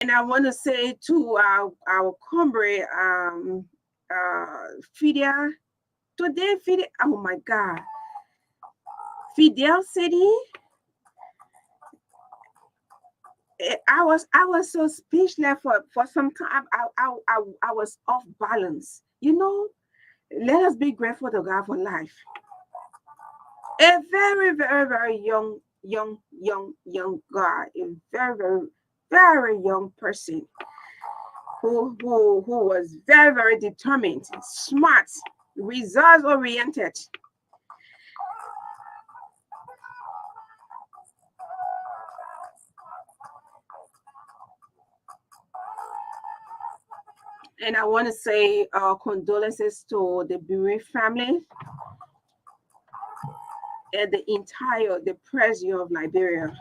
And I want to say to our comrade, Fidel, today, Fidel, oh my God, Fidel City, I was so speechless for some time. I was off balance. Let us be grateful to God for life. A very, very, very young guy, a very, very, very young person who was very, very determined, smart, results oriented. And I want to say condolences to the bereaved family and the president of Liberia.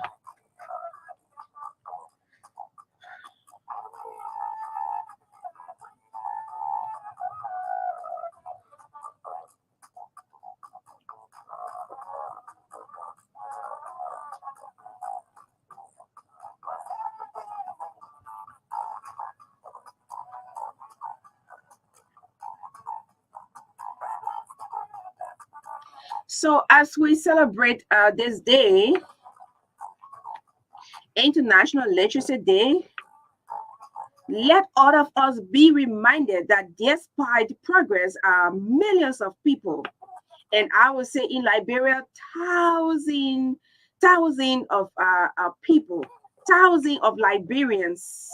So as we celebrate this day, International Literacy Day, let all of us be reminded that despite progress, millions of people, and I would say in Liberia, thousand of people, thousands of Liberians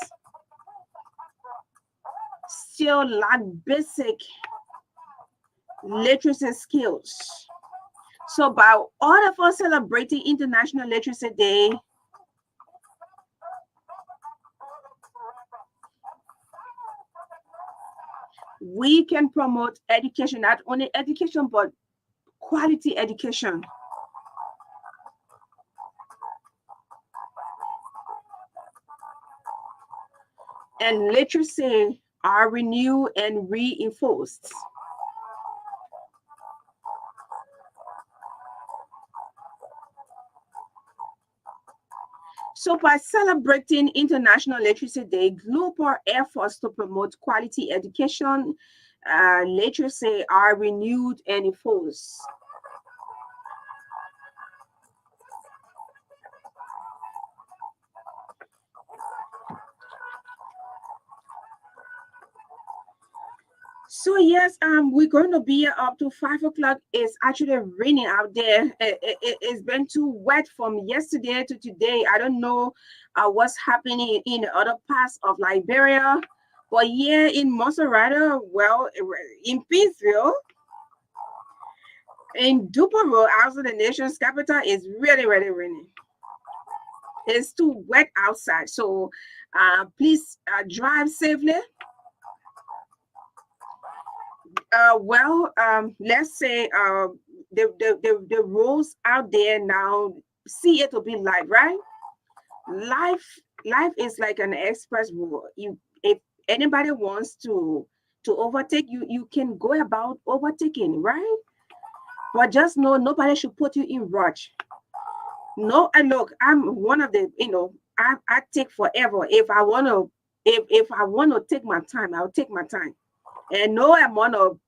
still lack basic literacy skills. So by all of us celebrating International Literacy Day, we can promote education, not only education, but quality education. And literacy are renewed and reinforced. So by celebrating International Literacy Day, global efforts to promote quality education, literacy are renewed and enforced. So yes, we're going to be up to 5 o'clock. It's actually raining out there. It's been too wet from yesterday to today. I don't know what's happening in the other parts of Liberia, but here in Monserrate, well, in Peaceville, in Duparo, also the nation's capital, is really, really raining. It's too wet outside, so please drive safely. Let's say the rules out there now see it to be life, right? Life life is like an express road. You If anybody wants to overtake you, you can go about overtaking, right? But just know nobody should put you in rush. No, and look, I'm one of the, I take forever. If I want to take my time, I'll take my time. And no amount of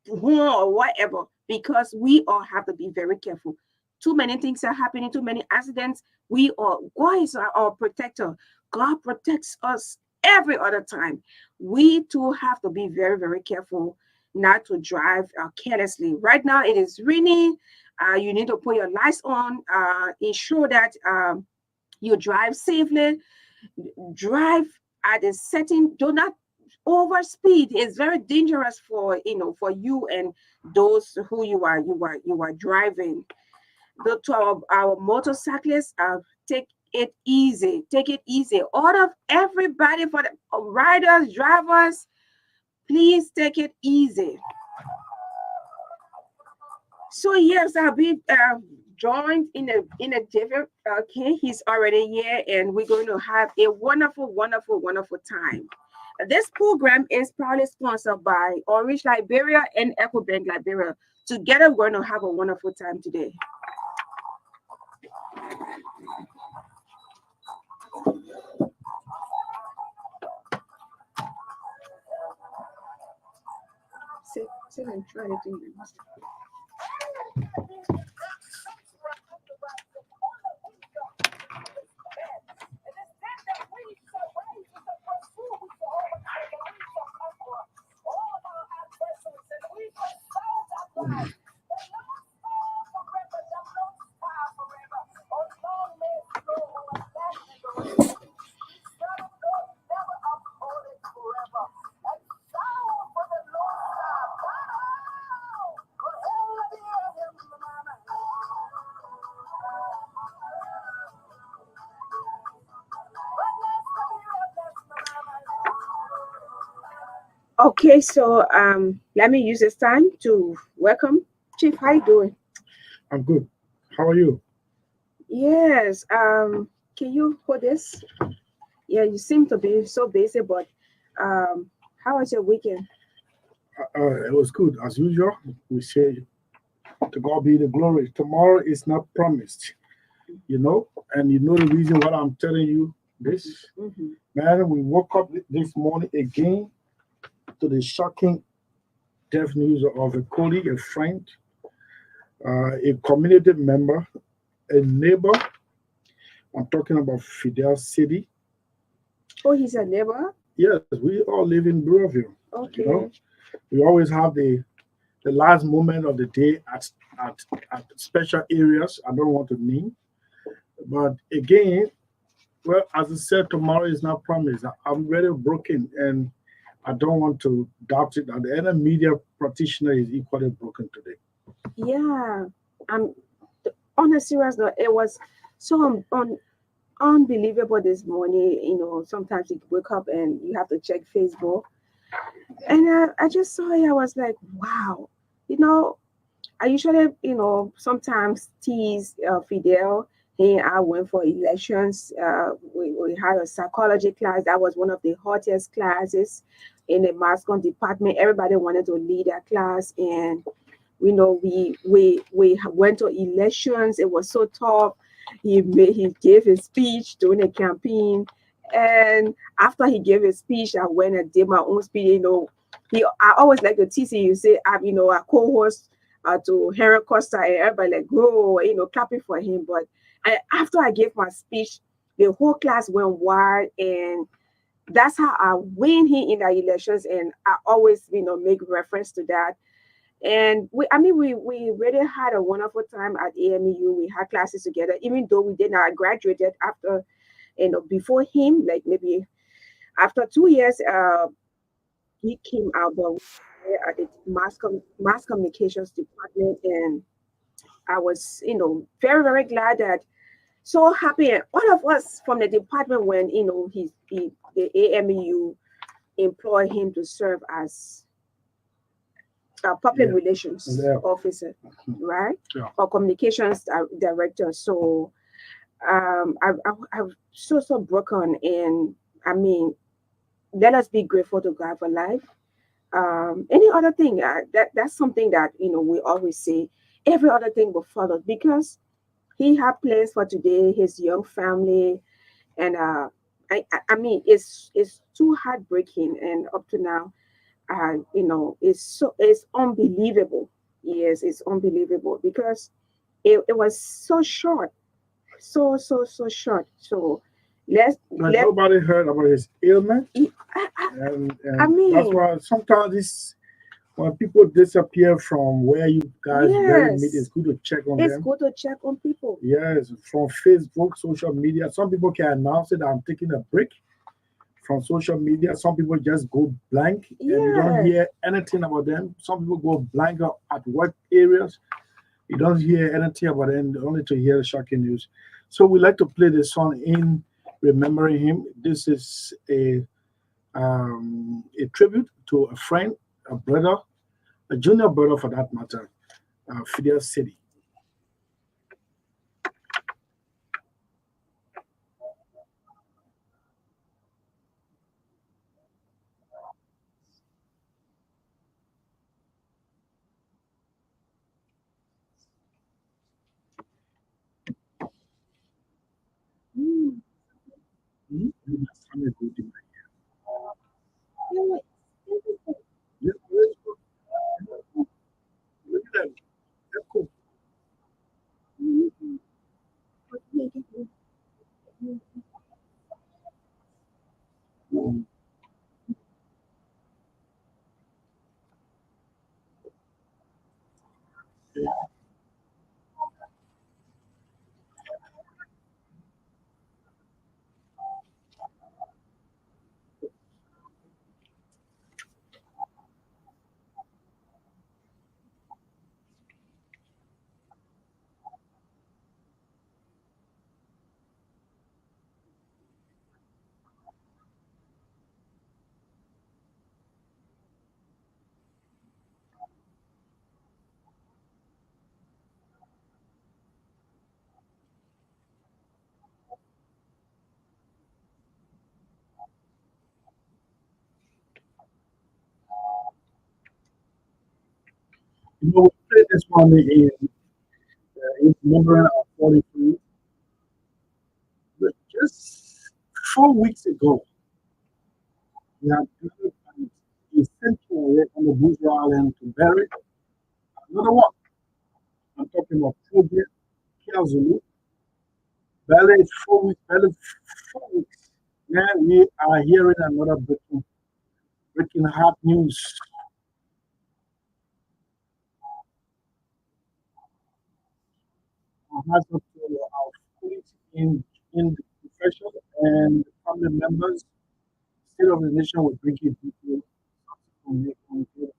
or whatever, because we all have to be very careful. Too many things are happening, too many accidents. God is our protector. God protects us every other time. We too have to be very, very careful not to drive carelessly. Right now, it is raining. You need to put your lights on, ensure that you drive safely, drive at a certain, do not overspeed. Is very dangerous for you and those who you are driving. To our motorcyclists, take it easy. All of everybody, for the riders, drivers, please take it easy. So yes, I'll be joined in a different. Okay, he's already here, and we're going to have a wonderful, wonderful, wonderful time. This program is proudly sponsored by Orange Liberia and EcoBank Liberia. Together, we're going to have a wonderful time today. sit and try to do this. Okay, so let me use this time to welcome Chief. How you doing? I'm good. How are you? Yes. Can you hold this? Yeah, you seem to be so busy, but how was your weekend? It was good. As usual, we say to God be the glory. Tomorrow is not promised, and you know the reason why I'm telling you this. Hmm. Man, we woke up this morning again to the shocking death news of a colleague, a friend, a community member, a neighbor. I'm talking about Fidel City. Oh, he's a neighbor. Yes, we all live in Burrowville. You know, Okay. we always have the last moment of the day at, at special areas I don't want to name. But again, well, as I said, tomorrow is not promised. I'm very broken and I don't want to doubt it. And any media practitioner is equally broken today. Yeah. I'm on a serious note. It was so unbelievable this morning. Sometimes you wake up and you have to check Facebook, and I just saw it. I was like, wow. You know, I usually, sometimes tease Fidel. He and I went for elections. We had a psychology class. That was one of the hottest classes in the mass comm department. Everybody wanted to lead that class, and we went to elections. It was so tough. He gave his speech during the campaign, and after he gave his speech, I went and did my own speech. I always like to tease him. You say, I'm a co-host to Henry Costa, and everybody like go, clapping for him. But after I gave my speech, the whole class went wild, and that's how I win him in the elections. And I always, make reference to that. And we really had a wonderful time at AMU. We had classes together, even though we did not graduated after, before him, like maybe after 2 years, he came out, but we were at the mass communications department, and I was, very, very glad that so happy. And all of us from the department when, the AMU employed him to serve as a public Yeah, relations yeah, officer, right? yeah. Or communications director. So I'm so broken. And I mean, let us be grateful to God for life. Any other thing, that's something that, we always say, every other thing will follow because he had plans for today, his young family, and I mean, it's too heartbreaking, and up to now, it's unbelievable. Yes, it's unbelievable because it was so short, so short. So let's Like let nobody heard about his ailment, I, I, I and that's mean, why sometimes this when people disappear from where you guys really meet, it's yes, good to check on it's them. good to check on people. Yes, from Facebook, social media. Some people can announce it. I'm taking a break from social media. Some people just go blank and you don't Yes. hear anything about them. Some people go blank at work areas. You don't hear anything about them, only to hear the shocking news. So we like to play this song in remembering him. This is a tribute to a friend, a brother, a junior brother for that matter, Fidel City. Mm. Hmm? I'm a good man. Yeah, Yes, yes. We played this one in memory of 43. But just 4 weeks ago, we had gathered a sanctuary on the Buja Island to bury another one. I'm talking about Project Kiazulu. Barely 4 weeks, barely 4 weeks. Now we are hearing another breaking hard news. Has up to our colleagues in the profession and family members, state of the nation will bring you people and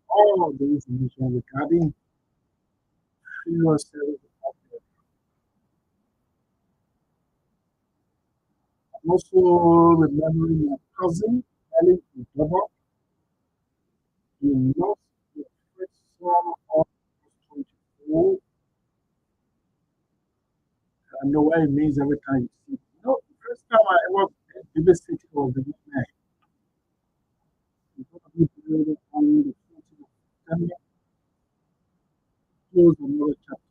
all the information regarding funeral service out there. I'm also remembering my cousin, Ellen Udaba. He lost the first son of 24. I know what it means every time you see. The first time I ever babysitting was the man. We're going to be buried on the 14th of September, close another chapter.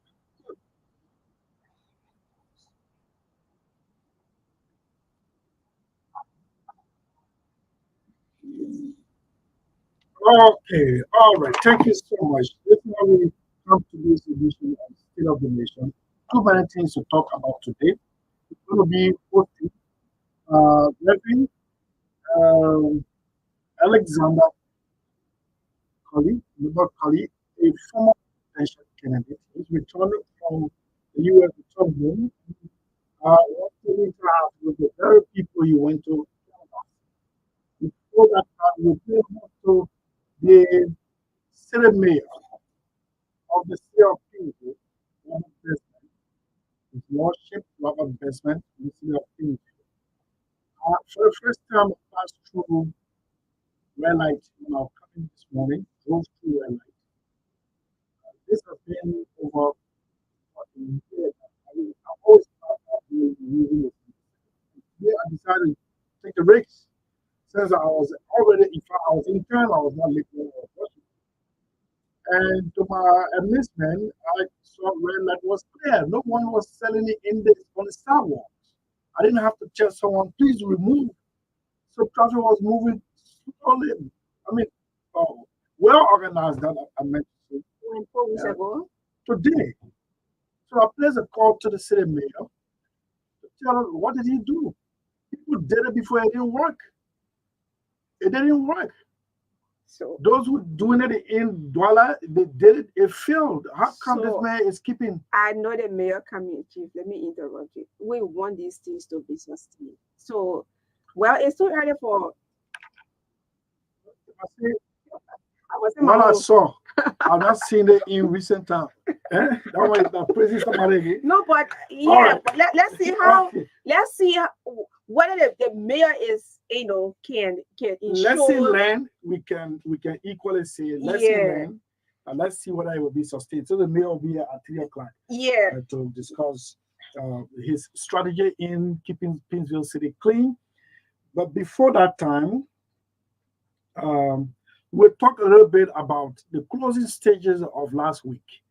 Okay, all right. Thank you so much. This is how we come to this edition of State of the Nation. Too many things to talk about today. It's going to be hosting Reverend um, Alexander Colley, Robert Colley, a former presidential candidate. He's returning from the U.S. return home. What to interact with the very people you went to. Before that time, we came to the city mayor of the city of Kingsville, Robert Bestman. His lordship, Robert Bestman, in the city of Kingsville. For the first time, I passed through red light when I was coming this morning, drove through red light. This has been over 14 years. I've always thought of using it. Today I decided to take a risk. Since I was already, if I was in town, I was not late when I was rushing. And to my amazement, I saw red light was clear. No one was selling it on the sidewalks. I didn't have to tell someone, please remove. So traffic was moving slowly. I mean, well organized that I meant to say. When 4 weeks ago. Today. So I placed a call to the city mayor to tell him what did he do? People did it before it didn't work. It didn't work. So Those who doing it in Douala, they did it, it failed. How come this So- man is keeping? I know the mayor coming, Chief. Let me interrupt you. We want these things to be sustained. So, well, it's too early for. I say, I was in my what I own. saw, I've not seen it in recent time. That one is not praising somebody again. No, but yeah, right. but let's see how. Okay. Let's see whether the mayor is can Lesson ensure. learned, we can equally say lesson Yeah. learned, and let's see whether it will be sustained. So the mayor will be at 3 o'clock Yeah, to discuss his strategy in keeping Pinsville City clean. But before that time, we'll talk a little bit about the closing stages of last week.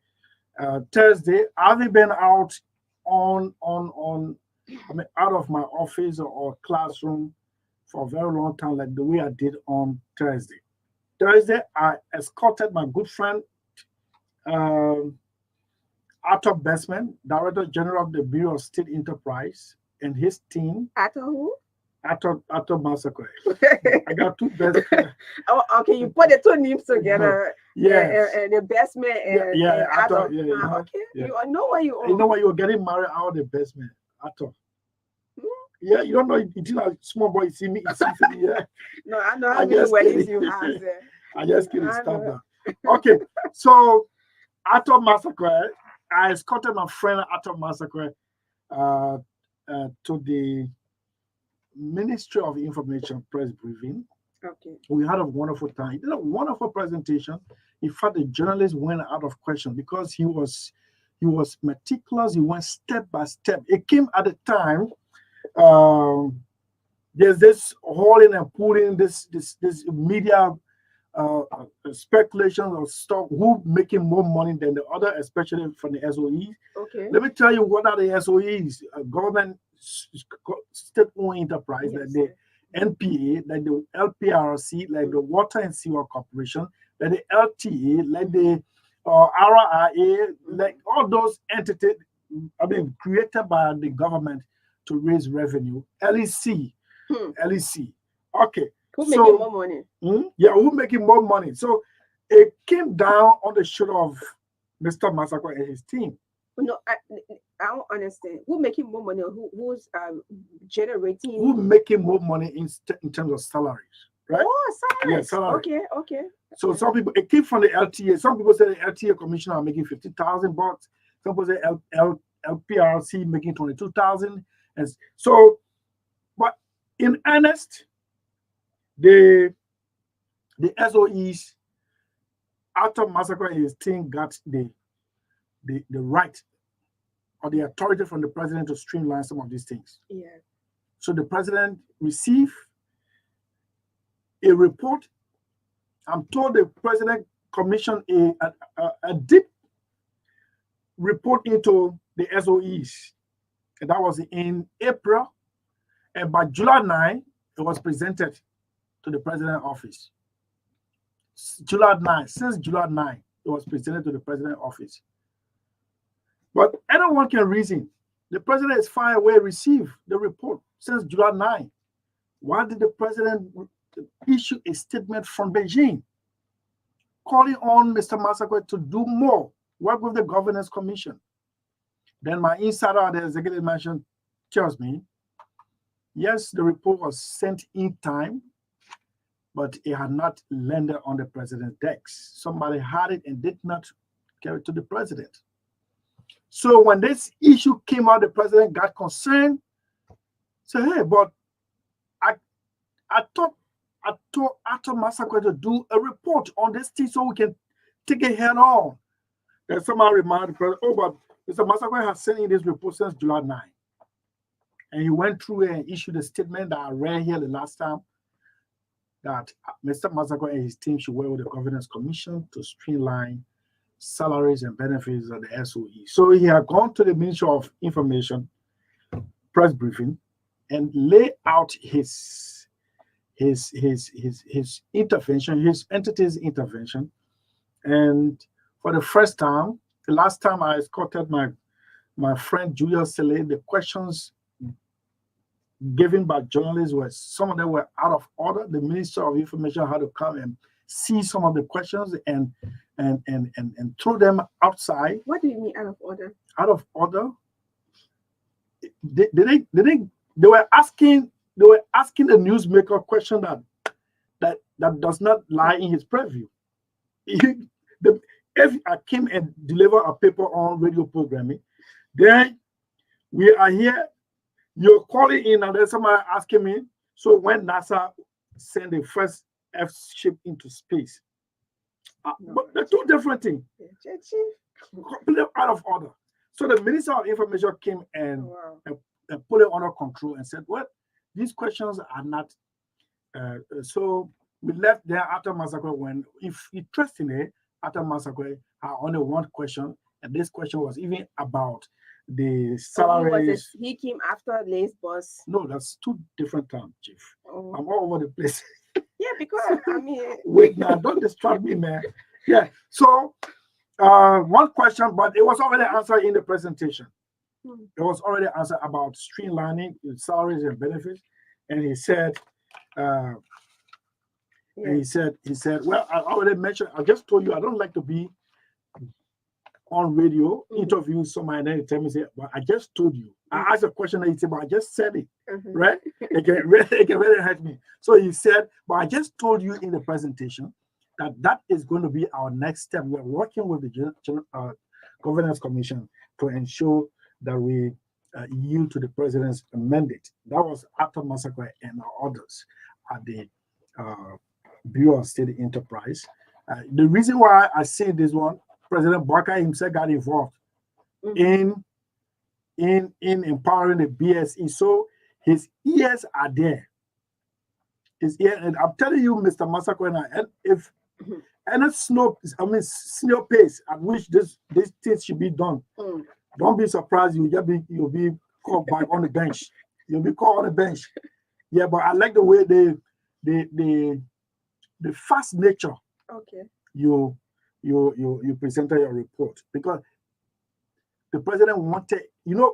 Thursday, have you been out out of my office or classroom for a very long time, like the way I did on Thursday. Thursday, I escorted my good friend Arthur Bestman, Director General of the Bureau of State Enterprise, and his team. After who? Arthur Massacre. I got two best. Oh, okay. You put the two names together. Yes. And the best man and, Yeah, and Arthur, Arthur. yeah, yeah, Okay. yeah. You know what you You know when you were getting married, I was the best man. Arthur. Yeah, you don't know. You think a small boy see me. Yeah. No, I know I how many just weddings kidding. you have there. I just kidding. I Stop know. that. Okay, so Arthur Massacre, I escorted my friend Arthur Massacre to the Ministry of Information press briefing. Okay. We had a wonderful time. He did a wonderful presentation. In fact, the journalist went out of question because he was meticulous. He went step by step. It came at a time. There's this hauling and pulling, this media speculations of stock, who making more money than the other, especially from the SOEs. Okay. Let me tell you what are the SOEs, government state-owned enterprise, Yes, like the NPA, like the LPRC, like the Water and Sewer Corporation, like the LTA, like the RRA, like all those entities, I mean, created by the government to raise revenue. LEC, LEC. Okay. Who making more money? Yeah, who making more money? So it came down on the shoulder of Mr. Masako and his team. No, I don't understand. Who making more money? Who's generating? Who making more money in terms of salaries, right? Oh, salaries. Yeah, salary. Okay. So some people, it came from the LTA. Some people say the LTA commissioner are making $50,000. Some people say LPRC making 22,000. And so, but in earnest, the SOEs, after Massacre and his team got the right or the authority from the president to streamline some of these things. Yeah. So the president received a report. I'm told the president commissioned a deep report into the SOEs. And that was in April. And by July 9, it was presented to the president's office. July 9, since July 9, it was presented to the president's office. But anyone can reason. The president is far away received the report since July 9. Why did the president issue a statement from Beijing calling on Mr. Masako to do more, work with the governance commission? Then my insider at the executive mansion tells me, yes, the report was sent in time, but it had not landed on the president's decks. Somebody had it and did not carry it to the president. So when this issue came out, the president got concerned. Said, hey, but I told Arthur Masako to do a report on this thing so we can take it head on. Then somebody reminded the president, oh, but Mr. Masako has sent in this report since July 9. And he went through and issued a statement that I read here the last time, that Mr. Masako and his team should work with the governance commission to streamline salaries and benefits of the SOE. So he had gone to the Ministry of Information press briefing and lay out his intervention, his entity's intervention. And for the first time, the last time I escorted my friend Julius Sele, the questions given by journalists were, some of them were out of order. The Minister of Information had to come and see some of the questions and throw them outside. What do you mean out of order? Out of order? They were asking the newsmaker question that does not lie in his purview. If I came and deliver a paper on radio programming, then we are here, you're calling in and there's somebody asking me, so when NASA sent the first F ship into space, but they're two different things. Completely out of order. So the Minister of Information came and put it under control and said, well, these questions are not. So we left there after Masako when, if interestingly, after Masako had only one question, and this question was even about the salaries. He came after Lay's boss. No, that's two different times, Chief. Oh. I'm all over the place. Yeah, because I mean, wait now, don't distract me, man. Yeah. So one question, but it was already answered in the presentation. It was already answered about streamlining salaries and benefits, and he said, and he said, well, I already mentioned. I just told you I don't like to be on radio interviewing somebody and then he tell me, say, but I just told you. I asked a question and he said, but I just said it, right? It can really hurt me. So he said, but I just told you in the presentation that is going to be our next step. We're working with the Governance Commission to ensure that we yield to the president's mandate. That was after Massacre and others at the Bureau of State Enterprise. The reason why I say this one, President Barker himself got involved in empowering the BSE. So his ears are there. His ear, and I'm telling you, Mr. Masako, and if And it's senior pace at which this things should be done. Don't be surprised. You'll be called back on the bench. You'll be called on the bench. Yeah, but I like the way the fast nature. Okay. You presented your report, because the president wanted,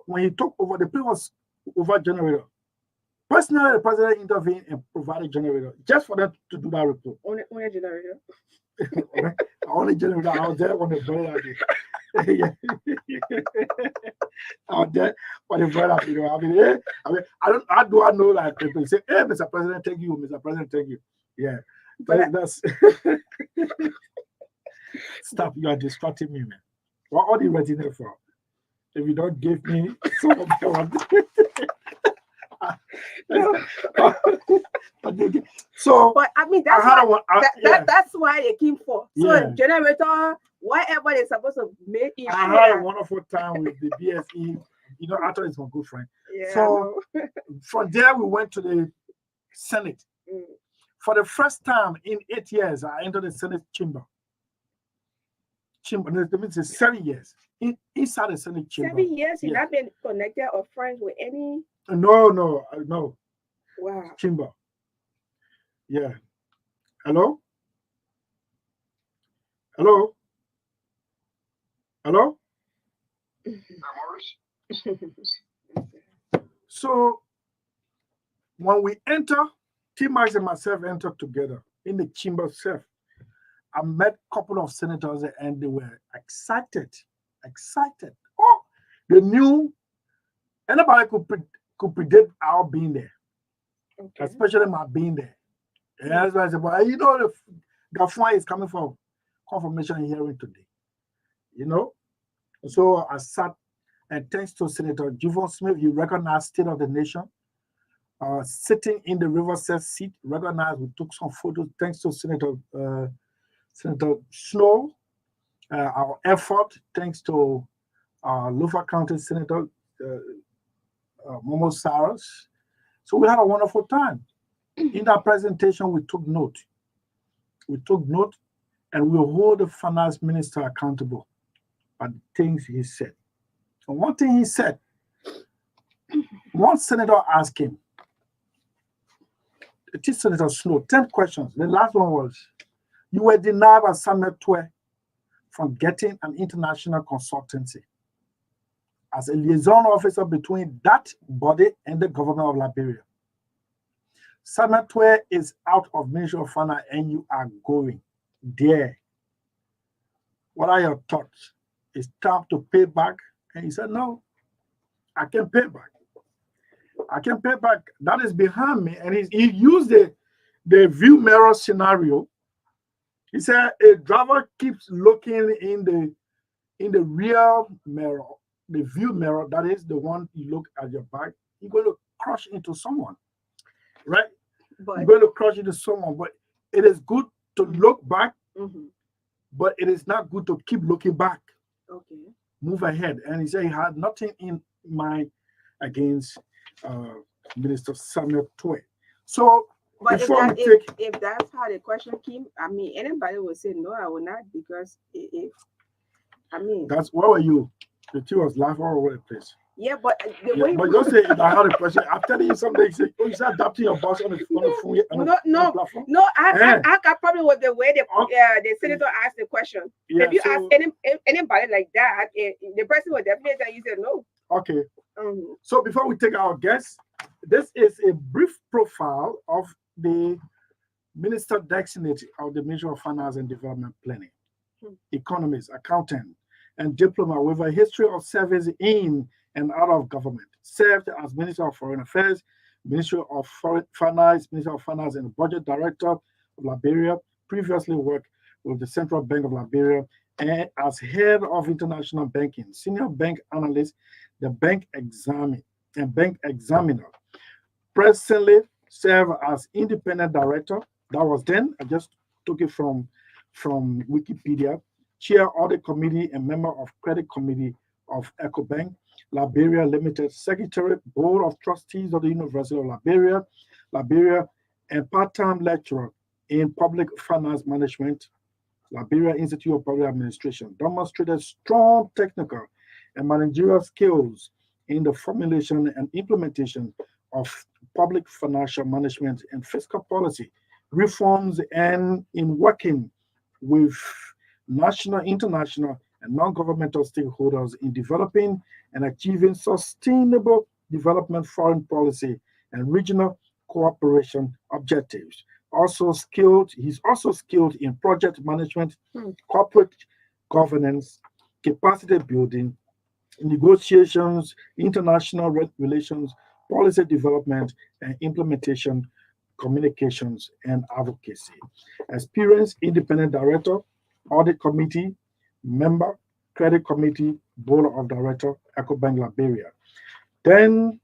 when he took over, the place was over generator. Personally, the president intervened and provided generator just for them to do that report. Only generator. Only generator. I was there when they brought it out. Yeah. I was there when they brought it out. I know that people say, "Hey, Mr. President, thank you, Mr. President, thank you." Yeah, but that's stop. You are distracting me, man. What are you writing there for? If you don't give me some of them. So, but I mean that's why they came for. So generator, whatever they're supposed to make. I had a wonderful time with the BSE. Arthur is my good friend. Yeah, so from there we went to the Senate. For the first time in 8 years, I entered the Senate chamber. That means it's 7 years. Inside the Senate chamber. 7 years? You've not been connected or friends with any? No. Wow. Chamber. Yeah. Hello? So when we enter, T-Max and myself entered together in the chamber itself. I met a couple of senators and they were excited. Oh, they knew anybody could predict our being there, especially my being there. And that's why I said, but the Gafwa is coming for confirmation hearing today. So I sat, and thanks to Senator Juvon Smith, he recognized State of the Nation. Sitting in the Riverside seat, recognized, we took some photos, thanks to Senator Snow, our effort, thanks to Lofa County Senator Momo Saros. So we had a wonderful time. In that presentation, we took note. And we hold the finance minister accountable at the things he said. And one thing he said, one senator asked him, it is Senator Snow, 10 questions. The last one was, you were denied by Samuel Twe from getting an international consultancy as a liaison officer between that body and the government of Liberia. Samuel Twe is out of Ministry of Finance and you are going there. What are your thoughts? It's time to pay back. And he said, no, I can pay back. That is behind me. And he used the view mirror scenario. He said a driver keeps looking in the rear mirror, the view mirror, that is the one you look at your back, you're going to crash into someone, right? You're going to crash into someone, but it is good to look back, but it is not good to keep looking back. Okay. Move ahead. And he said he had nothing in mind against Minister Samuel Twe. So, but if that's how the question came, I mean, anybody would say, no, I will not, because that's, where were you? The two was laughing all over the place. Yeah, but the way. But don't say I had a question. I'm telling you something. You say, you start adapting your boss on the phone. No. I probably was the way the senator asked the question. Yeah, if you ask anybody like that, the person will definitely tell you say no. Okay. So before we take our guests, this is a brief profile of the Minister Designate of the Ministry of Finance and Development Planning, economist, accountant, and diploma with a history of service in and out of government. Served as Minister of Foreign Affairs, Ministry of Finance, Minister of Finance and Budget Director of Liberia. Previously worked with the Central Bank of Liberia and as head of international banking, senior bank analyst, the bank examiner. Presently serve as independent director. That was then. I just took it from Wikipedia. Chair audit committee and member of credit committee of EcoBank Liberia Limited, secretary board of trustees of the University of Liberia, and part-time lecturer in public finance management Liberia Institute of Public Administration, demonstrated strong technical and managerial skills in the formulation and implementation of public financial management and fiscal policy reforms, and in working with national, international, and non-governmental stakeholders in developing and achieving sustainable development foreign policy and regional cooperation objectives. He's also skilled in project management, corporate governance, capacity building, negotiations, international relations, policy development and implementation, communications, and advocacy. Experienced independent director, audit committee, member, credit committee, board of director, EcoBank Liberia. Then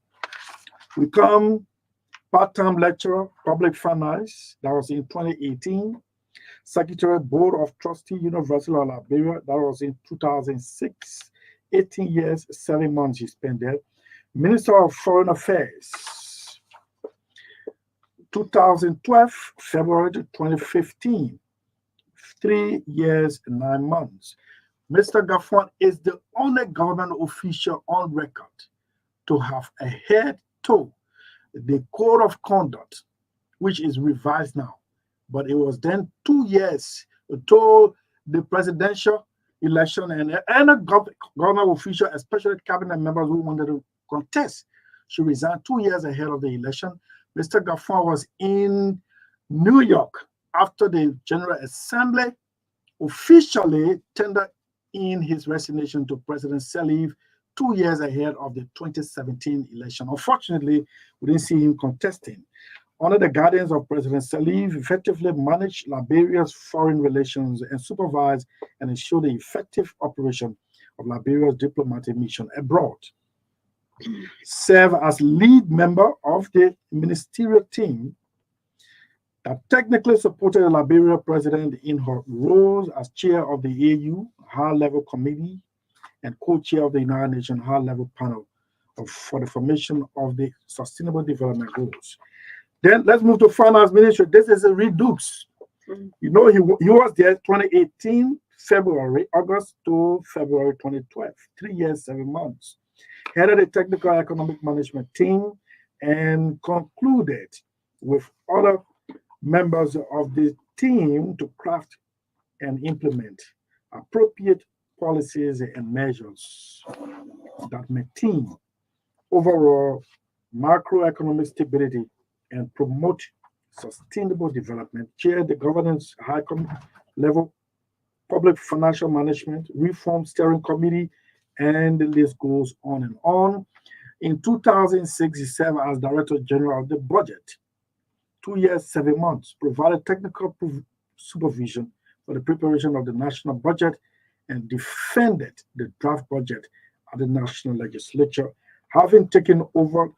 we come part-time lecturer, public finance, that was in 2018. Secretary, Board of Trustee, University of Liberia, that was in 2006. 18 years, 7 months he spent there. Minister of Foreign Affairs, 2012, February to 2015. 3 years, 9 months. Mr. Gaffron is the only government official on record to have adhered to the Code of Conduct, which is revised now. But it was then 2 years to the presidential election, and a government official, especially cabinet members who wanted to contest, should resign 2 years ahead of the election. Mr. Gaffron was in New York after the General Assembly officially tendered in his resignation to President Sirleaf 2 years ahead of the 2017 election. Unfortunately, we didn't see him contesting. Under the guidance of President Sirleaf, effectively managed Liberia's foreign relations and supervised and ensured the effective operation of Liberia's diplomatic mission abroad. Served as lead member of the ministerial team that technically supported the Liberia president in her roles as chair of the AU High-Level Committee and co-chair of the United Nations High-Level Panel for the formation of the Sustainable Development Goals. Then let's move to finance ministry. This is a redux. You know, he was there 2018, August to February 2012, 3 years, 7 months. Headed a technical economic management team and concluded with other members of the team to craft and implement appropriate policies and measures that maintain overall macroeconomic stability and promote sustainable development, chair the governance high-level public financial management, reform steering committee, and the list goes on and on. In 2006, he served as Director General of the Budget, 2 years, 7 months, provided technical supervision for the preparation of the national budget and defended the draft budget at the National Legislature, having taken over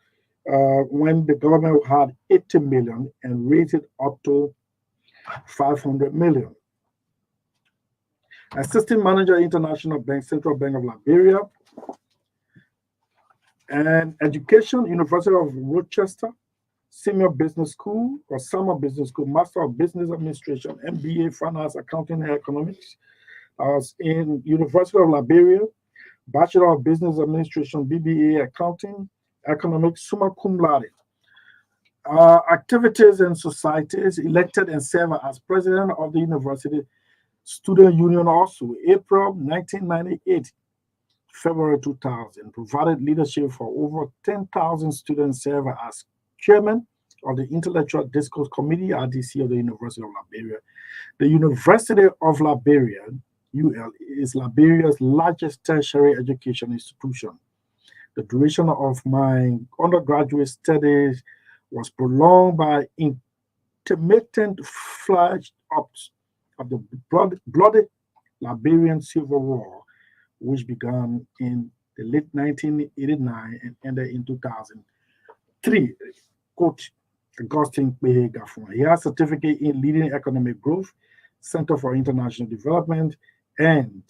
when the government had 80 million and raised it up to 500 million. Assistant Manager, International Bank, Central Bank of Liberia, and Education, University of Rochester, Senior Business School or Summer Business School, Master of Business Administration, MBA, Finance, Accounting, and Economics. I was in University of Liberia, Bachelor of Business Administration, BBA, Accounting, Economics, summa cum laude. Activities and societies, elected and served as president of the University Student Union also, April 1998, February 2000, provided leadership for over 10,000 students, served as chairman of the Intellectual Discourse Committee, RDC, of the University of Liberia. The University of Liberia, UL, is Liberia's largest tertiary education institution. The duration of my undergraduate studies was prolonged by intermittent flare-ups of the bloody Liberian Civil War, which began in the late 1989 and ended in 2003. Quote, Augustine Kpehe Gaffron. He has a certificate in leading economic growth, Center for International Development, and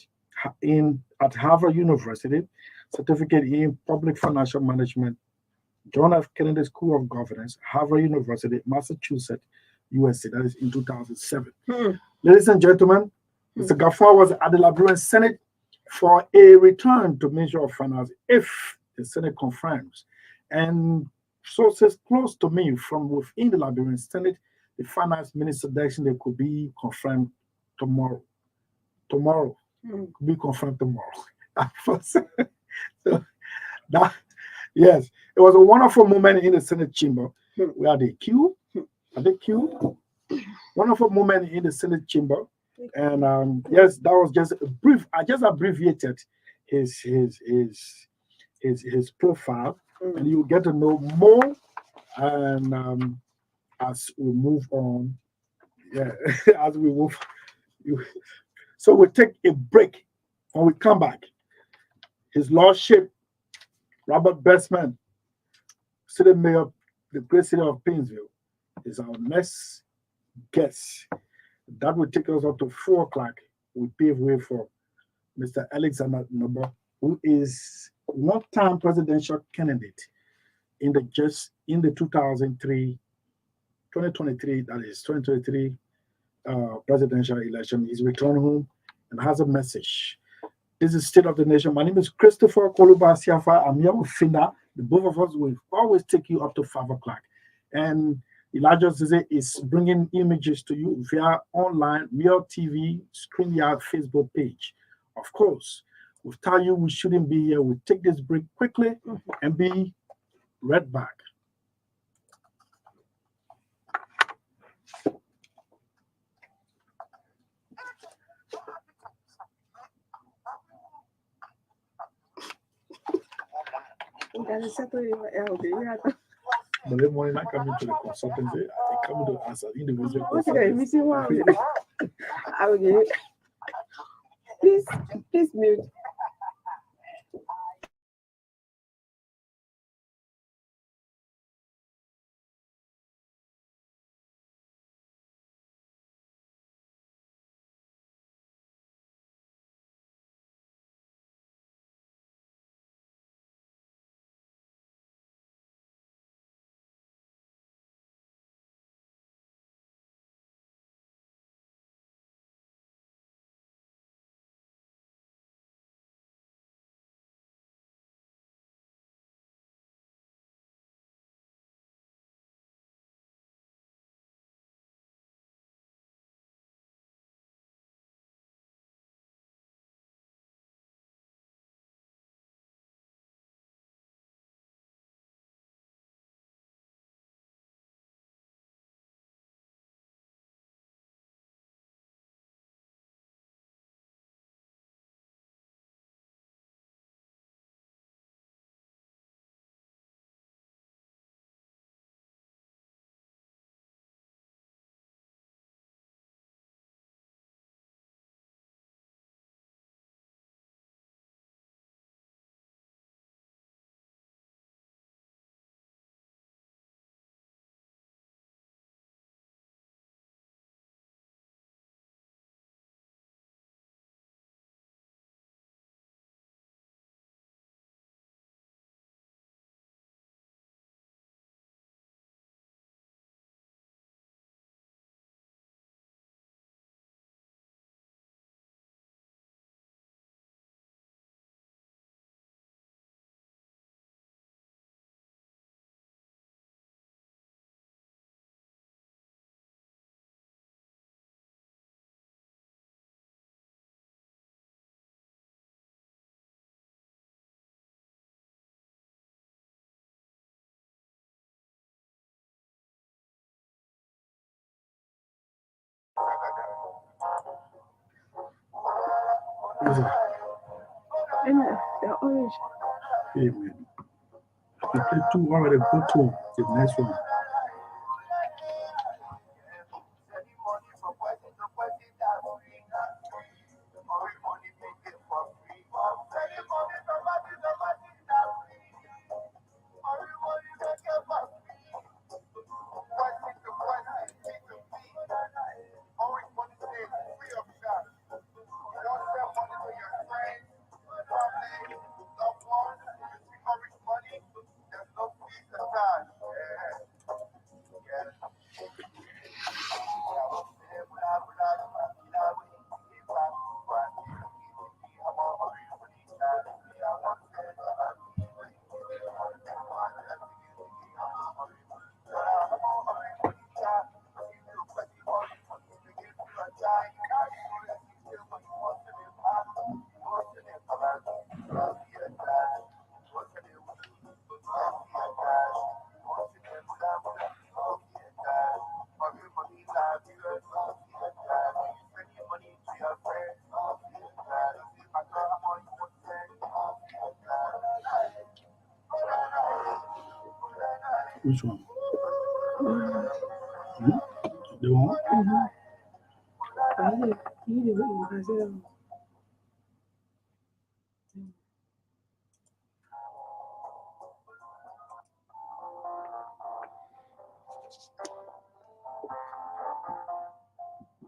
at Harvard University, certificate in public financial management, John F. Kennedy School of Governance, Harvard University, Massachusetts, USA. That is in 2007. Ladies and gentlemen, Mr. Gaffar was at the Liberian Senate for a return to Ministry of Finance if the Senate confirms. And sources close to me from within the Liberian Senate, the finance minister direction they could be confirmed tomorrow. Tomorrow. Could be confirmed tomorrow. So that, yes, it was a wonderful moment in the Senate chamber where they queue. Are they queue? Wonderful moment in the Senate chamber. And yes, that was just a brief. I just abbreviated his profile, and you get to know more. And as we move on, yeah, as we move, you, so we take a break. When we come back, His Lordship Robert Bestman, City Mayor, the great city of Painesville, is our next guest. That will take us up to 4 o'clock. We pave way for Mr. Alexander Nobo, who is one-time presidential candidate in the 2023, that is 2023 presidential election. He's returned home and has a message. This is State of the Nation. My name is Christopher Koluba Siafa. I'm here with Fina. The both of us will always take you up to 5 o'clock. And Elijah Zize is bringing images to you via online, Real TV, StreamYard, Facebook page. Of course, without you, we shouldn't be here. We'll take this break quickly and be right back. But then when I come into the consultancy, I come to as an individual consultant. Okay. Please mute. They're orange. Amen. We play 2 already, go to the next one. Which one? Mm-hmm. The one?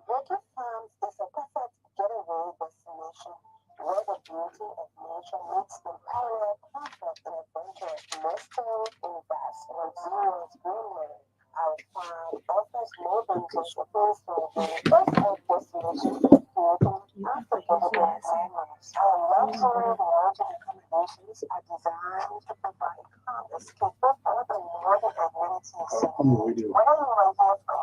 Water Farms is a perfect getaway destination where the beauty of nature meets unparalleled comfort and adventure, nestled in vast, luxurious greenery. Our farm offers more than just a place to enjoy first-rate destination, creating unforgettable memories. Our luxury lodging accommodations are designed to provide calm escape with all the modern amenities. On the video. Whether you are here for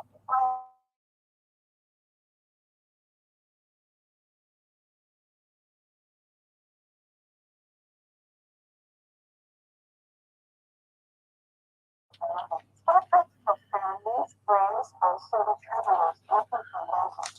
perfect for families, friends, or solo travelers looking for leisure.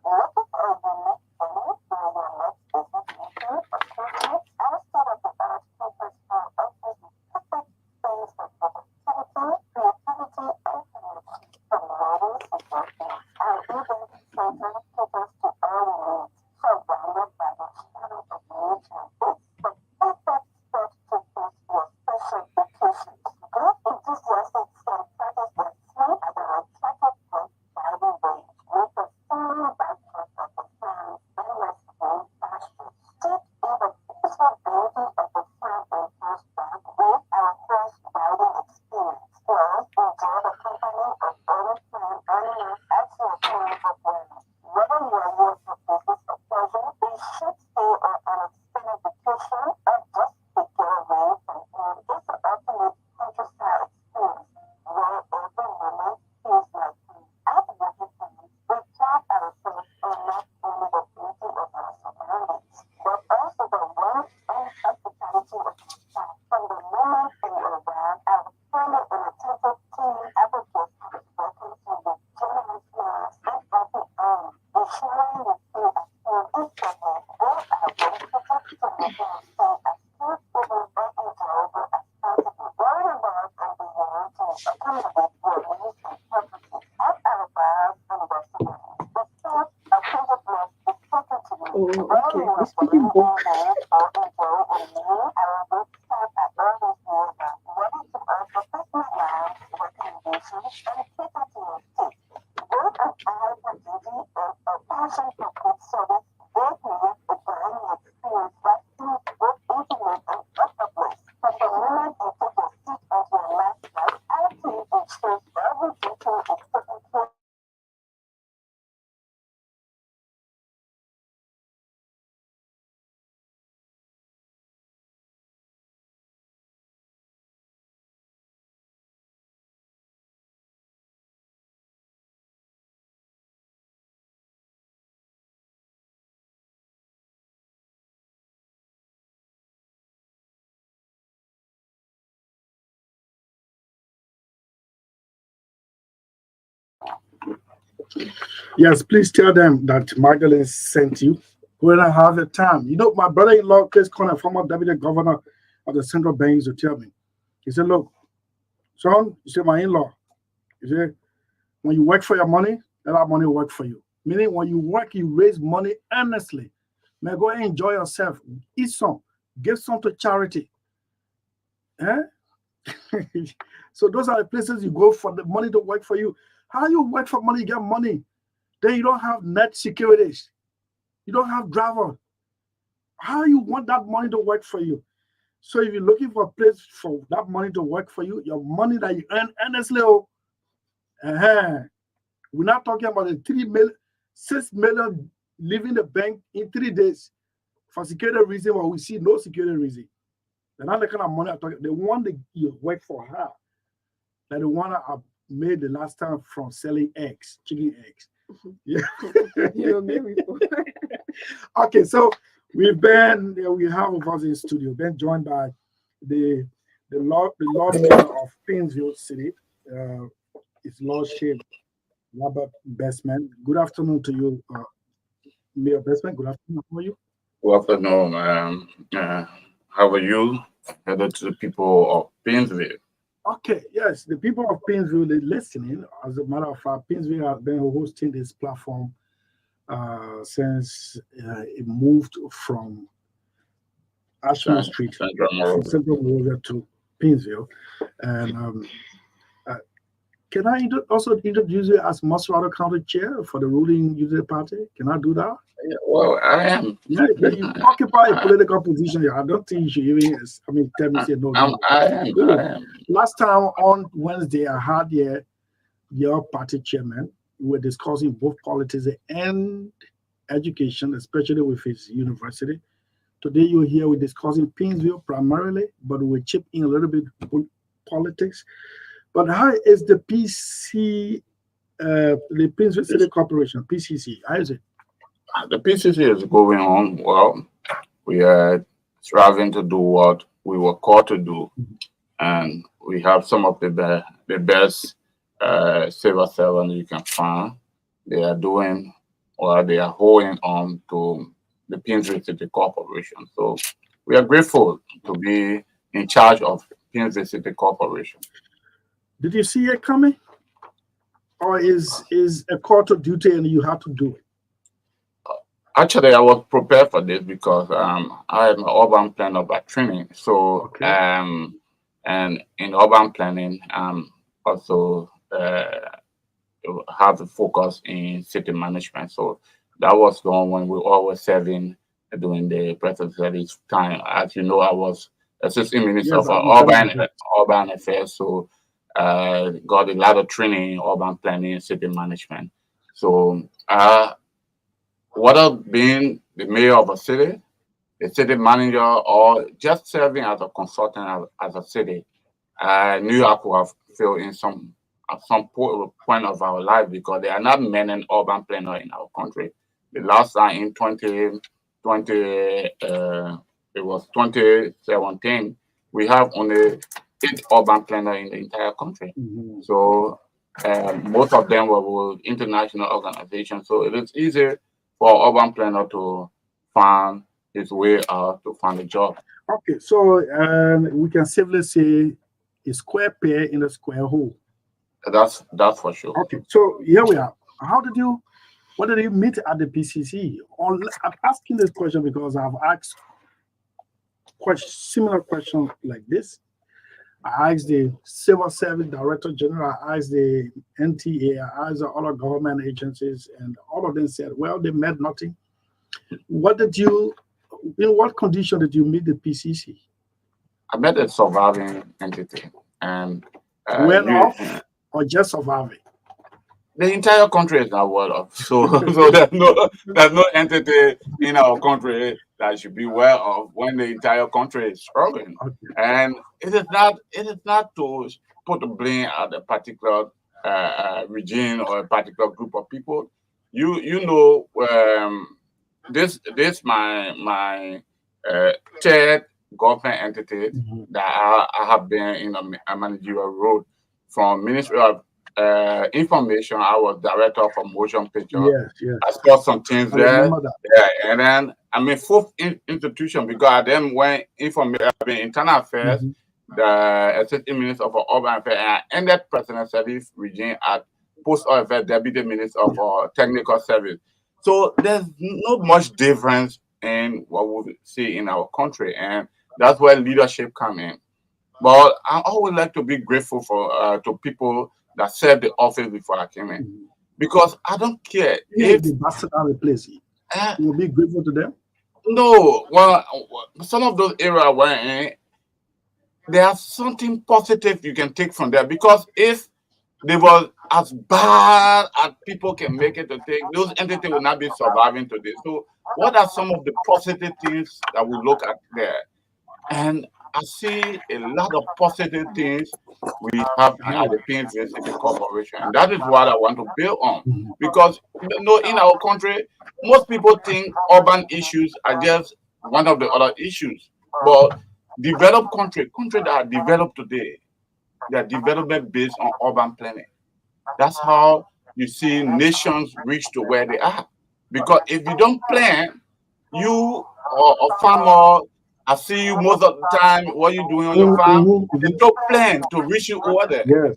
Looking for a unique venue for your next business meeting or picnic? Our state-of-the-art campus hall offers the perfect space for productivity, creativity, and community. From weddings to birthdays, our event center caters to all needs, surrounded by the shadow of nature. It's the perfect spot to host your special vacations. Group enthusiastic can practice their swim at the Rochetta Point driving range with the stunning backdrop of the farm's endless green pastures. Steep in the peaceful beauty of the farm-enclosed park with our horse riding experience. Plus, enjoy the company of other farm animals at your point of wellness. Whether you are here for business or pleasure, a short stay or an extended vacation, or just to get away from home, is the ultimate countryside experience where every moment feels like home. At Water Farms, we pride ourselves on not only the beauty of our surroundings, but also the warmth and hospitality of our staff. From the moment we arrive, our friendly and attentive team advocates us welcome to with genuine smiles and open arms, ensuring we feel at home instantly. We are dedicated to making our stay as comfortable and enjoyable as possible. Learn about and be unique to accommodate your needs and purposes at our bars and restaurants. The staff are privileged to speaking to you. Oh, Whether okay. you We're are speaking volunteering both. or enjoy a meal, our group staff are always nearby, ready to offer personalized recommendations and cater to your taste. With an eye for beauty and a passion for good service, they create a dining experience that feels both intimate and effortless. From the moment you take your seat at your last bite, our team ensures every detail is taken care of. Yes, please tell them that Magdalene sent you. When I have the time. You know, my brother-in-law, Chris Conner, former deputy governor of the central bank, used to tell me. He said, look, son, you say my in-law. He said, when you work for your money, let that money work for you. Meaning when you work, you raise money earnestly. Man, go and enjoy yourself. Eat some. Give some to charity. Eh? So those are the places you go for the money to work for you. How you work for money, you get money. Then you don't have net securities. You don't have driver. How you want that money to work for you? So if you're looking for a place for that money to work for you, your money that you earn earnestly, we're not talking about the 3 million, 6 million leaving the bank in 3 days for security reason, or we see no security reason. They're not the kind of money I'm talking. The one that you work for her, like the one I made the last time from selling eggs, chicken eggs. Yeah. You know, maybe. Okay, so we have with us in studio, been joined by the Lord Mayor of Painesville City. It's Lord Shane Robert Bestman. Good afternoon to you, Mayor Bestman. Good afternoon. How are you? Good afternoon. How are you? Hello to the people of Painesville. Okay, yes, the people of Painesville are listening. As a matter of fact, Painesville has been hosting this platform since it moved from Ashmore Street Central from Morocco. Central Monrovia to Painesville. And uh, can I also introduce you as Musrata County Chair for the ruling UJ Party? Can I do that? Yeah, well, I am. Yeah, you occupy a political position here. I don't think you should even, I mean, tell me, say no, no, no. I am. Good. I am. Last time on Wednesday, I had your party chairman. We were discussing both politics and education, especially with his university. Today, you're here, we're discussing Painesville primarily, but we chip in a little bit politics. But how is the the Painesville City Corporation, PCC? How is it? The PCC is going on well. We are striving to do what we were called to do, and we have some of the best civil servants you can find. They are doing, or they are holding on to the Painesville City Corporation. So we are grateful to be in charge of Painesville City Corporation. Did you see it coming? Or is a call to duty and you have to do it? Actually, I was prepared for this because I am an urban planner by training. So, Okay. and in urban planning, also have a focus in city management. So that was done when we all were serving during the president's time. As you know, I was assistant minister Yes, for I'm telling urban you. urban affairs. So got a lot of training in urban planning, city management. So whether being the mayor of a city, the city manager, or just serving as a consultant as a city, I knew I could have failed in some at some point of our life because there are not many urban planners in our country. The last time in 2020, it was 2017, we have only 8 urban planners in the entire country. Mhm. So most of them were with international organizations. So it is easier for urban planner to find his way out to find a job. Okay, so we can safely say a square peg in a square hole. That's for sure. Okay, so here we are. What did you meet at the PCC? I'm asking this question because I've asked similar questions like this. I asked the Civil Service Director General, I asked the NTA, I asked the other government agencies, and all of them said, well, they met nothing. In what condition did you meet the PCC? I met a surviving entity, and Well you, off or just surviving? the entire country is not well off. So, so there's no entity in our country that should be well off when the entire country is struggling. Okay. And it is not to put the blame at a particular regime or a particular group of people. You know, this my third government entity Mhm. that I have been in a managerial role from Ministry of Information. I was director for motion picture. Yes, yes. I saw some things I there. remember that. Yeah, and then I mean fourth institution because I then went information internal affairs, Mhm. the assistant minister for urban affairs, and I ended president service regime at post of affairs deputy minister of technical service. So there's not much difference in what we see in our country, and that's where leadership come in. But I always like to be grateful for to people that served the office before I came in Mhm. because I don't care If if the bastard are replaced, you uh, will be grateful to them. no, well, some of those areas were in, there's something positive you can take from there because if they were as bad as people can make it to take, those entities will not be surviving today. So, what are some of the positive things that we look at there? And I see a lot of positive things we have at the Painesville City Corporation. And that is what I want to build on. Mhm. Because you know, in our country, most people think urban issues are just one of the other issues. But developed country that are developed today, they are development based on urban planning. That's how you see nations reach to where they are. Because if you don't plan, you or a farmer I see you most of the time. What you doing on your farm? They took plan to reach you over there. Yes.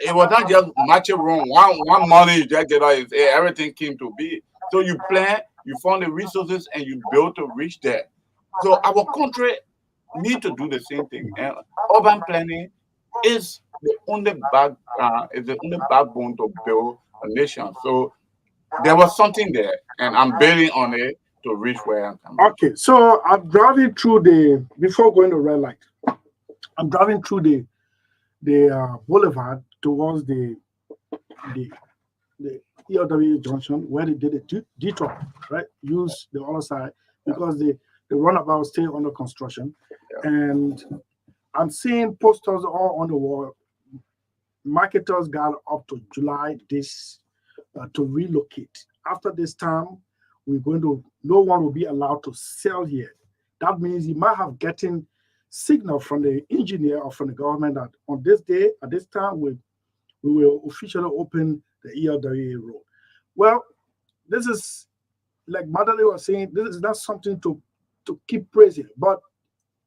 It was not just matching wrong. One morning you just get out and say everything came to be. So you plan, you found the resources, and you build to reach there. So our country need to do the same thing. And urban planning is the only backbone to build a nation. So there was something there, and I'm building on it to reach where I'm coming. Okay, so I'm driving through before going to red light, I'm driving through the boulevard towards the ELW junction where they did a detour, right? Use the other side because the runabout still under construction. Yeah. And I'm seeing posters all on the wall. Marketers got up to July this to relocate. After this time, no one will be allowed to sell here. That means you might have gotten signal from the engineer or from the government that on this day, at this time, we will officially open the ELWA road. Well, this is, like Madeleine was saying, this is not something to keep praising, but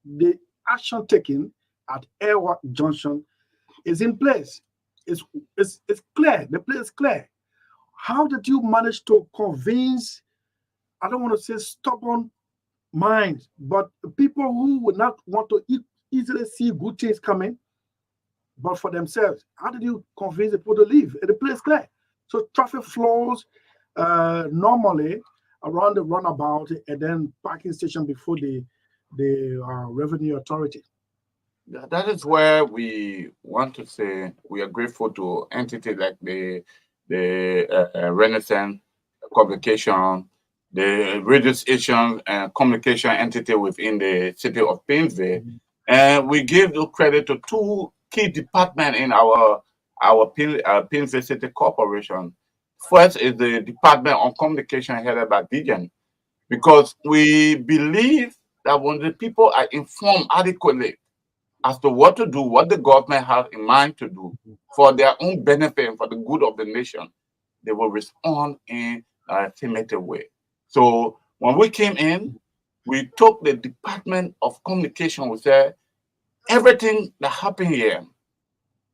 the action taken at Airwalk Junction is in place. It's clear. The place is clear. How did you manage to convince, I don't want to say stubborn minds, but people who would not want to easily see good things coming, but for themselves? How did you convince the people to leave? The place is clear. So traffic flows normally around the runabout and then parking station before the revenue authority. That is where we want to say we are grateful to entities like the Renaissance Communication, the radio station and communication entity within the city of Painesville. And we give the credit to two key departments in our Painesville City Corporation. First is the Department on Communication headed by Dijan, because we believe that when the people are informed adequately as to what to do, what the government has in mind to do for their own benefit and for the good of the nation, they will respond in an affirmative way. So when we came in, we took the Department of Communication. We said, everything that happened here,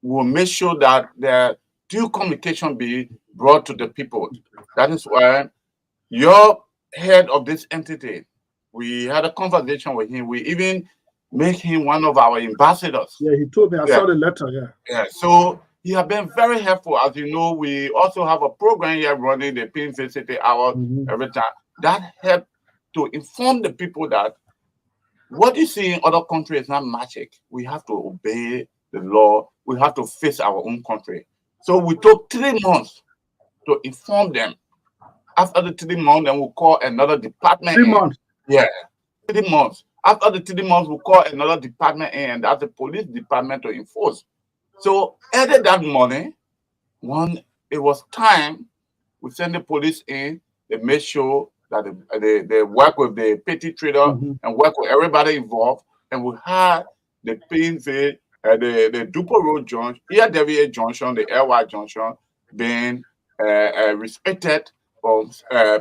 we'll make sure that the due communication be brought to the people. That is why your head of this entity, we had a conversation with him. We even make him one of our ambassadors. Yeah, he told me. I saw the letter. Yeah. So he has been very helpful. As you know, we also have a program here running the Painesville City Hour every time. That helps to inform the people that what you see in other countries is not magic. We have to obey the law. We have to face our own country. So we took 3 months to inform them. After the 3 months, then we'll call another department. 3 months? Yeah, 3 months. After the 3 months, we'll call another department in, and that's the police department to enforce. So early that morning, when it was time, we send the police in. They make sure that they work with the petty trader and work with everybody involved. And we had the Painesville, the Dupo Road Junction, ELWA Junction, the Airwalk Junction being respected from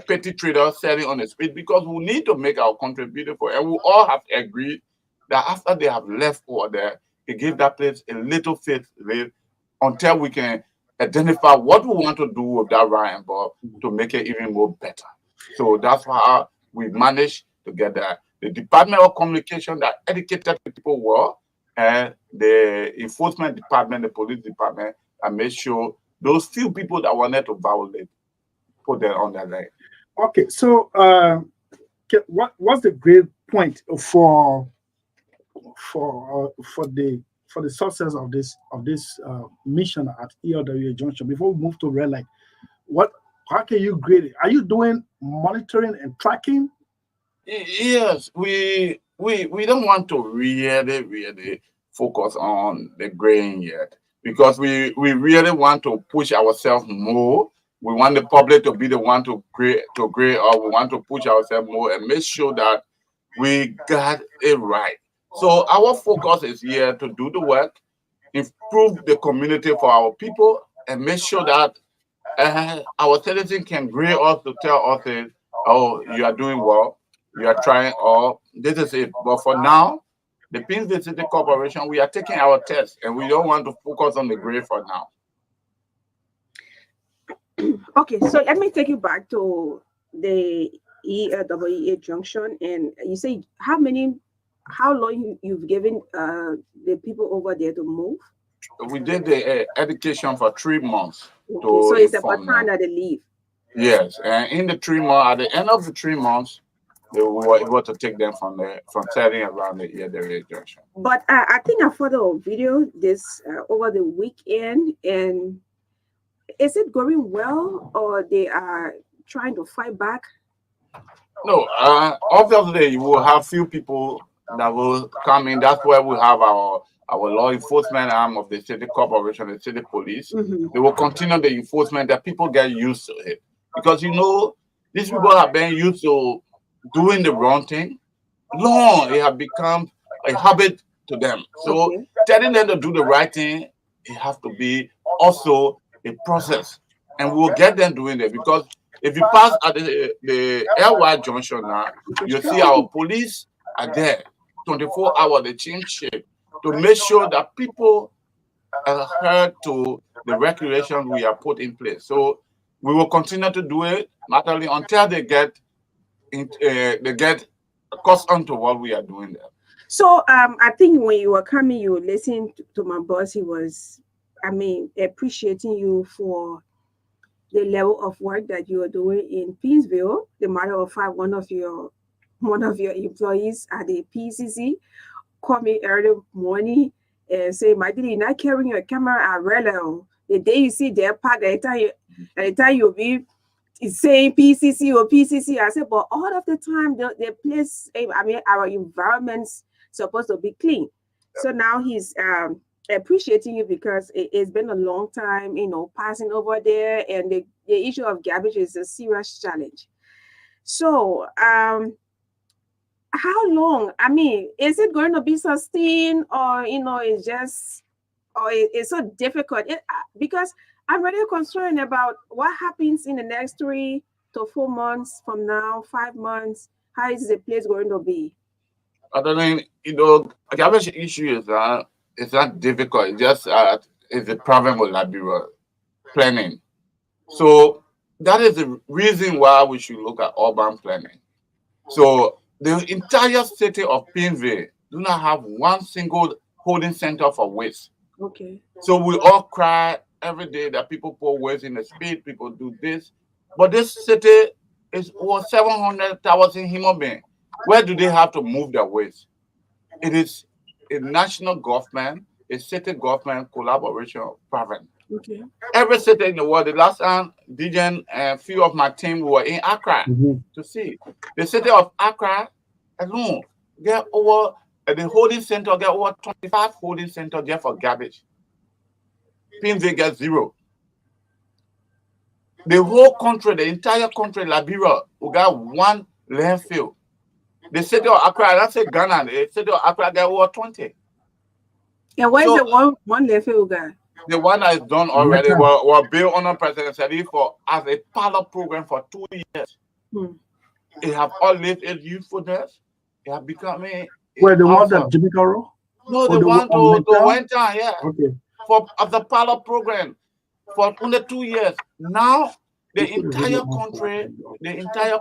petty traders selling on the street, because we need to make our country beautiful. And we all have agreed that after they have left over there, it gives that place a little faith until we can identify what we want to do with that right involved to make it even more better. So that's how we managed to get that. The Department of Communication that educated people were, and the enforcement department, the police department, and made sure those few people that wanted to violate put them on their leg. Okay, so what's the great point for the success of this mission at ELWA Junction? Before we move to red light, how can you grade it? Are you doing monitoring and tracking? Yes, we don't want to really focus on the grading yet, because we really want to push ourselves more. We want the public to be the one to grade, or we want to push ourselves more and make sure that we got it right. So our focus is here to do the work, improve the community for our people, and make sure that our citizens can grade us to tell us, oh, you are doing well. we are trying, or this is it. But for now, the Pinsville City Corporation, we are taking our test, and we don't want to focus on the grade for now. Okay, so let me take you back to the EWEA junction, and you say how long you've given the people over there to move? We did the education for 3 months. Okay, to so it's about inform time them. that they leave. Yes, and in the 3 months, at the end of the 3 months, we were able to take them from setting around the EWEA junction. But I think I followed a video this over the weekend, and is it going well, or they are trying to fight back? No, obviously you will have few people that will come in. That's where we have our law enforcement arm of the city corporation, the city police. Mhm. They will continue the enforcement that people get used to it. Because these people have been used to doing the wrong thing. Long it has become a habit to them. So Okay. telling them to do the right thing, it has to be also a process. And we will get them doing it, because if you pass at the LY junction now, you see our police are there 24 hours, they change shape to make sure that people adhere to the regulations we have put in place. So we will continue to do it, naturally, until they get accustomed to what we are doing there. So I think when you were coming, you listened to my boss. He was, appreciating you for the level of work that you are doing in Pinsville. The matter of fact, one of your employees at the PCC called me early morning and say, "My dear, you're not carrying your camera at Relo. The day you see their park, anytime you'll be saying PCC or PCC." I said, "But all of the time, the place, our environment's supposed to be clean." So now he's appreciating you because it's been a long time, passing over there, and the issue of garbage is a serious challenge. So, how long? Is it going to be sustained, or it's just, or it's so difficult? Because I'm really concerned about what happens in the next 3 to 4 months from now, 5 months. How is the place going to be? Other than, garbage issue is that it's not difficult. It's just it's a problem with Liberia planning. So that is the reason why we should look at urban planning. So the entire city of Pinsville do not have one single holding center for waste. Okay. So we all cry every day that people put waste in the street, people do this. But this city is over 700,000 human beings. Where do they have to move their waste? It is a national government, a city government collaboration of private. Okay. Every city in the world. The last time, DJ and a few of my team were in Accra to see. The city of Accra alone get over the holding center get over 25 holding center there for garbage. Pinsville gets 0. The whole country, the entire country, Liberia, we got 1 landfill. The city of Accra, that's a Ghana, the city of Accra got over 20. And where's the one landfill guy? The one that is done already were built under President Sadi for as a pilot program for 2 years. It have all lived its usefulness. It have become Where the one that Jamaica Road? No, the one to went down, yeah. Okay. For as a pilot program for only 2 years. Now the entire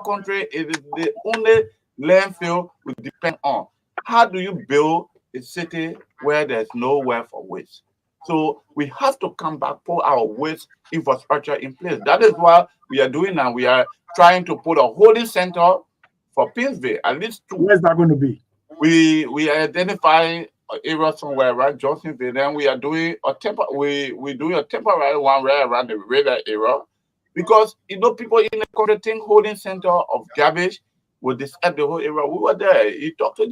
country is the only landfill we depend on. How do you build a city where there's nowhere for waste? So we have to come back, put our waste infrastructure in place. That is what we are doing now. We are trying to put a holding center for Pinsville, at least 2. Where's that going to be? We identify an area somewhere around Johnsonville. Then we are doing we doing a temporary one right around the radar area, because people in the country think holding center of garbage will disturb the whole area. We were there. You talk to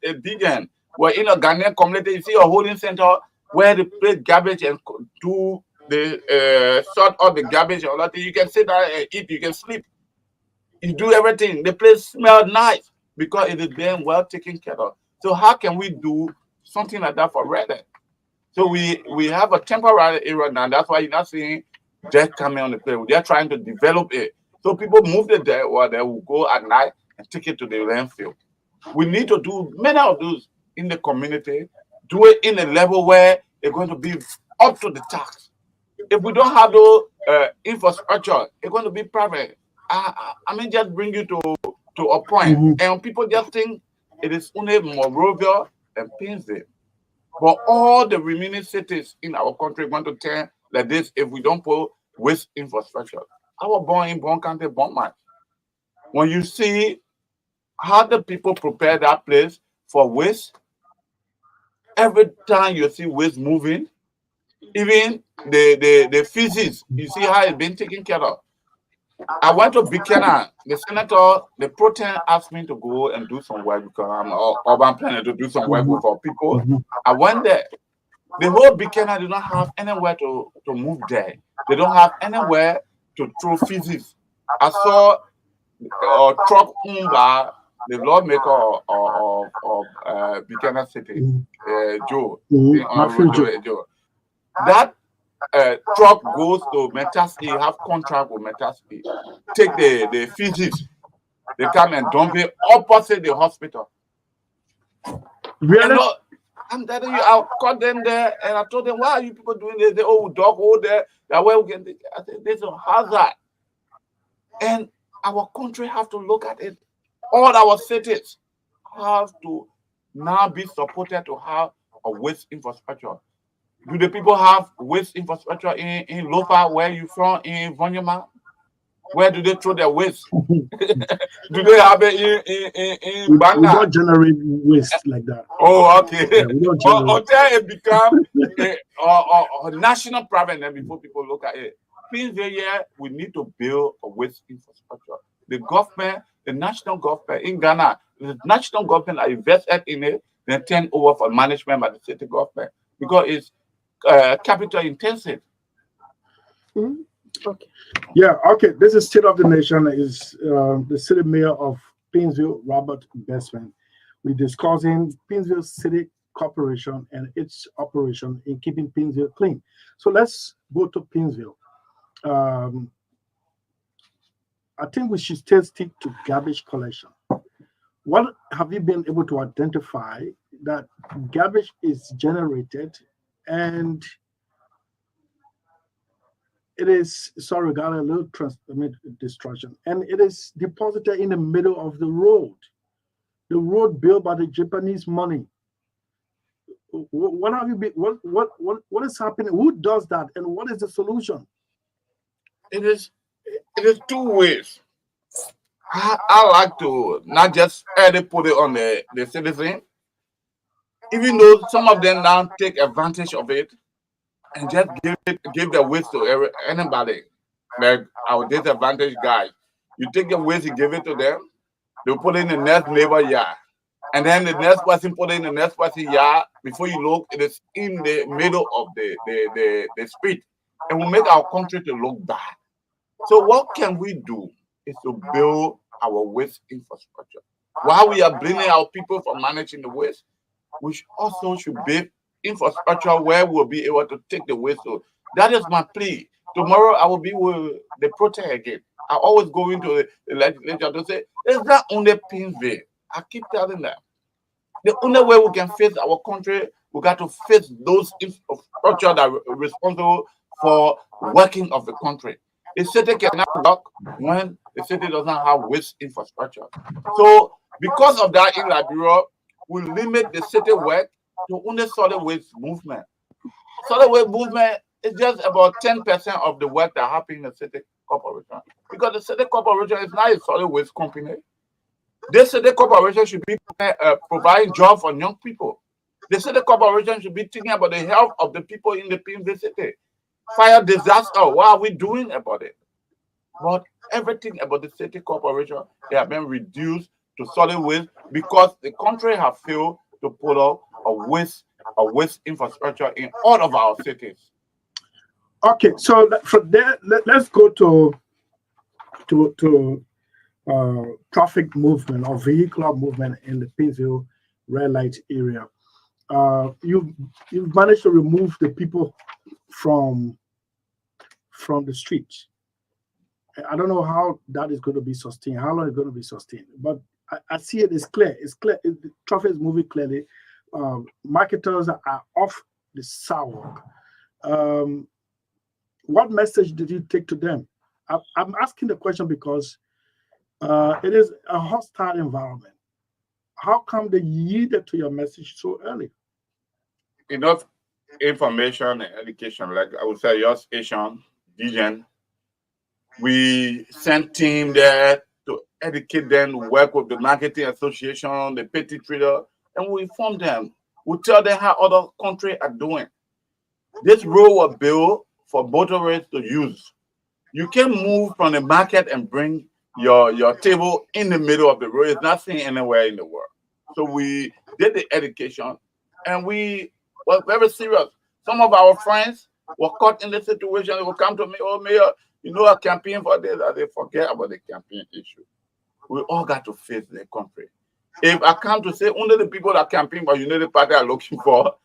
DJ. We're in a Ghanaian community. You see a holding center where they place garbage and do the sort out the garbage and all that. You can sit down and eat. You can sleep. You do everything. The place smells nice because it is being well taken care of. So how can we do something like that for Redden? So we have a temporary area now. That's why you're not seeing debt coming on the place. They're trying to develop it. So people move the debt, or they will go at night and take it to the landfill. We need to do many of those in the community, do it in a level where it's going to be up to the tax. If we don't have those infrastructure, it's going to be private. I mean, just bring you to a point, and people just think it is only Monrovia and Painesville. But all the remaining cities in our country want to turn like this if we don't put waste infrastructure. I was born in Bon County, Bon Match. When you see how the people prepare that place for waste, every time you see waste moving, even the feces, you see how it's been taken care of. I went to Buchanan. The senator, the pro tem asked me to go and do some work because I'm an urban planner to do some work with our people. I went there. The whole Buchanan did not have anywhere to move there. They don't have anywhere to throw feces. I saw a truck owned by the lawmaker of Buchanan City, Joe. Joe. That truck goes to Metasky, have contract with Metasky, take the feces, they come and dump it opposite the hospital. Really? I'm telling you, I caught them there and I told them, why are you people doing this? They dog hold there. That way we can. I said, there's a hazard. And our country have to look at it. All our cities have to now be supported to have a waste infrastructure. Do the people have waste infrastructure in Lopa, where you from, in Vonyama? Where do they throw their waste? Do they have it in Banga? We don't generate waste like that. Oh, okay. Yeah, we don't generate. Until it become a national problem, and before people look at it. Here, we need to build a waste infrastructure. The government, the national government in Ghana, the national government are invested in it, then turn over for management by the city government because it's capital intensive. Okay. Yeah, okay. This is State of the Nation. Is the city mayor of Painesville, Robert Bestman. We're discussing Painesville City Corporation and its operation in keeping Painesville clean. So let's go to Painesville. I think we should still stick to garbage collection. What have you been able to identify that garbage is generated and it is, sorry, got a little destruction, and it is deposited in the middle of the road built by the Japanese money. What have you been? What is happening? Who does that, and what is the solution? It is two ways. I like to not just put it on the citizen, even though some of them now take advantage of it and just give the waste to anybody. Like our disadvantaged guys. You take the waste, you give it to them, they put it in the next neighbor yard. And then the next person put it in the next person yard. Before you look, it is in the middle of the street. And will make our country to look bad. So what can we do is to build our waste infrastructure. While we are blaming our people for managing the waste, we also should build infrastructure where we'll be able to take the waste. So that is my plea. Tomorrow I will be with the protest again. I always go into the legislature to say, it's not only Painesville. I keep telling them. The only way we can face our country, we got to face those infrastructure that are responsible for working of the country. The city cannot work when the city doesn't have waste infrastructure. So because of that, in Liberia, we limit the city work to only solid waste movement. Solid waste movement is just about 10% of the work that happens in the city corporation. Because the city corporation is not a solid waste company. This city corporation should be providing jobs for young people. The city corporation should be thinking about the health of the people in the Painesville city. Fire disaster, what are we doing about it? But everything about the city corporation, they have been reduced to solid waste because the country have failed to put up a waste infrastructure in all of our cities. Okay, so from there, let's go to traffic movement or vehicular movement in the Painesville red light area. You've managed to remove the people from the streets. I don't know how that is going to be sustained, how long it's going to be sustained. But I see it is clear. It's clear. The traffic is moving clearly. Marketers are off the sidewalk. Um, what message did you take to them? I'm asking the question because it is a hostile environment. How come they yielded to your message so early? Enough information and education, like I would say, yours, Asian, Dijon. We sent team there to educate them, work with the marketing association, the petty trader, and we inform them. We tell them how other countries are doing. This rule was built for motorists to use. You can move from the market and bring your table in the middle of the road. It's not seen anywhere in the world. So we did the education and we were very serious. Some of our friends were caught in the situation. They would come to me, oh, Mayor, you know, I campaign for this. And they forget about the campaign issue. We all got to face the country. If I come to say only the people that campaign for United Party are looking for,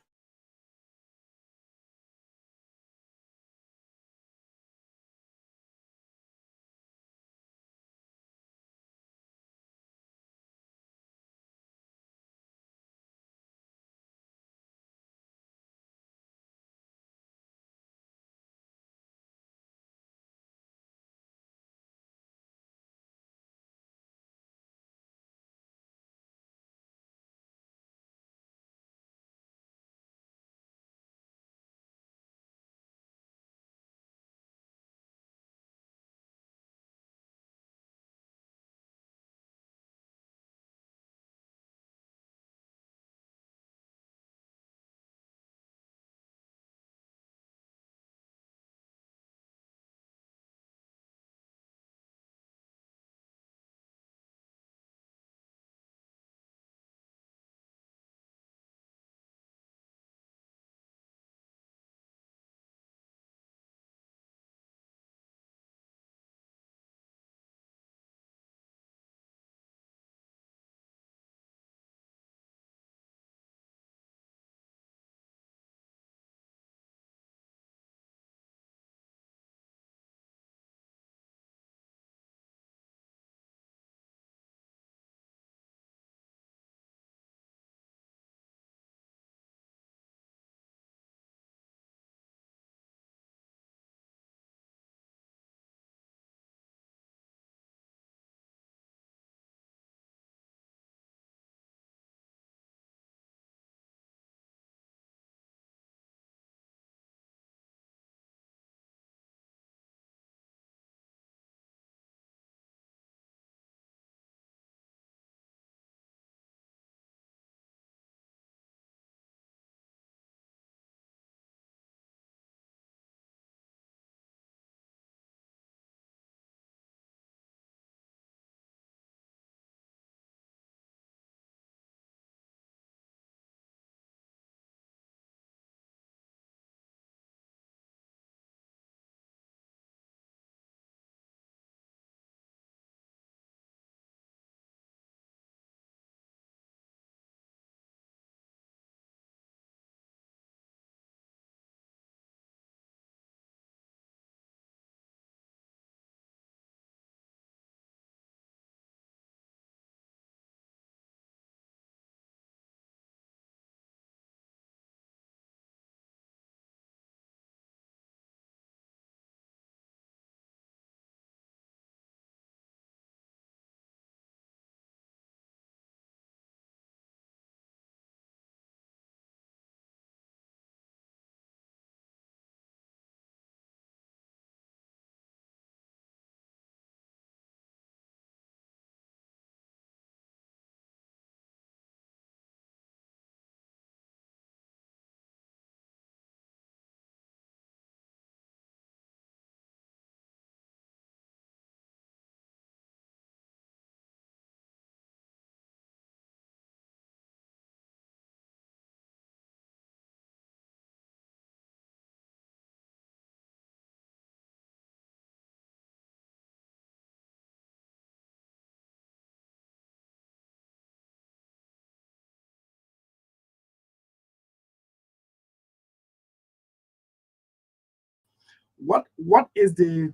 What is the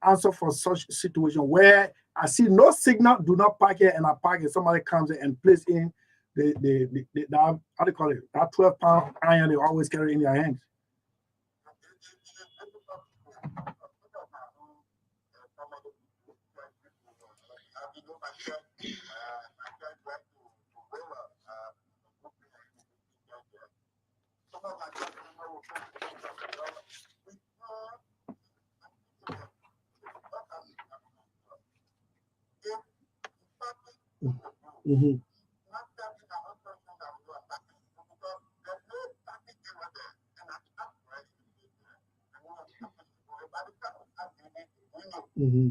answer for such situation where I see no signal, do not park here, and I park here. Somebody comes in and places in the how do you call it? That 12-pound iron they always carry in their hands. Mm-hmm. Mm-hmm.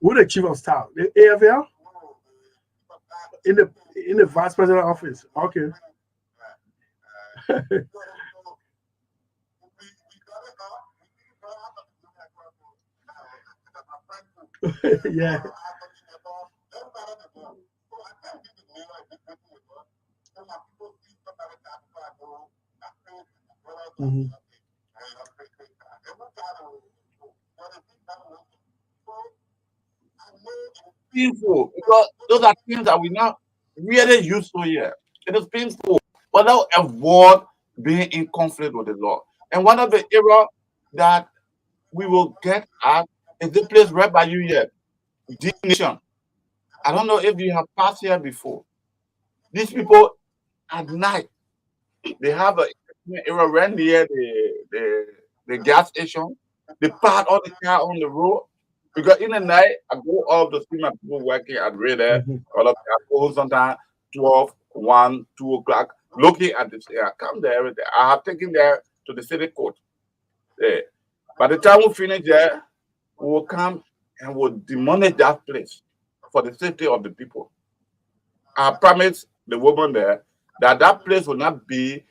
Who the chief of staff? The AFL? In the vice president office. Okay. Yeah. Mhm. Painful because those are things that we not really used to here. It is painful, but now avoid being in conflict with the law. And one of the error that we will get at is the place right by you here, D Nation. I don't know if you have passed here before. These people at night they have a area right near the gas station. They park all the car on the road because in the night I go up to see my people working at radar. Mhm. All of them go sometimes 12, 1, 2 o'clock, looking at this. I come there every day. I have taken there to the city court. There. By the time we finish there, we will come and we'll demolish that place for the safety of the people. I promise the woman there that that place will not be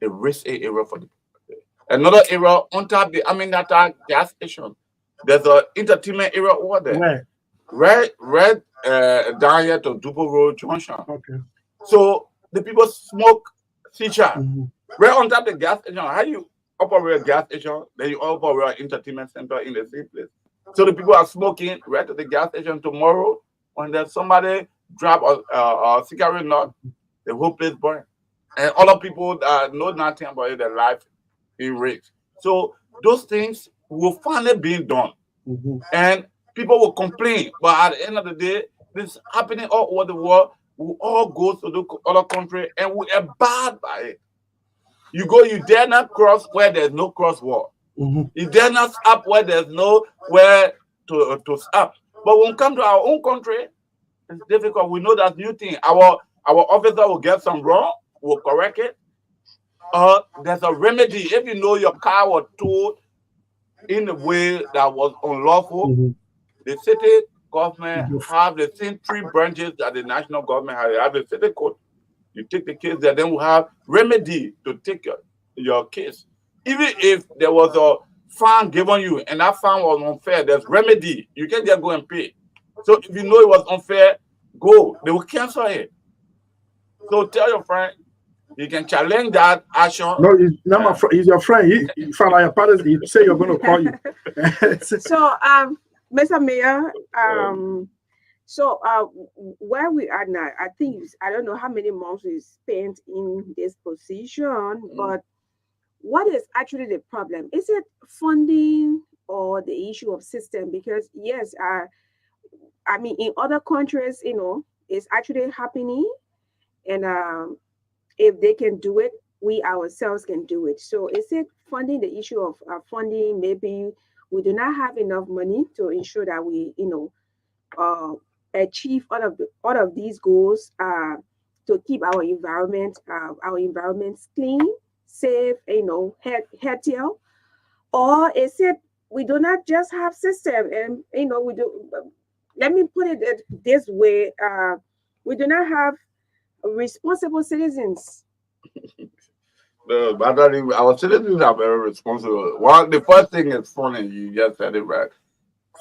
a risky area for the people. Another area on top the Aminata gas station. There's an entertainment area over there. Where? Right down here to Dubo Road Junction. Okay. So the people smoke shisha. Mhm. Right on top the gas station. How you operate a gas station, then you operate an entertainment center in the same place. So the people are smoking right at the gas station tomorrow. When there's somebody drop a cigarette nut, the whole place burn. And other people that know nothing about it, their life in risk. So those things will finally be done. Mhm. And people will complain. But at the end of the day, this is happening all over the world. We all go to the other country and we abide by it. You dare not cross where there's no crosswalk. Mhm. You dare not stop where there's no where to stop. But when we come to our own country, it's difficult. We know that new thing. Our officer will get some wrong, will correct it. There's a remedy. If you know your car was towed in a way that was unlawful, Mhm. the city government Yes. have the same 3 branches that the national government has. They have the city court. You take the case there, then we have remedy to take your case. Even if there was a fine given you and that fine was unfair, there's remedy. You can just go and pay. So if you know it was unfair, go. They will cancel it. So tell your friend you can challenge that action. No, he's not my friend. He's your friend. He found out your parents. He say you're going to call you. So, Mr. Mayor, so where we are now, I think I don't know how many months we spent in this position, but what is actually the problem? Is it funding or the issue of system? Because yes, I mean, in other countries, it's actually happening, and if they can do it, we ourselves can do it. So is it funding, the issue of funding? Maybe we do not have enough money to ensure that we, uh, achieve all of these goals, to keep our environments clean, safe, healthier. Or is it we do not just have system, and we do. Let me put it this way: we do not have responsible citizens. No, but our citizens are very responsible. One, the first thing is funny. You just said it right.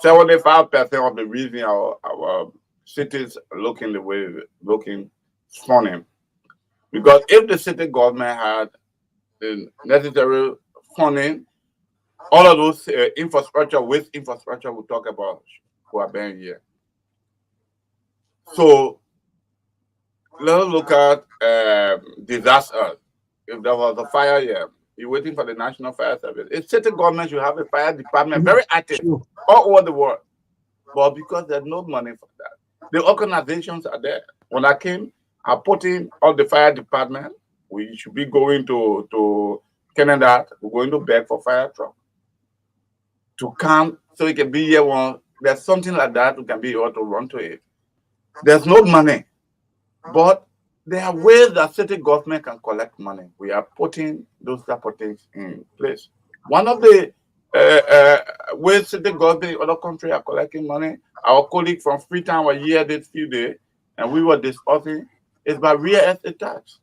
75% of the reason our cities looking the way looking is funny. Because if the city government had the necessary funding, all of those infrastructure, waste infrastructure we talk about, who are being here. So let's look at disasters. If there was a fire here, you're waiting for the National Fire Service. A city government should have a fire department very active Sure. all over the world. But because there's no money for that, the organizations are there. When I came, I put in all the fire department. We should be going to Canada. We're going to beg for fire truck to come so it can be here when there's something like that, we can be able to run to it. There's no money, but there are ways that city government can collect money. We are putting those type of things in place. One of the ways city government in other countries are collecting money, our colleague from Freetown was here this few days, and we were discussing, is by real estate tax.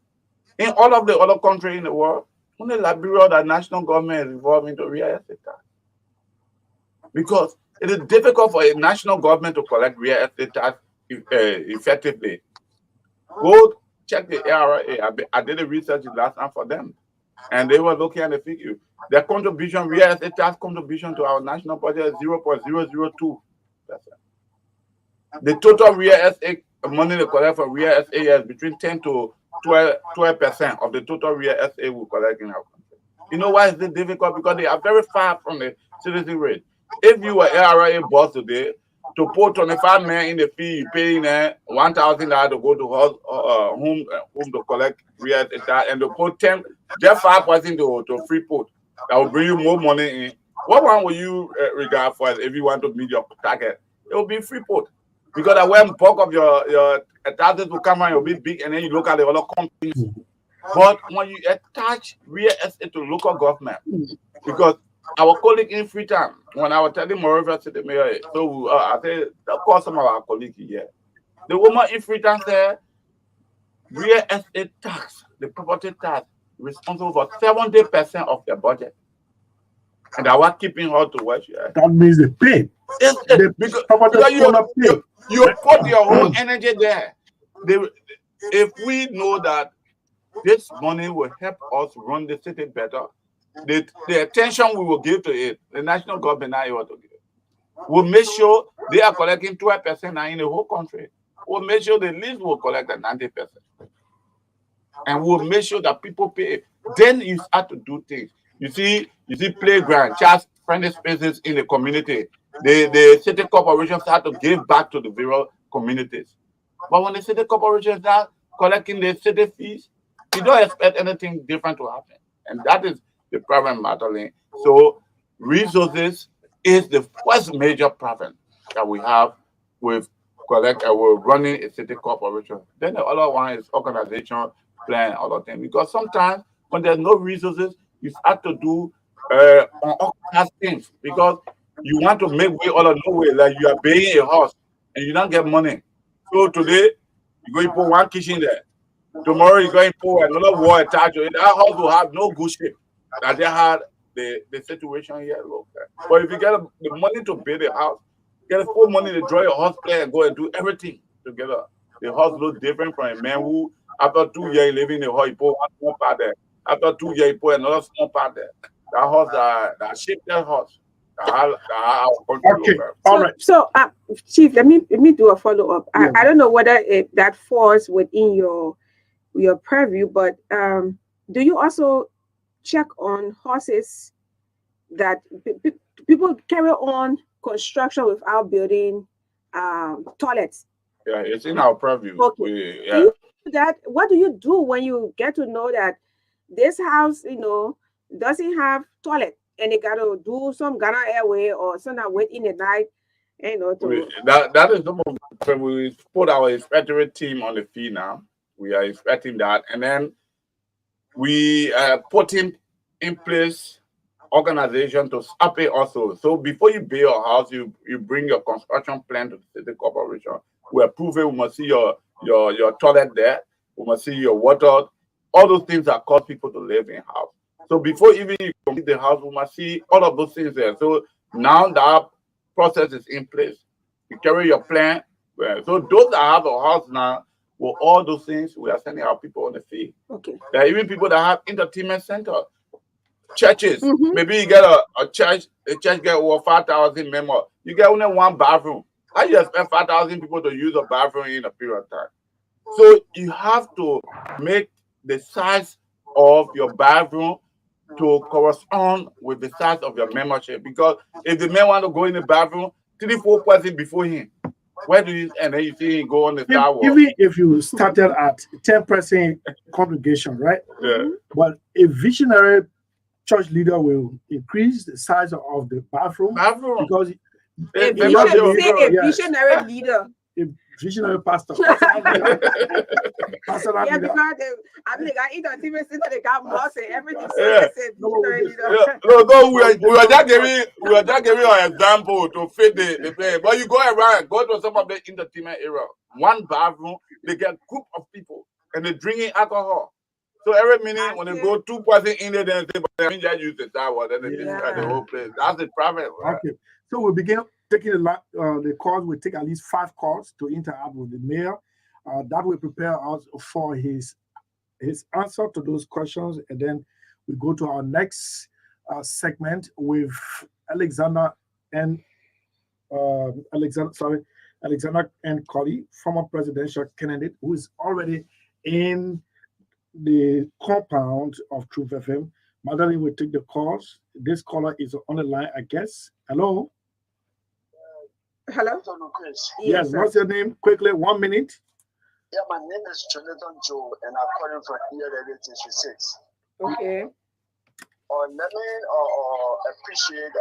In all of the other countries in the world, only Liberia, the national government is involved into real estate tax. Because it is difficult for a national government to collect real estate tax effectively. Go check the ARA. I did the research last time for them, and they were looking at the figure. Their contribution, real estate tax contribution to our national budget is 0.002%. The total real estate money they collect from real estate is between 10 to 12% of the total real estate we collect in our country. You know why is it difficult? Because they are very far from the citizen rate. If you were ARA boss today, to put 25 men in the fee, you pay in $1,000 to go to home to collect real estate, and to put 10, just 5% to free put. That will bring you more money in. What one will you regard for if you want to meet your target? It will be free put. Because that when bulk of your target will come around, you'll be big, and then you look at the other companies. But when you attach real estate to local government, because our colleague in Freetown, when I was telling Moreover City Mayor, so I said, of course, some of our colleagues here, the woman in Freetown said, real estate tax, the property tax, responsible for 70% of their budget. And I was keeping her to where she is. That means they pay. Yes, because you put your whole energy there. If we know that this money will help us run the city better, the attention we will give to it, the national government now able to give. We'll make sure they are collecting 12% now in the whole country. We'll make sure the least will collect the 90%. And we'll make sure that people pay. Then you start to do things. You see playground, child friendly spaces in the community. The city corporations start to give back to the various communities. But when the city corporations start collecting the city fees, you don't expect anything different to happen. And that is the problem, Madeline. So resources is the first major problem that we have with we're running a city corporation. Then the other one is organization, plan, other things. Because sometimes when there's no resources, you start to do unorganized things because you want to make way out of nowhere, like you are paying a house and you don't get money. So today you're going to put one kitchen there. Tomorrow you're going to put another wall attached to it. That house will have no good shape. That they had the situation here. Look, but if you get the money to pay the house, get the full money to draw your house plan and go and do everything together. The house looks different from a man who, after 2 years living in the house, he put one small part there. After 2 years, he put another small part there. That house, that shaped that house. Okay, all right. So, Chief, let me do a follow up. I don't know whether that falls within your purview, but do you also check on houses that people carry on construction without building toilets? Yeah, it's in our purview. Okay. What do you do when you get to know that this house, doesn't have toilet and they got to do some Ghana Airway or something within the night, that is some of the, we put our inspectorate team on the field now. We are inspecting that, and then we put in place organization to stop it also. So before you build your house, you bring your construction plan to the city corporation. We approve it. We must see your toilet there. We must see your water. All those things that cause people to live in house. So before even you complete the house, we must see all of those things there. So now that process is in place. You carry your plan. So those that have a house now, with all those things, we are sending our people on the field. Okay. There are even people that have entertainment center, churches. Mhm. Maybe you get a church get over 5,000 members. You get only one bathroom. How you expect 5,000 people to use a bathroom in a period of time? So you have to make the size of your bathroom to correspond with the size of your membership. Because if the man want to go in the bathroom, 3-4 persons before him, where do you and then you see him go on the sidewalk? Even if you started at 10% congregation, right? Yeah. But a visionary church leader will increase the size of the bathroom because A membership visionary leader. a visionary pastor. Pastor Yeah, leader. because I mean, I entertainment center, they got moss and everything. So Yeah. they say visionary leader. No, we are just giving an example to fit the play. But you go around, go to some of the entertainment area. One bathroom, they get group of people and they drinking alcohol. So every minute when they go 2 persons in there, then they say, but I mean, just use the shower, then they destroy the whole place. That's the problem. Right? Okay. So we'll begin taking the calls. We'll take at least 5 calls to interact with the mayor. That will prepare us for his answer to those questions, and then we go to our next segment with Alexander N. Alexander N. Colley, former presidential candidate, who is already in the compound of Truth FM. Madeline will take the calls. This caller is on the line, I guess. Hello. Hello. Yes. What's your name? Quickly, 1 minute. Yeah, my name is Jonathan Joe, and I'm calling from ELL 86. Okay. Let me appreciate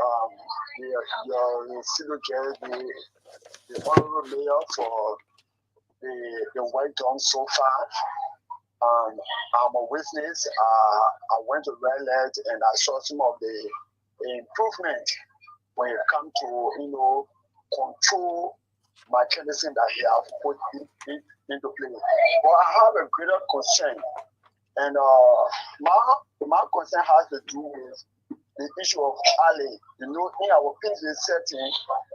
your civil the honorable mayor for the work done so far. I'm a witness. I went to Red Light and I saw some of the improvement when it comes to control mechanism that he has put into play. But I have a greater concern, and my concern has to do with the issue of alley. In our PZ setting,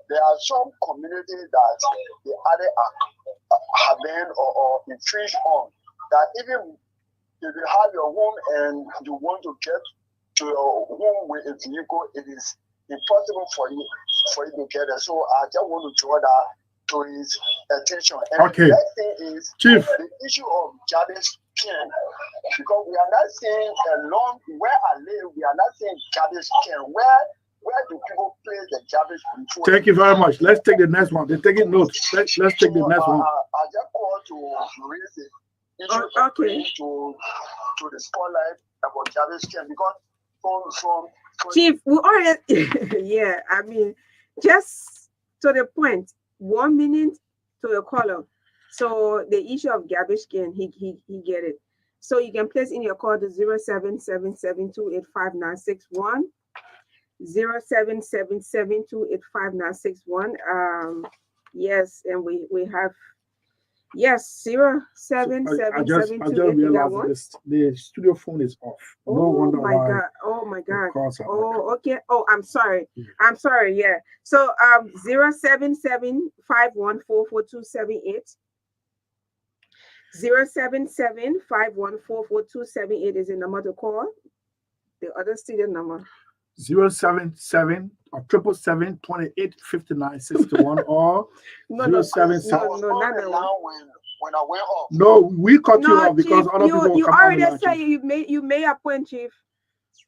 there are some communities that the alley have been or infringed on. That even if you have your home and you want to get to your home with a vehicle, it is impossible for you to get there. So I just want to draw that to his attention. And the next thing is Chief. The issue of garbage can, because we are not seeing where I live, we are not seeing garbage can. Where do people place the garbage before? Thank you very much. Let's take the next one. They're taking notes. Let's take the next one. I just call to raise it. Okay. To the spotlight about garbage can, because from Chief, we already yeah, I mean, just to the point, 1 minute to the caller. So the issue of garbage can, he get it. So you can place in your call the 0777285961. 0777285961. Yes, and we have. Yes, 077728. I just realized the studio phone is off. No wonder why. God. Oh my God. Oh, okay. Oh, I'm sorry. Yeah. I'm sorry. Yeah. So 077-514-4278. 077-514-4278 is the number to call. The other studio number. 077 or 777-2859-61 or 077. When I went off. No, we cut you off because Chief, other people you come already on. said you made a point, Chief.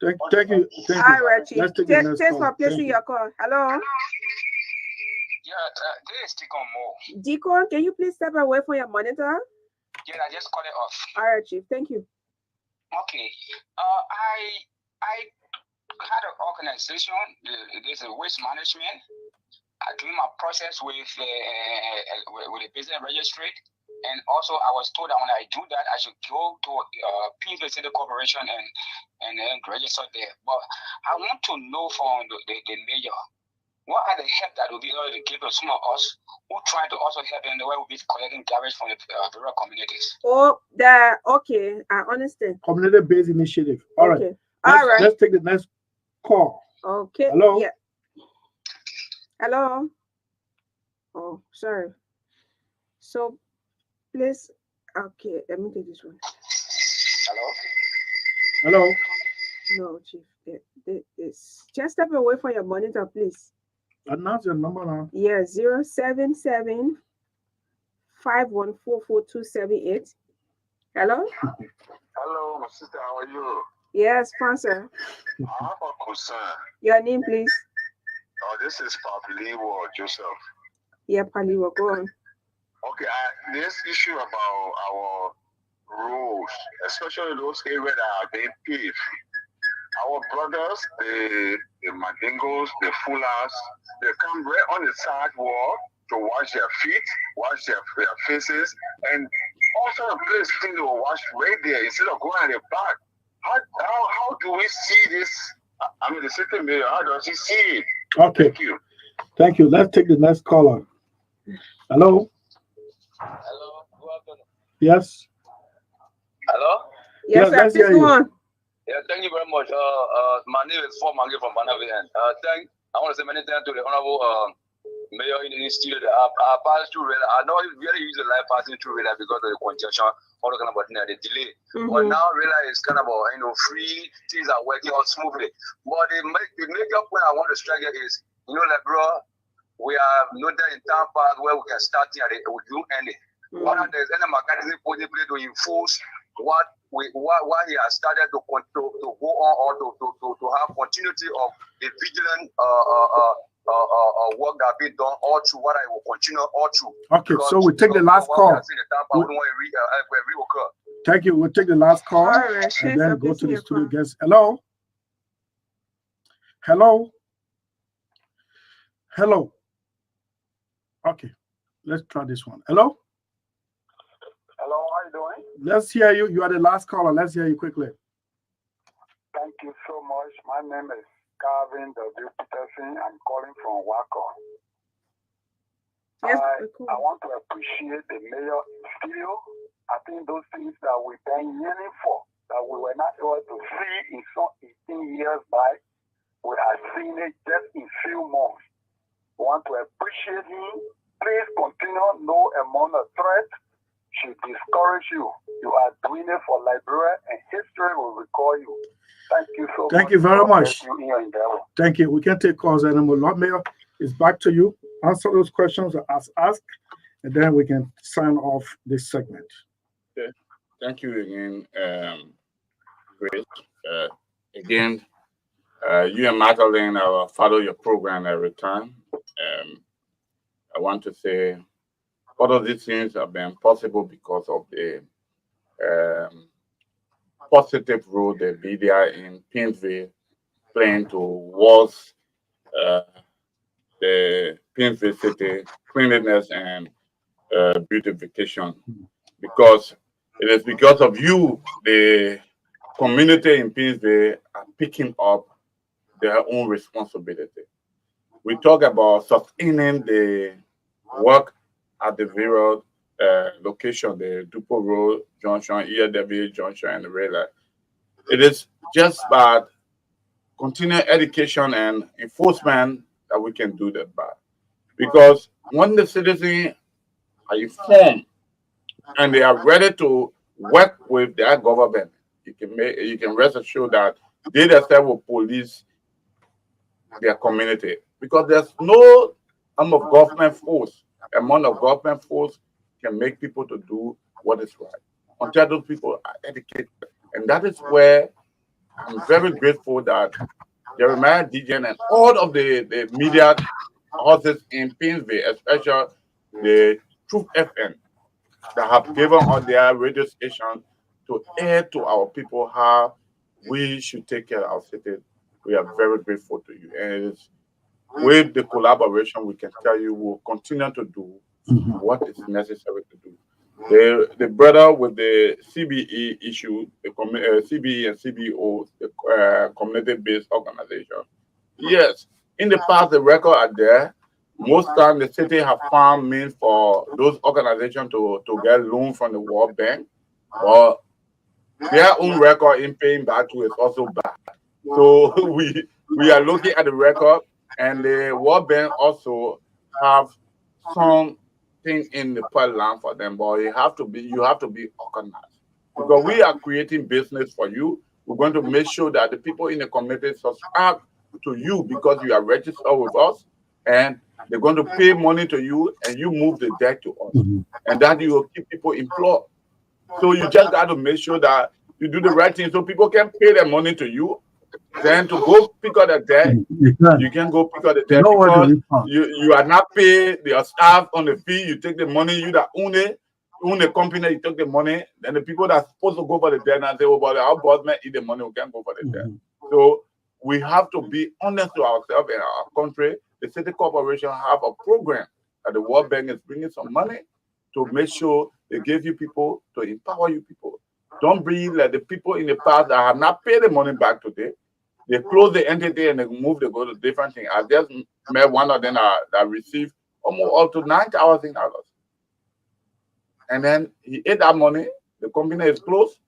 Thank you. All right, Chief. Let's take the next Thanks call. for placing your call. Hello. Yeah, this is Deacon Mo. Deacon, can you please step away from your monitor? Yeah, I just cut it off. All right, Chief. Thank you. Okay. I had an organization. There's a waste management. I do my process with the business registry. And also, I was told that when I do that, I should go to Painesville City Corporation and then register there. But I want to know from the mayor, what are the help that will be able to give to some of us who try to also help in the way we'll be collecting garbage from the rural communities? Oh, okay, I understand. Community-based initiative. All right. Okay. All right. Let's take the next call. Okay. Hello? Yeah. Hello. Oh, sorry. So, please. Okay, let me take this one. Hello? Hello? No, Chief. This. Just step away from your monitor, please. Announce your number now. Yeah, 077 5144278. Hello? Hello, my sister. How are you? Yes, sponsor. I have a concern. Your name, please. This is Papaliwo Joseph. Yeah, Paliwa, go on. Okay, this issue about our roads, especially those areas that are being paved. Our brothers, the Mandingos, the Fullers, they come right on the sidewalk to wash their feet, wash their faces, and also the place thing they will wash right there instead of going at the back. How do we see this? I mean, the city mayor, how does he see it? Okay. Thank you. Thank you. Let's take the next caller. Hello? Hello, good afternoon. Yes? Hello? Yes, Yes, sir. let's Please hear go you. on. Yeah, thank you very much. My name is Paul Mange from Banavian. I want to say many thanks to the Honorable Mayor in the studio. I passed through Rela. I know it's really easy life passing through Rela because of the congestion, all the kind of the delay. But now Rela is kind of free, things are working out smoothly. But the major point I want to strike here is, like, bro, we have no that in town part where we can start here, we do end it. Whether there's any mechanism put in place to enforce what he has started to go on or to have continuity of the vigilant work that been done all through, what I will continue all through. Okay, so we take the last call. Thank you. We'll take the last call All right. and Thanks then for go to placing the your studio call. guests. Hello? Hello? Hello? Okay, let's try this one. Hello? Hello, how you doing? Let's hear you. You are the last caller. Let's hear you quickly. Thank you so much. My name is Calvin W. Peterson. I'm calling from Waco. Yes, I want to appreciate the mayor studio. I think those things that we've been yearning for, that we were not able to see in some 18 years back, we are seeing it just in few months. We want to appreciate him. Please continue. No amount of threat should discourage you. You are doing it for Liberia, and history will recall you. Thank you so much. Thank you very much. You in your endeavor. Thank you. We can take calls anymore. Lord Mayor, it's back to you. Answer those questions as asked, and then we can sign off this segment. Thank you again, Grace. Again, you and Magdalene, I will follow your program every time. I want to say all of these things have been possible because of the positive role the media in Painesville playing towards the Painesville city cleanliness and beautification. Because it is because of you, the community in Painesville are picking up their own responsibility. We talk about sustaining the work at the various location, the Dupo Road Junction, ELW Junction, and the Rela. It is just by continued education and enforcement that we can do that by. Because when the citizens are informed and they are ready to work with their government, you can rest assured that they themselves will police their community. Because there's no amount of government force can make people to do what is right until those people are educated. And that is where I'm very grateful that Jeremiah Dijen and all of the media houses in Painesville, especially the Truth FM, that have given on their radio station to air to our people how we should take care of our city. We are very grateful to you. And it is with the collaboration, we can tell you we'll continue to do what is necessary to do. The brother with the CBE issue, the CBE and CBO, the community-based organization. Yes, in the past the record are there. Most time the city have found means for those organizations to get loan from the World Bank, but their own record in paying back to is also bad. So we are looking at the record, and the World Bank also have something in the pipeline for them, but you have to be organized because we are creating business for you. We're going to make sure that the people in the community subscribe to you because you are registered with us, and they're going to pay money to you, and you move the debt to us, Mhm. and that you will keep people employed. So you just got to make sure that you do the right thing so people can pay their money to you. Then to go pick up the debt, You can. you can go pick up the You debt know what to because refund. you are not paying the staff on the fee. You take the money, you that own the company, you take the money. Then the people that's supposed to go for the debt and say, oh, but our boss man eat the money, we can't go for the debt. Mhm. So we have to be honest to ourselves and our country. The city corporation have a program that the World Bank is bringing some money to make sure they give you people to empower you people. Don't be like the people in the past that have not paid the money back today. They close the entity and they move, they go to different things. I just met one of them that received almost up to $9,000. And then he ate that money, the company is closed,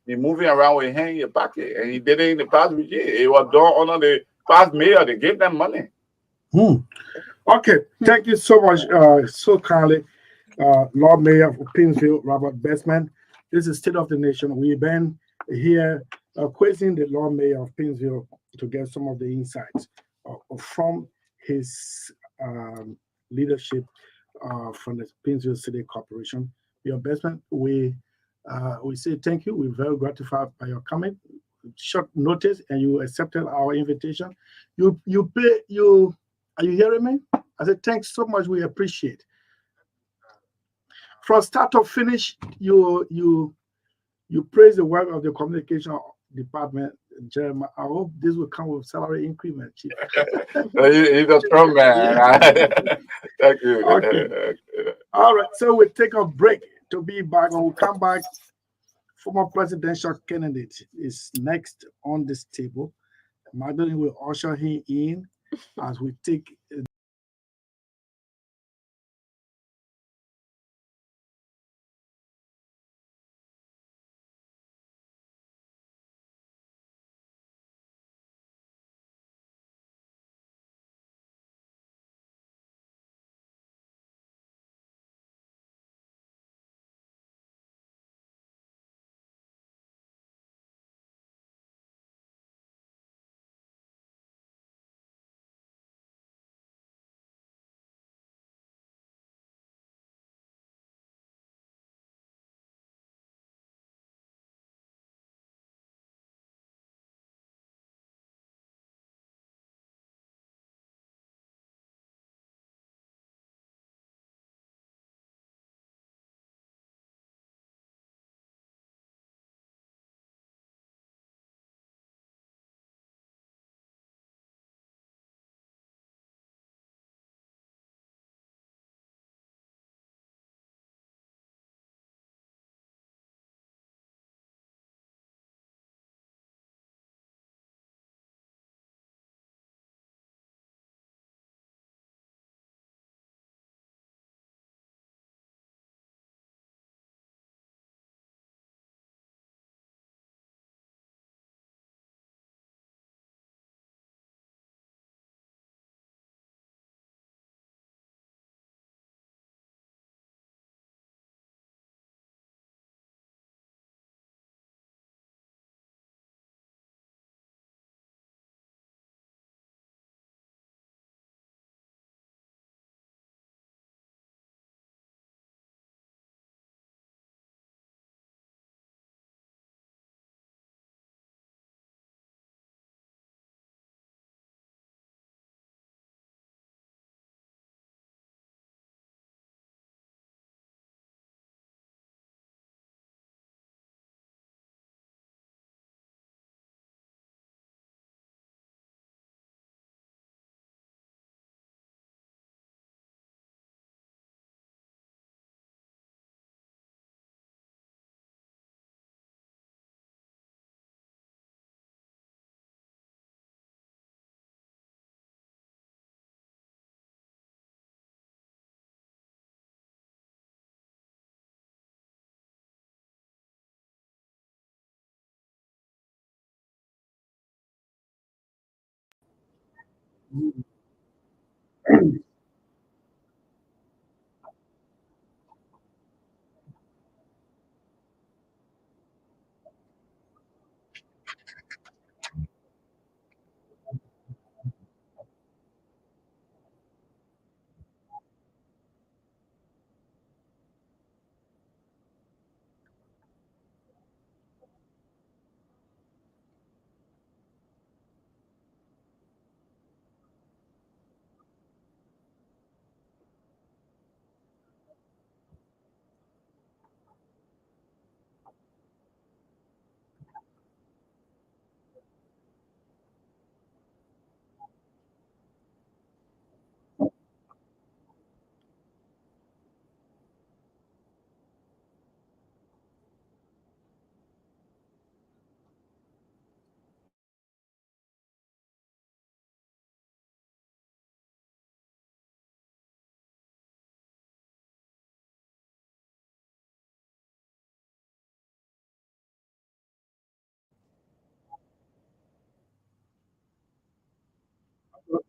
he moving around with him in your pocket. And he did it in the past regime. It was done under the past mayor, they gave them money. Hmm. Okay, thank you so much, so kindly, Lord Mayor of Pinsville, Robert Bestman. This is State of the Nation. We've been here quizzing the Lord Mayor of Pinsville to get some of the insights from his leadership from the Pinsville City Corporation. Your Bestman, we say thank you. We're very gratified by your comment. Short notice, and you accepted our invitation. You pay you. Are you hearing me? I said, thanks so much. We appreciate. From start to finish, you praise the work of the communication department, Jeremiah. I hope this will come with salary increment, Chief. He's a strong man. Thank you. Okay. All right. So we take a break to be back. When we come back, former presidential candidate is next on this table. Magdalene will usher him in as we take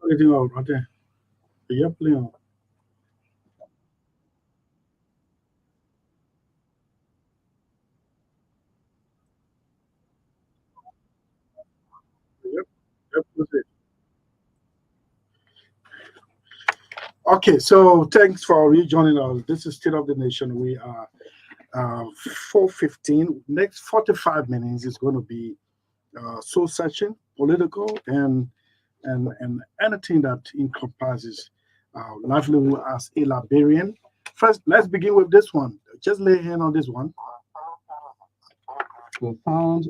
Anything out right there? Yeah, playing. Yep. Yep. That's it. Okay, so thanks for rejoining us. This is State of the Nation. We are 4:15. Next 45 minutes is going to be soul searching, political, and anything that encompasses livelihood as a Liberian. First, let's begin with this one. Just lay a hand on this one. We found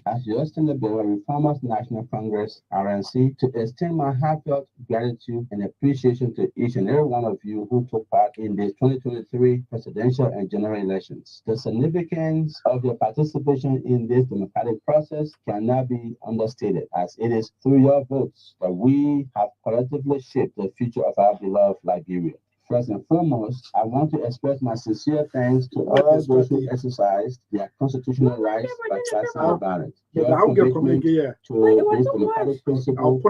as the Austin Liberia Reformers National Congress (RNC) to extend my heartfelt gratitude and appreciation to each and every one of you who took part in the 2023 presidential and general elections. The significance of your participation in this democratic process cannot be understated, as it is through your votes that we have collectively shaped the future of our beloved Liberia. First and foremost, I want to express my sincere thanks to all those who exercised their constitutional rights by casting the ballot. Your commitment to this democratic principle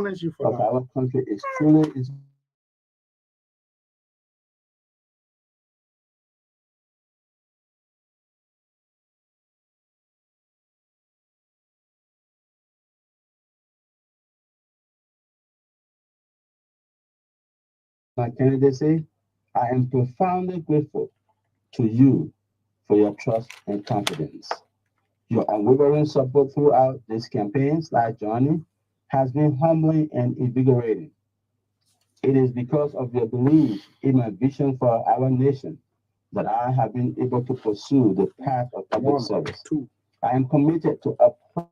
of our country is truly my candidacy. I am profoundly grateful to you for your trust and confidence. Your unwavering support throughout these campaigns, like Johnny, has been humbling and invigorating. It is because of your belief in my vision for our nation that I have been able to pursue the path of public service. I am committed to uphold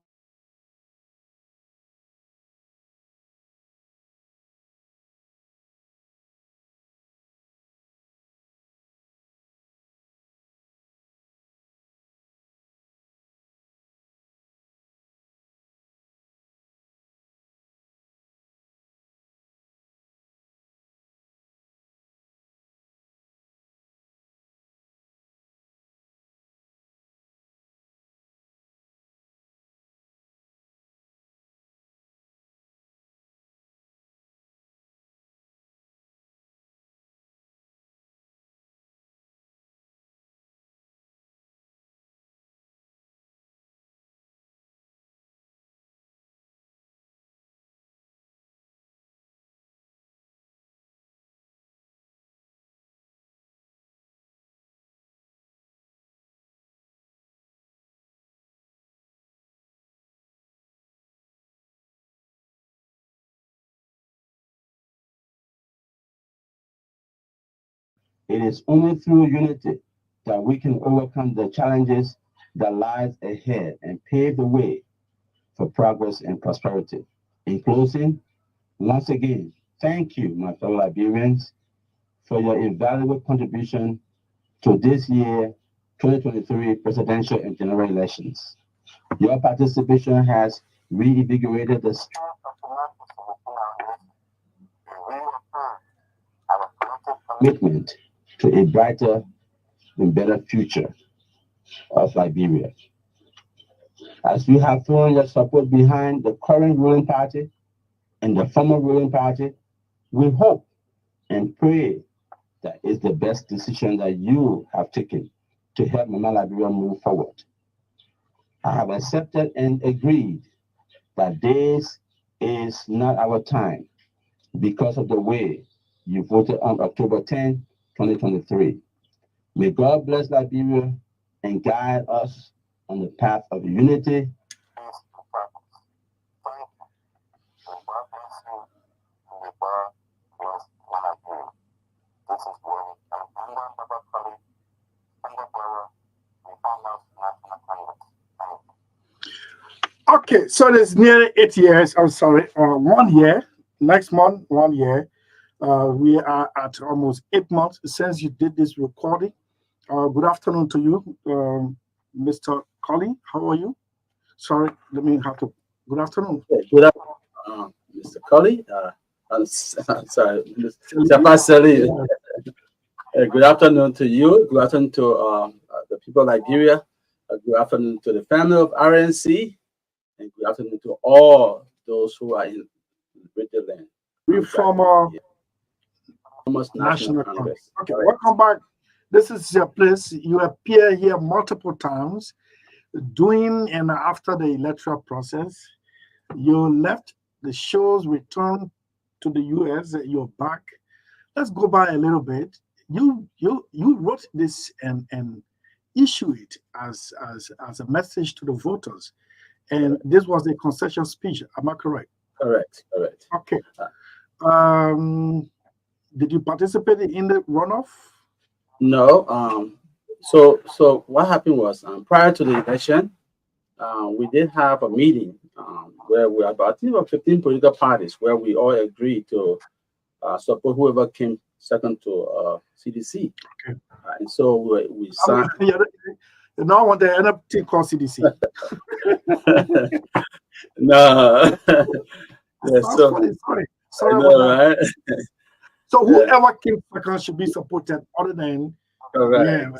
it is only through unity that we can overcome the challenges that lies ahead and pave the way for progress and prosperity. In closing, once again, thank you, my fellow Liberians, for your invaluable contribution to this year 2023 presidential and general elections. Your participation has reinvigorated the commitment to a brighter and better future of Liberia. As you have thrown your support behind the current ruling party, and the former ruling party, we hope and pray that it's the best decision that you have taken to help Mama Liberia move forward. I have accepted and agreed that this is not our time because of the way you voted on October 10, 2023. May God bless Liberia and guide us on the path of unity. Peace and purpose. Thank you. May God bless you and may God bless Nigeria. This is Wally Alexander Baba Kali, Underbearer, Reformers National Congress. Thank you. Okay, so it's nearly 8 years. I'm sorry, 1 year. Next month, 1 year. We are at almost 8 months since you did this recording. Good afternoon to you, Mr. Colley. How are you? Sorry, let me have to. Good afternoon. Good afternoon, Mr. Colley. I'm sorry, Mr. Pasali. Good afternoon to you. Good afternoon to the people of Liberia. Good afternoon to the family of RNC. And good afternoon to all those who are in British land. Reformer National Congress. Congress. Okay, welcome back. This is your place. You appear here multiple times during and after the electoral process. You left the shows, returned to the US, you're back. Let's go by a little bit. You wrote this and issue it as a message to the voters. And this was a concession speech. Am I correct? Correct. Okay. Did you participate in the runoff? No. So what happened was prior to the election, we did have a meeting where we had about 15 political parties where we all agreed to support whoever came second to CDC. Okay. And so we signed. You know what the NFT called CDC? No. Yeah, sorry I know, right? So whoever came second should be supported, other than Correct.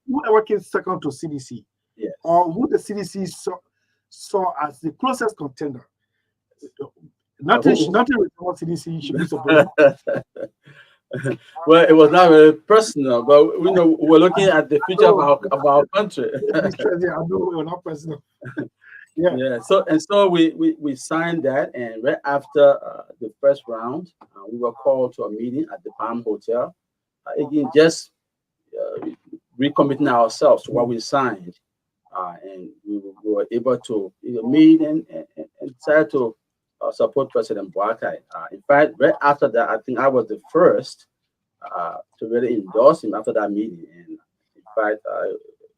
whoever came second to CDC, yes, or who the CDC saw as the closest contender. Nothing with CDC should be supported. Well, it was not very personal, but we're looking at the future of our country. I know we're not personal. Yeah. So we signed that, and right after the first round, we were called to a meeting at the Palm Hotel. Again, just recommitting ourselves to what we signed, and we were able to meet and decide to support President Boakai. In fact, right after that, I think I was the first to really endorse him after that meeting. And in fact,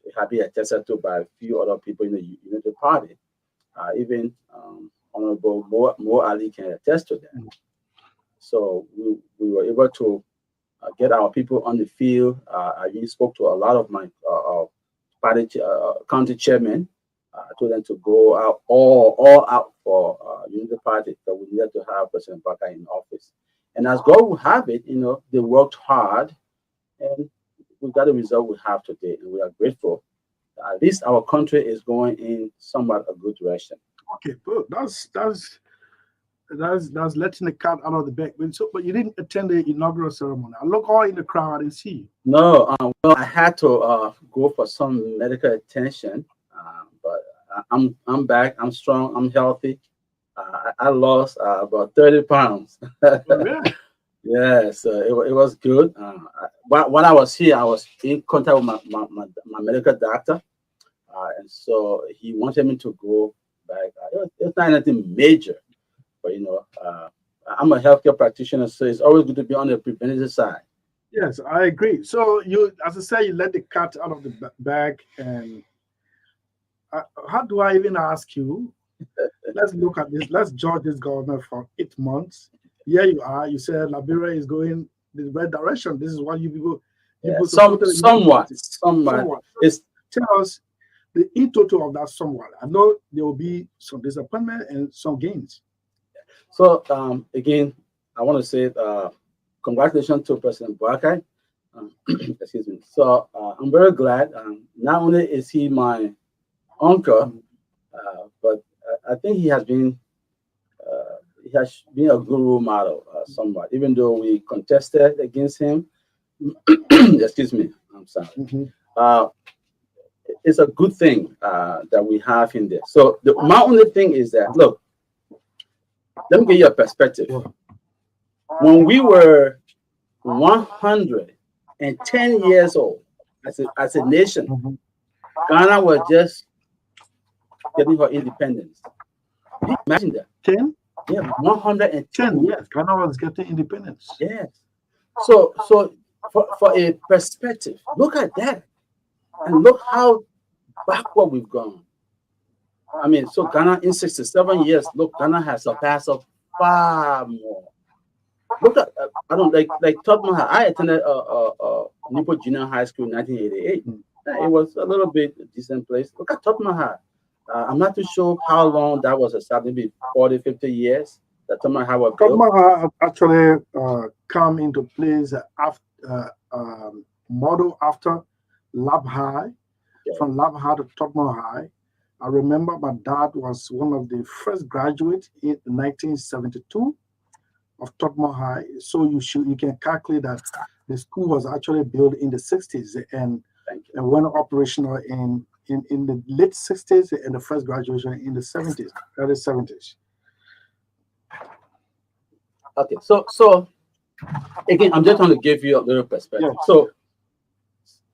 it had been attested to by a few other people in the Unity Party. Even Honorable Mo Ali can attest to that. So we were able to get our people on the field. I even spoke to a lot of my party county chairmen. I told them to go out all out for Unity Party, that we needed to have President Boakai in office. And as God will have it, they worked hard, and we got the result we have today, and we are grateful. At least our country is going in somewhat a good direction. Okay, good. That's letting the cat out of the bag. But you didn't attend the inaugural ceremony. I look all in the crowd and see you. No, well, I had to go for some medical attention, but I'm back. I'm strong. I'm healthy. I lost about 30 pounds. Oh, yeah. Yeah, so it was good. When I was here, I was in contact with my medical doctor, and so he wanted me to go back. It's not anything major, but I'm a healthcare practitioner, so it's always good to be on the preventative side. Yes, I agree. So you, as I say, you let the cat out of the bag, and how do I even ask you? Let's look at this. Let's judge this government for 8 months. Here you are. You said Liberia is going the right direction. This is what you people. Somewhat. Tell us the in total of that somewhat. I know there will be some disappointment and some gains. So again, I want to say congratulations to President Boakai. Excuse me. So I'm very glad. Not only is he my uncle, but I think he has has been a good role model somewhat, even though we contested against him. Excuse me, I'm sorry. Mhm. Uh, it's a good thing that we have him there. So my only thing is that, look, let me give you a perspective. When we were 110 years old as a nation, Mhm. Ghana was just getting her independence. Can you imagine that? 10? Yeah, 110 10, years. yes. Ghana was getting independence. Yes. So for a perspective, look at that and look how backward we've gone. I mean, so Ghana in 67 years, look, Ghana has surpassed us far more. Look at I don't like Tottenham. I attended Newport Junior High School in 1988. It was a little bit a decent place. Look at Tottenham High. I'm not too sure how long that was established, maybe 40, 50 years that Tottenham High was built. Tottenham actually come into place after model after Lab High. Yeah. From Lab High to Tottenham High. I remember my dad was one of the first graduates in 1972 of Tottenham High. So you can calculate that the school was actually built in the 60s and went operational in the late 60s and the first graduation in the 70s, early 70s. Okay, so again, I'm just trying to give you a little perspective. Yes. So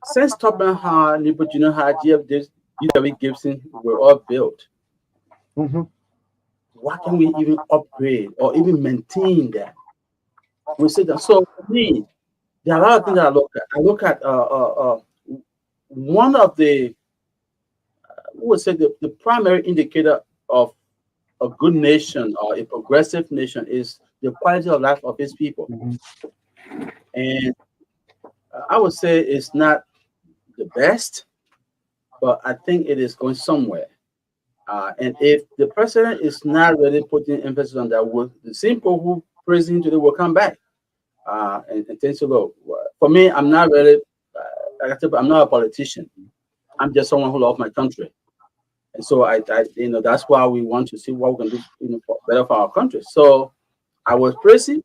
since Tottenham High, Newport Junior High, UW Gibson were all built, Mhm. why can we even upgrade or even maintain that? We see that. So for me, there are a lot of things that I look at. I look at one of the, who would say the primary indicator of a good nation or a progressive nation is the quality of life of its people. Mhm. And I would say it's not the best, but I think it is going somewhere. And if the president is not really putting emphasis on that, the same people who praise him today will come back and tend to look. For me, I'm not really, like I said, I'm not a politician. I'm just someone who loves my country. And so that's why we want to see what we can do, better for our country. So I was praising,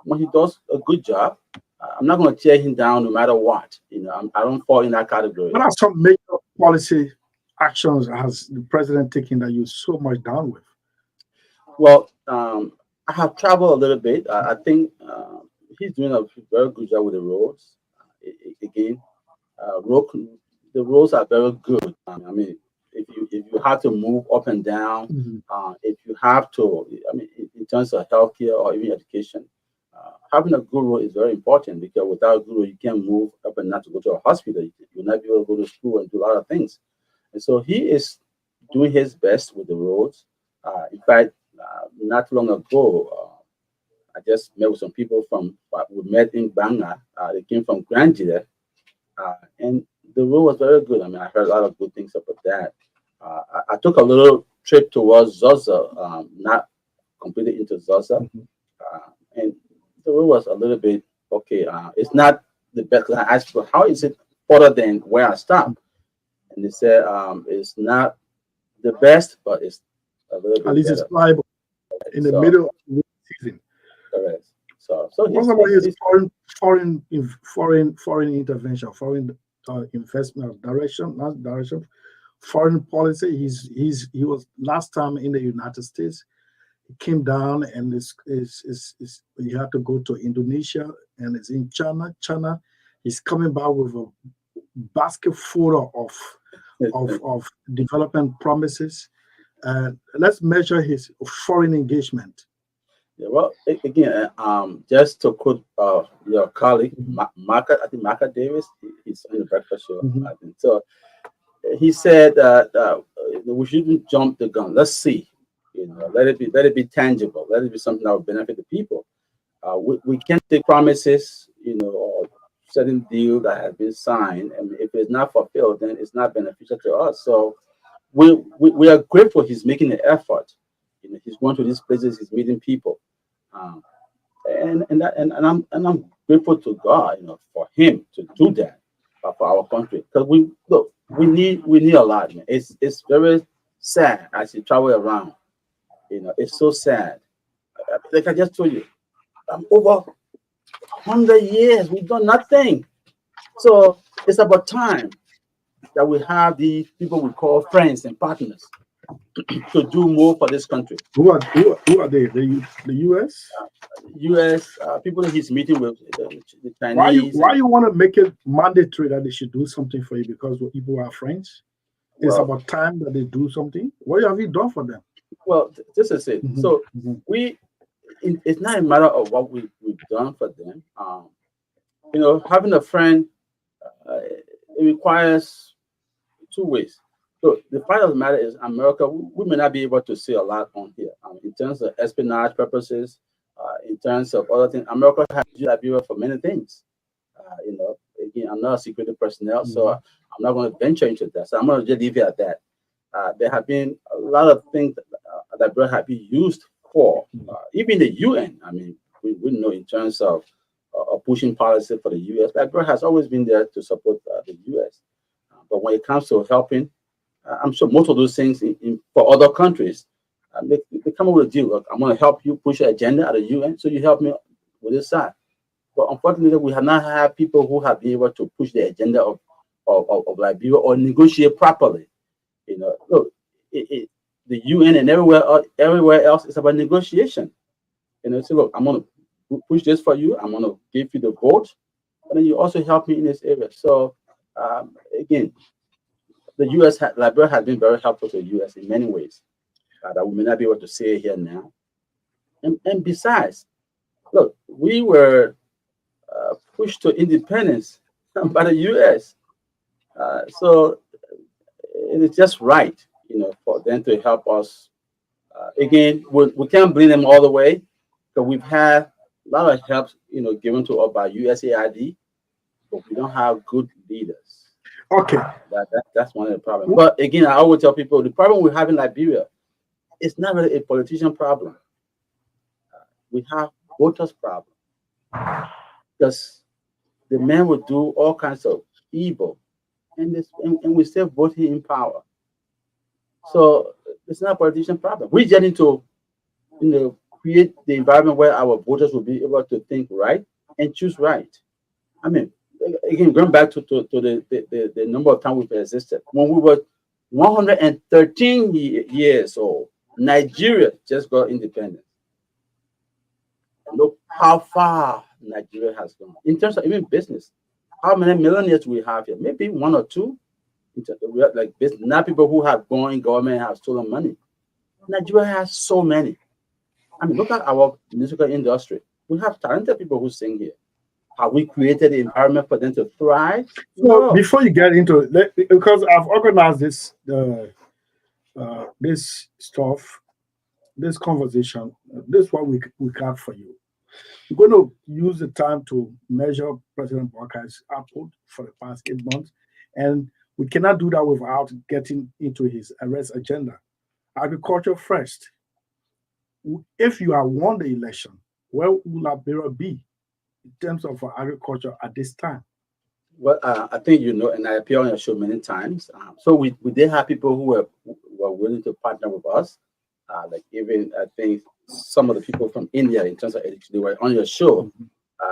when he does a good job. I'm not going to tear him down no matter what. I don't fall in that category. What are some major policy actions has the president taken that you're so much down with? Well, I have traveled a little bit. I think he's doing a very good job with the roads. Again, the roads are very good. I mean, if you have to move up and down, if you have to, I mean, in terms of healthcare or even education, having a good road is very important because without a good road, you can't move up and down to go to a hospital. You'll not be able to go to school and do a lot of things. And so he is doing his best with the roads. In fact, not long ago, I just met with some people we met in Banga. They came from Grandia, and the road was very good. I mean, I heard a lot of good things about that. I took a little trip towards Zosa, not completely into Zosa, and the road was a little bit okay. It's not the best. I asked for how is it further than where I stopped, and they said it's not the best, but it's a little bit At least better. it's pliable in the middle of the season. Correct. So What about his foreign intervention, foreign investment direction, foreign policy? He was last time in the United States. He came down and he had to go to Indonesia and it's in China. He's coming back with a basket full of development promises. Let's measure his foreign engagement. Yeah, well, again, just to quote your colleague, I think Marka Davis, he's on the breakfast show, I think. So he said that we shouldn't jump the gun. Let's see, let it be tangible. Let it be something that will benefit the people. We can't take promises, or certain deal that has been signed, and if it's not fulfilled, then it's not beneficial to us. So we are grateful he's making the effort. He's going to these places, he's meeting people, and I'm grateful to God, for him to do that for our country. Because we need a lot, man. It's very sad as you travel around. It's so sad. like I just told you, over 100 years, we've done nothing. So it's about time that we have the people we call friends and partners to do more for this country. Who are they? The U.S. U.S. People he's meeting with, the Why you Chinese. want to make it mandatory that they should do something for you because people are friends? It's Well, about time that they do something. What have you done for them? well, this is it. Mhm, So mhm. it's not a matter of what we've done for them. You know, having a friend, it requires two ways. So the fact of the matter is, America, we may not be able to say a lot on here in terms of espionage purposes, in terms of other things. America has used Liberia for many things. You know, again, I'm not a security personnel, so I'm not going to venture into that. So I'm going to just leave it at that. There have been a lot of things that Liberia have been used for, even the UN. I mean, we know in terms of pushing policy for the US, Liberia has always been there to support the US. But when it comes to helping, I'm sure most of those things for other countries, they come up with a deal. Look, I'm going to help you push your agenda at the UN, so you help me with this side. But unfortunately, we have not had people who have been able to push the agenda of Liberia or negotiate properly. You know, look, the UN and everywhere else is about negotiation. You know, so look, I'm going to push this for you. I'm going to give you the vote, but then you also help me in this area. So again, the U.S. Liberia has been very helpful to the U.S. in many ways that we may not be able to say here now. And besides, look, we were pushed to independence by the U.S. So it is just right, you know, for them to help us. Again, we can't blame them all the way, because we've had a lot of help, you know, given to us by USAID, but we don't have good leaders. Okay. That's one of the problems. But again, I always tell people the problem we have in Liberia is not really a politician problem. We have voters problem, because the men would do all kinds of evil, and we still vote him in power. So it's not a politician problem. We just need to, you know, create the environment where our voters will be able to think right and choose right. I mean, again, going back to the number of times we've existed. When we were 113 years old, Nigeria just got independence. Look how far Nigeria has gone in terms of even business. How many millionaires we have here? Maybe one or two. We have like business, not people who have gone in government and have stolen money. Nigeria has so many. I mean, look at our musical industry. We have talented people who sing here. Have we created the environment for them to thrive? So before you get into it, because I've organized this this stuff, this conversation, this is what we got for you. We're going to use the time to measure President Boakai's output for the past 8 months, and we cannot do that without getting into his arrest agenda. Agriculture first. If you have won the election, where will Liberia be in terms of agriculture at this time? Well, I think you know, and I appear on your show many times. So we did have people who were willing to partner with us. Like even I think some of the people from India in terms of education, they were on your show.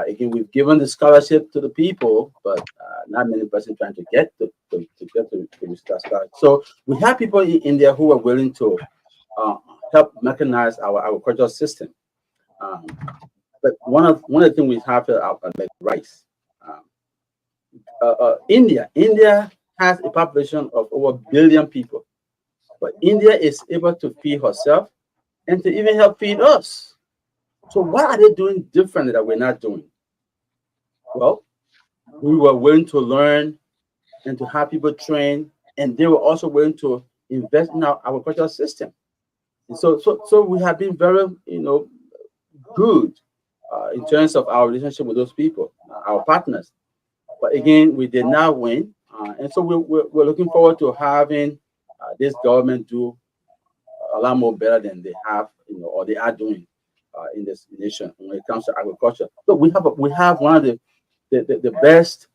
Again, we've given the scholarship to the people, but not many persons trying to get to use that scholarship. So we have people in India who are willing to help mechanize our agricultural system. But one of the things we have here are like rice. India has a population of over 1 billion people, but India is able to feed herself and to even help feed us. So what are they doing differently that we're not doing? Well, we were willing to learn and to have people train, and they were also willing to invest in our agricultural system. And so we have been very, you know, good in terms of our relationship with those people, our partners. But again, we did not win, and so we're looking forward to having this government do a lot more better than they have, you know, or they are doing in this nation when it comes to agriculture. So we have one of the best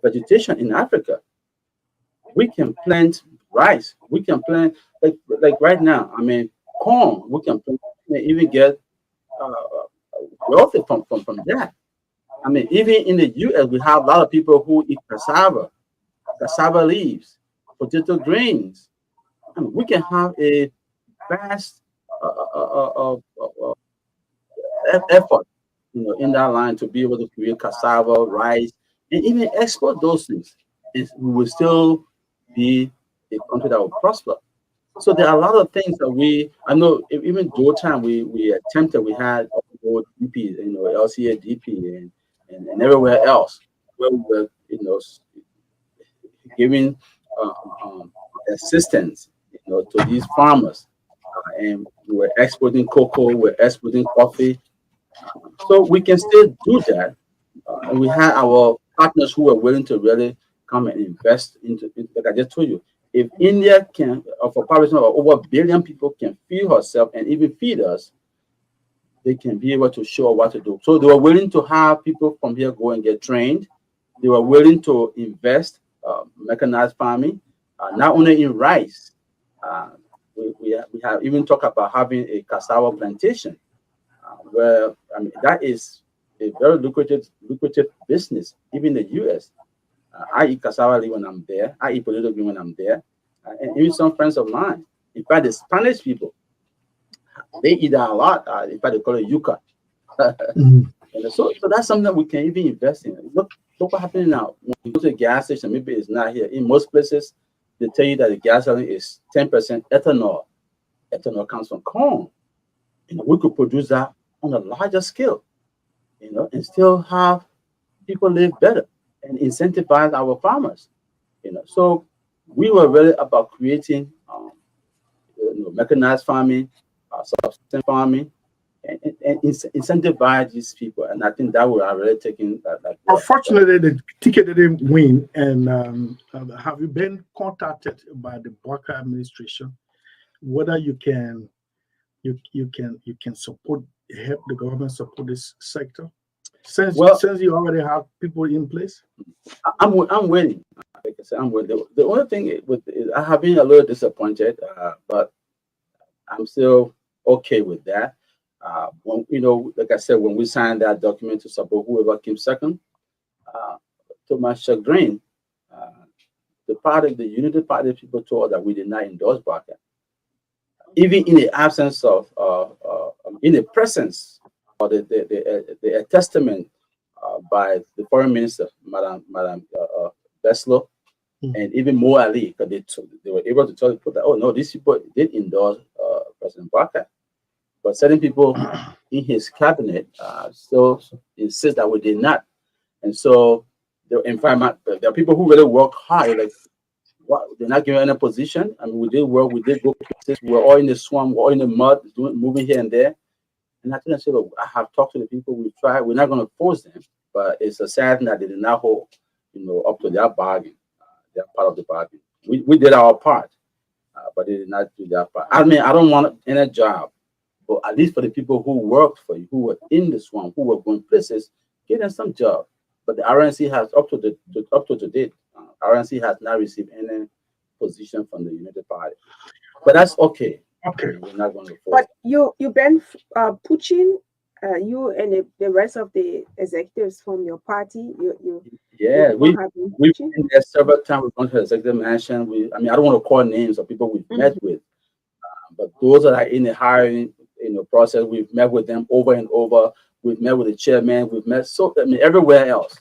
vegetation in Africa. We can plant rice. We can plant like right now. I mean, corn. We can plant may even get wealthy from that. I mean, even in the U.S., we have a lot of people who eat cassava leaves, potato grains. I mean, we can have a vast effort, in that line to be able to create cassava, rice, and even export those things. We will still be a country that will prosper. So there are a lot of things that I know even during time we attempted, we had DP, LCA DP and everywhere else where we were, giving assistance, to these farmers. And we were exporting cocoa, we're exporting coffee. So we can still do that. And we had our partners who were willing to really come and invest like I just told you. If India can, of a population of over 1 billion people, can feed herself and even feed us, they can be able to show what to do. So they were willing to have people from here go and get trained. They were willing to invest mechanized farming, not only in rice. We have even talked about having a cassava plantation, where that is a very lucrative business, even in the U.S. I eat cassava leaf when I'm there. I eat potato green when I'm there. And even some friends of mine, in fact, the Spanish people, they eat that a lot. In fact, they call it yuca. And so that's something that we can even invest in. Look what's happening now. When you go to a gas station, maybe it's not here. In most places, they tell you that the gasoline is 10% ethanol. Ethanol comes from corn. We could produce that on a larger scale, and still have people live better and incentivize our farmers. So we were really about creating mechanized farming, subsistence farming, and incentivize these people. And I think that we are really taking that. Unfortunately, the ticket didn't win. And have you been contacted by the Barker administration whether you can support, help the government support this sector? Since you already have people in place? I'm waiting. Like I said, I'm waiting. The only thing is I have been a little disappointed, but I'm still okay with that. Like I said, when we signed that document to support whoever came second, to my chagrin, the Unity Party people told us that we did not endorse Barker, even in the absence of, in the presence of the testament by the foreign minister, Madam Beslow, and even Mo Ali, because they were able to tell people that, oh no, these people did endorse President Barker. But certain people in his cabinet still insist that we did not. And so, in fact, there are people who really work hard, like, what, they're not given any position. I mean, we did work, we did go places, we're all in the swamp, we're all in the mud, moving here and there. And I think I said, look, I have talked to the people, we've tried, we're not going to force them, but it's a sad thing that they did not hold, up to their bargain, their part of the bargain. We did our part, but they did not do their part. I mean, I don't want any job, but at least for the people who worked for you, who were in the swamp, who were going places, give them some job. But the RNC has, up to date, RNC has not received any position from the United Party. But that's okay. Okay. We're not going to force. But you been pushing, you and the rest of the executives from your party. We've been there several times. We've gone to the executive mansion. I don't want to call names of people we've met with, but those that are in the hiring process, we've met with them over and over. We've met with the chairman. We've met everywhere else,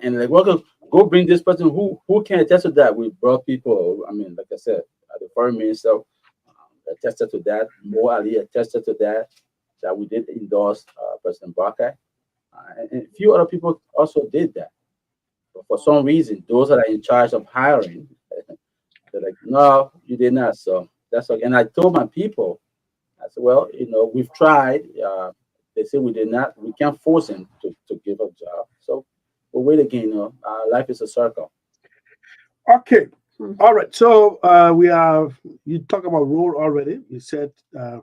and like, well, go bring this person who can attest to that. We brought people. Like I said, the foreign minister attested to that. Mo Ali attested to that we did endorse President Barker, and a few other people also did that. But for some reason, those that are in charge of hiring, they're like, no, you did not. So that's okay. And I told my people, I said, well, we've tried. They said we did not. We can't force him to give up job. So we'll wait again. Life is a circle. Okay. All right. So you talked about road already. You said they're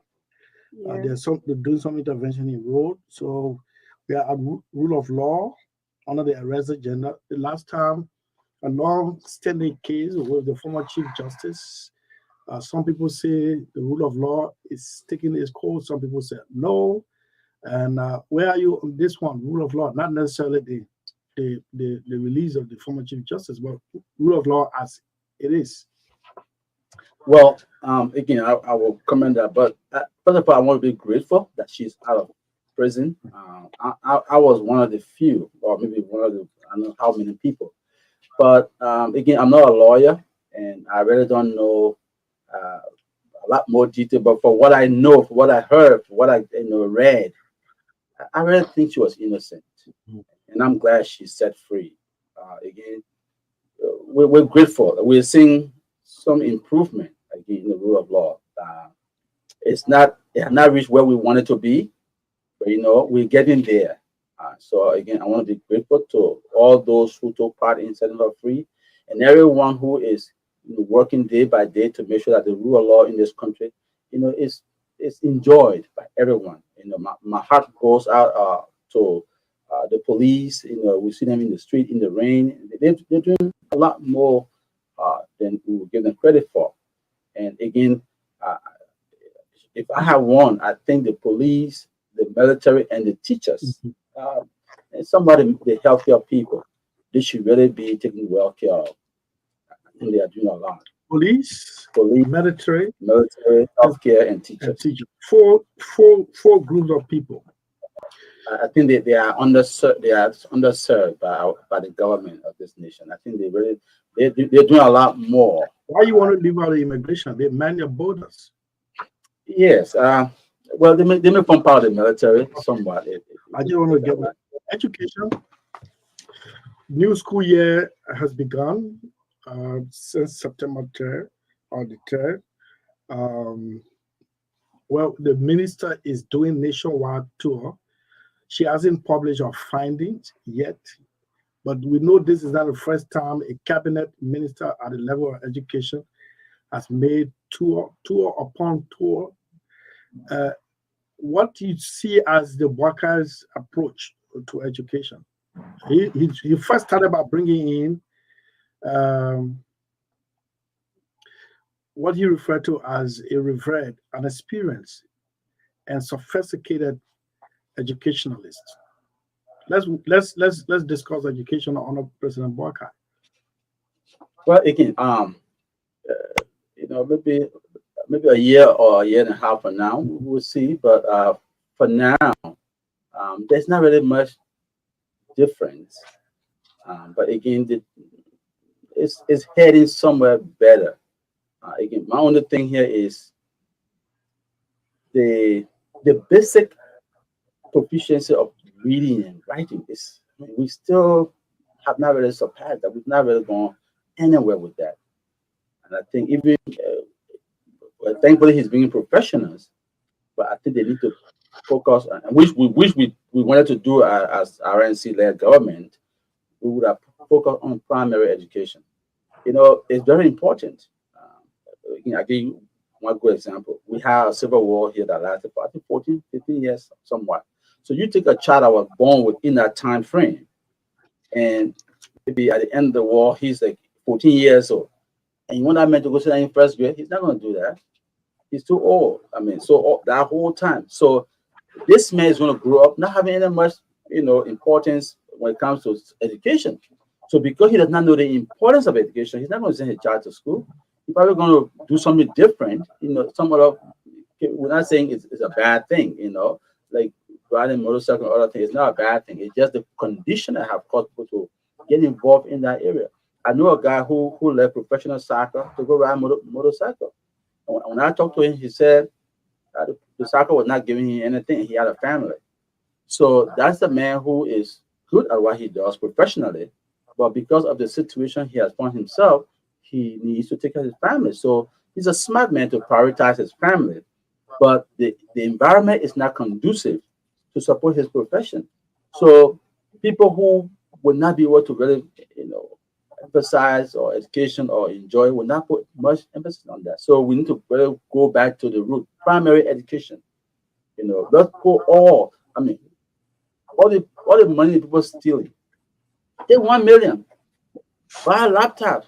doing some intervention in road. So we are at rule of law under the arrest agenda. The last time, a long-standing case with the former Chief Justice Some people say the rule of law is taking its course. Some people say no. And where are you on this one? Rule of law, not necessarily the release of the former Chief Justice, but rule of law as it is. Well, again, I will comment that, but first of all, I want to be grateful that she's out of prison. I was one of the few, or maybe one of the, I don't know how many people, but again, I'm not a lawyer, and I really don't know a lot more detail. But for what I know, for what I heard, for what I read, I really think she was innocent, and I'm glad she's set free. Again, we're grateful. We're seeing some improvement again in the rule of law. It has not reached where we want it to be, but we're getting there. So again, I want to be grateful to all those who took part in setting her free, and everyone who is working day by day to make sure that the rule of law in this country, is enjoyed by everyone. My heart goes out to the police. We see them in the street in the rain. They're doing a lot more than we will give them credit for. And again, if I have one, I think the police, the military, and the teachers, and somebody, the healthcare people, they should really be taken well care of. I think they are doing a lot. Police, military, healthcare, and teachers. Four groups of people. I think they are underserved. They are underserved by the government of this nation. I think they're doing a lot more. Why you want to leave out the immigration? They man your borders. Yes. Well, they may form part of the military somewhat. I just want to get that. Education. New school year has begun since September 3rd or the 3rd. Well, the minister is doing nationwide tour. She hasn't published her findings yet, but we know this is not the first time a cabinet minister at the level of education has made tour upon tour. What do you see as the workers' approach to education? He first started by bringing in what he referred to as a revered, an experienced, and sophisticated educationalist. Let's discuss education under President Boakai. Well, again, maybe a year or a year and a half from now, we'll see. But for now, there's not really much difference. But again, it's heading somewhere better. Again, my only thing here is the basic proficiency of reading and writing is, we still have not really surpassed that. We've not really gone anywhere with that. And I think even thankfully he's bringing professionals, but I think they need to focus on, which we wanted to do as RNC-led government. We would have focused on primary education. It's very important. I'll give you one good example. We had a civil war here that lasted for, I think, 14, 15 years, somewhat. So you take a child that was born within that time frame, and maybe at the end of the war, he's like 14 years old, and you want that man to go sit in first grade, he's not going to do that. He's too old. That whole time. So this man is going to grow up not having any much, importance when it comes to education. So because he does not know the importance of education, he's not going to send his child to school. He's probably going to do something different. We're not saying it's a bad thing, like riding motorcycle and other things. It's not a bad thing. It's just the condition that have caused people to get involved in that area. I know a guy who left professional soccer to go ride motorcycle. And when I talked to him, he said the soccer was not giving him anything. He had a family. So that's the man who is good at what he does professionally. But because of the situation he has found himself, he needs to take care of his family. So he's a smart man to prioritize his family. But the environment is not conducive to support his profession. So people who would not be able to really, emphasize or education or enjoy will not put much emphasis on that. So we need to really go back to the root, primary education. Let's put all the money people stealing. Take 1 million, buy a laptop,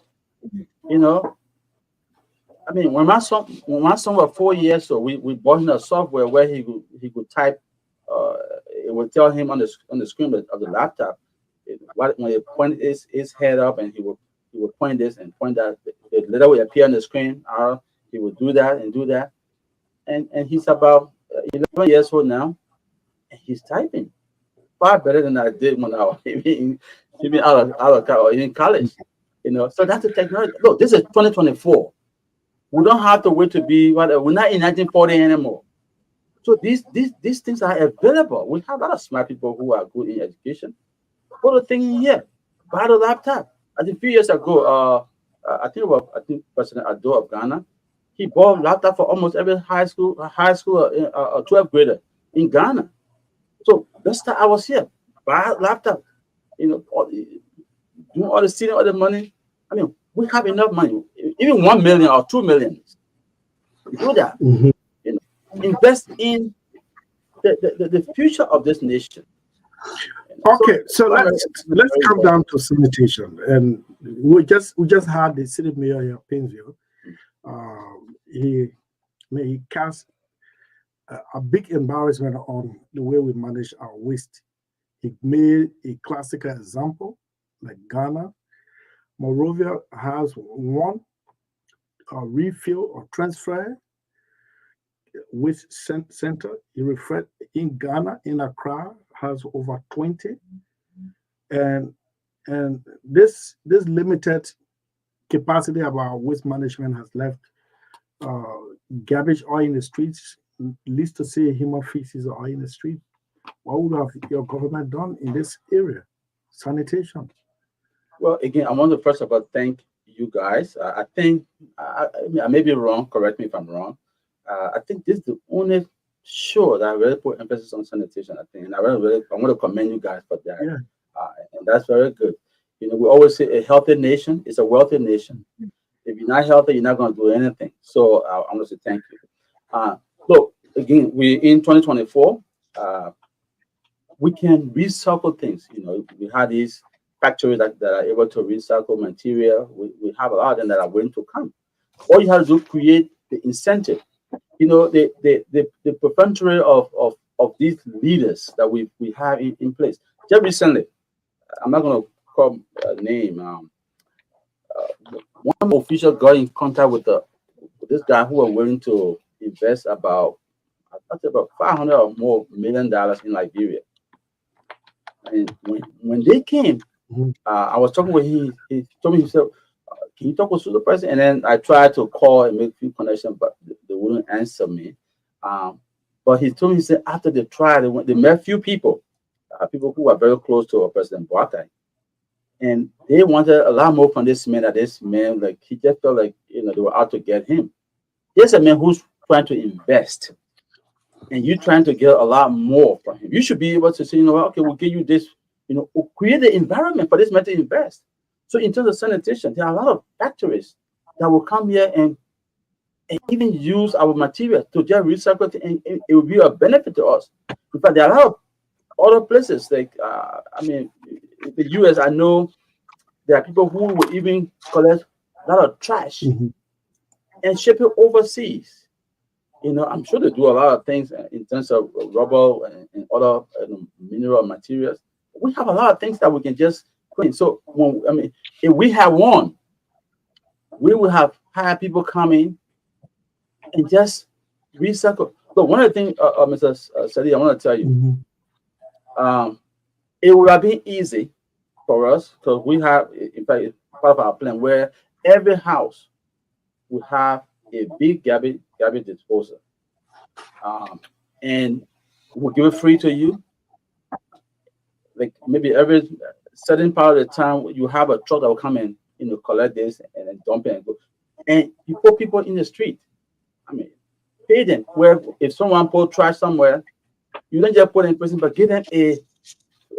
I mean, when my son was 4 years old, we bought him a software where he could type. It would tell him on the screen of the laptop when he point his head up, and he would point this and point that. The letter would appear on the screen. He would do that and do that, and he's about 11 years old now, and he's typing far better than I did when I was even out of in college. So that's the technology. Look, this is 2024. We don't have to wait to be we're not in 1940 anymore. So these things are available. We have a lot of smart people who are good in education. Put a thing in here, buy the laptop. I think a few years ago, I think President Ado of Ghana, he bought a laptop for almost every high school 12th grader in Ghana. So let's start. I was here, buy a laptop. Doing all the stealing all the money. I mean, we have enough money. Even 1 million or 2 million. Do that. Mhm. Invest in the future of this nation. Okay, so let's come down to sanitation, and we just had the city mayor here, Painesville. He cast a big embarrassment on the way we manage our waste. He made a classical example, like Ghana. Monrovia has one refill or transfer waste center. He referred in Ghana, in Accra, has over 20, and this limited capacity of our waste management has left garbage oil in the streets, least to say human feces oil in the street. What would have your government done in this area? Sanitation. Well, again, I want to first of all thank you guys. I think I may be wrong. Correct me if I'm wrong. I think this is the only show that I really put emphasis on sanitation. I think, and I want to commend you guys for that. Yeah. And that's very good. We always say a healthy nation is a wealthy nation. If you're not healthy, you're not going to do anything. So I want to say thank you. Look, again, we in 2024. We can recycle things. We have these factories that are able to recycle material. We have a lot of them that are willing to come. All you have to do is create the incentive. The perpetuity of these leaders that we have in place. Just recently, I'm not going to call a name. One official got in contact with this guy who was willing to invest about $500 or more $1 million in Liberia. And when they came, I was talking with him. He told me, he said, "Can you talk with the president?" And then I tried to call and make a few connections, but they wouldn't answer me. But he told me, he said, after the trial, they met a few people who are very close to President Boakai. And they wanted a lot more from this man. Like, he just felt like, they were out to get him. Here's a man who's trying to invest, and you're trying to get a lot more from him. You should be able to say, okay, we'll give you this, we'll create the environment for this man to invest. So in terms of sanitation, there are a lot of factories that will come here and even use our material to just recycle it, and it will be a benefit to us. In fact, there are a lot of other places, like, the US, I know there are people who will even collect a lot of trash and ship it overseas. I'm sure they do a lot of things in terms of rubber and other mineral materials. We have a lot of things that we can just clean. So, if we have one, we will have higher people coming and just recycle. But one of the things, Mr. Sadi, I want to tell you, it would have been easy for us because we have, in fact, part of our plan where every house will have a big garbage disposal, and we'll give it free to you. Like maybe every certain part of the time, you have a truck that will come and collect this and then dump it and go. And you put people in the street. Pay them. Where if someone put trash somewhere, you don't just put in prison, but give them a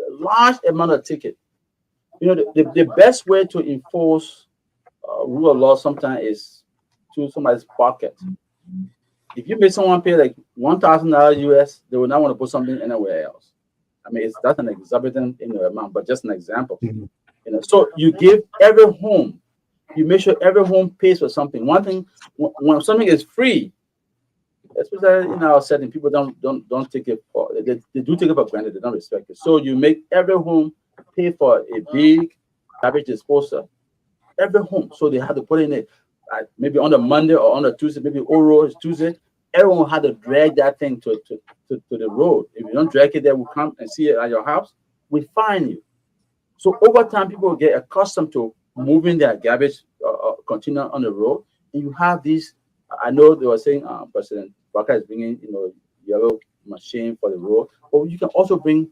large amount of ticket. The best way to enforce rule of law sometimes is to somebody's pocket. If you make someone pay like $1,000 US, they will not want to put something anywhere else. That's an exorbitant amount, but just an example. So you give every home You make sure every home pays for something. One thing, when something is free, especially in our setting, people don't take it for they do take it for granted. They don't respect it. So you make every home pay for a big garbage disposal. Every home, so they have to put in it maybe on a Monday or on a Tuesday. Maybe Oro is Tuesday. Everyone had to drag that thing to the road. If you don't drag it there, we'll come and see it at your house. We fine you. So over time, people will get accustomed to moving their garbage container on the road. And you have these. I know they were saying President Barker is bringing yellow machine for the road, but you can also bring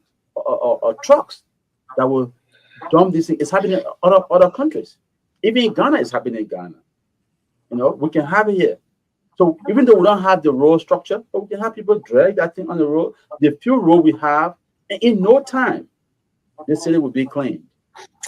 trucks that will dump this thing. It's happening in other countries. Even in Ghana, it's happening in Ghana. We can have it here. So even though we don't have the road structure, but we can have people drag that thing on the road. The few road we have, and in no time, the city will be clean.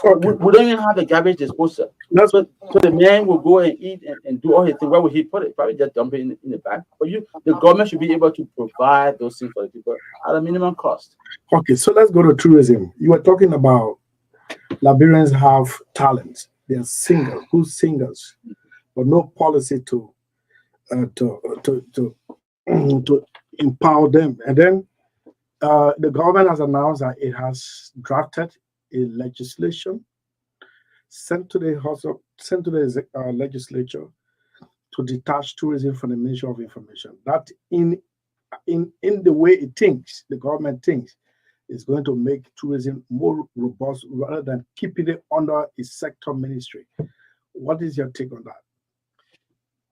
Okay. We don't even have a garbage disposal. So the man will go and eat and do all his things. Where will he put it? Probably just dump it in the back. But the government should be able to provide those things for the people at a minimum cost. Okay, so let's go to tourism. You were talking about Liberians have talent. They are singers, good singers, but no policy to empower them. And then the government has announced that it has drafted a legislation sent to the legislature to detach tourism from the Ministry of Information. That in the way it thinks, the government thinks, is going to make tourism more robust rather than keeping it under a sector ministry. What is your take on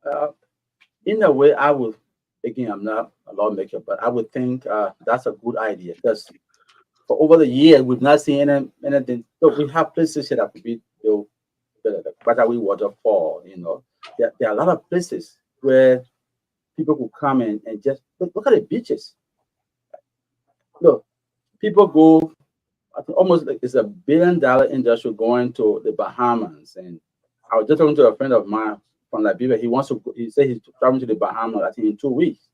that? In a way, I would, again, I'm not a lawmaker, but I would think that's a good idea because for over the years, we've not seen anything. Look, we have places here that could be built, the Battery Waterfall, There are a lot of places where people could come and just look at the beaches. Look, people go, I think almost like it's $1 billion industry going to the Bahamas. And I was just talking to a friend of mine from Liberia. He said he's traveling to the Bahamas, I think in 2 weeks.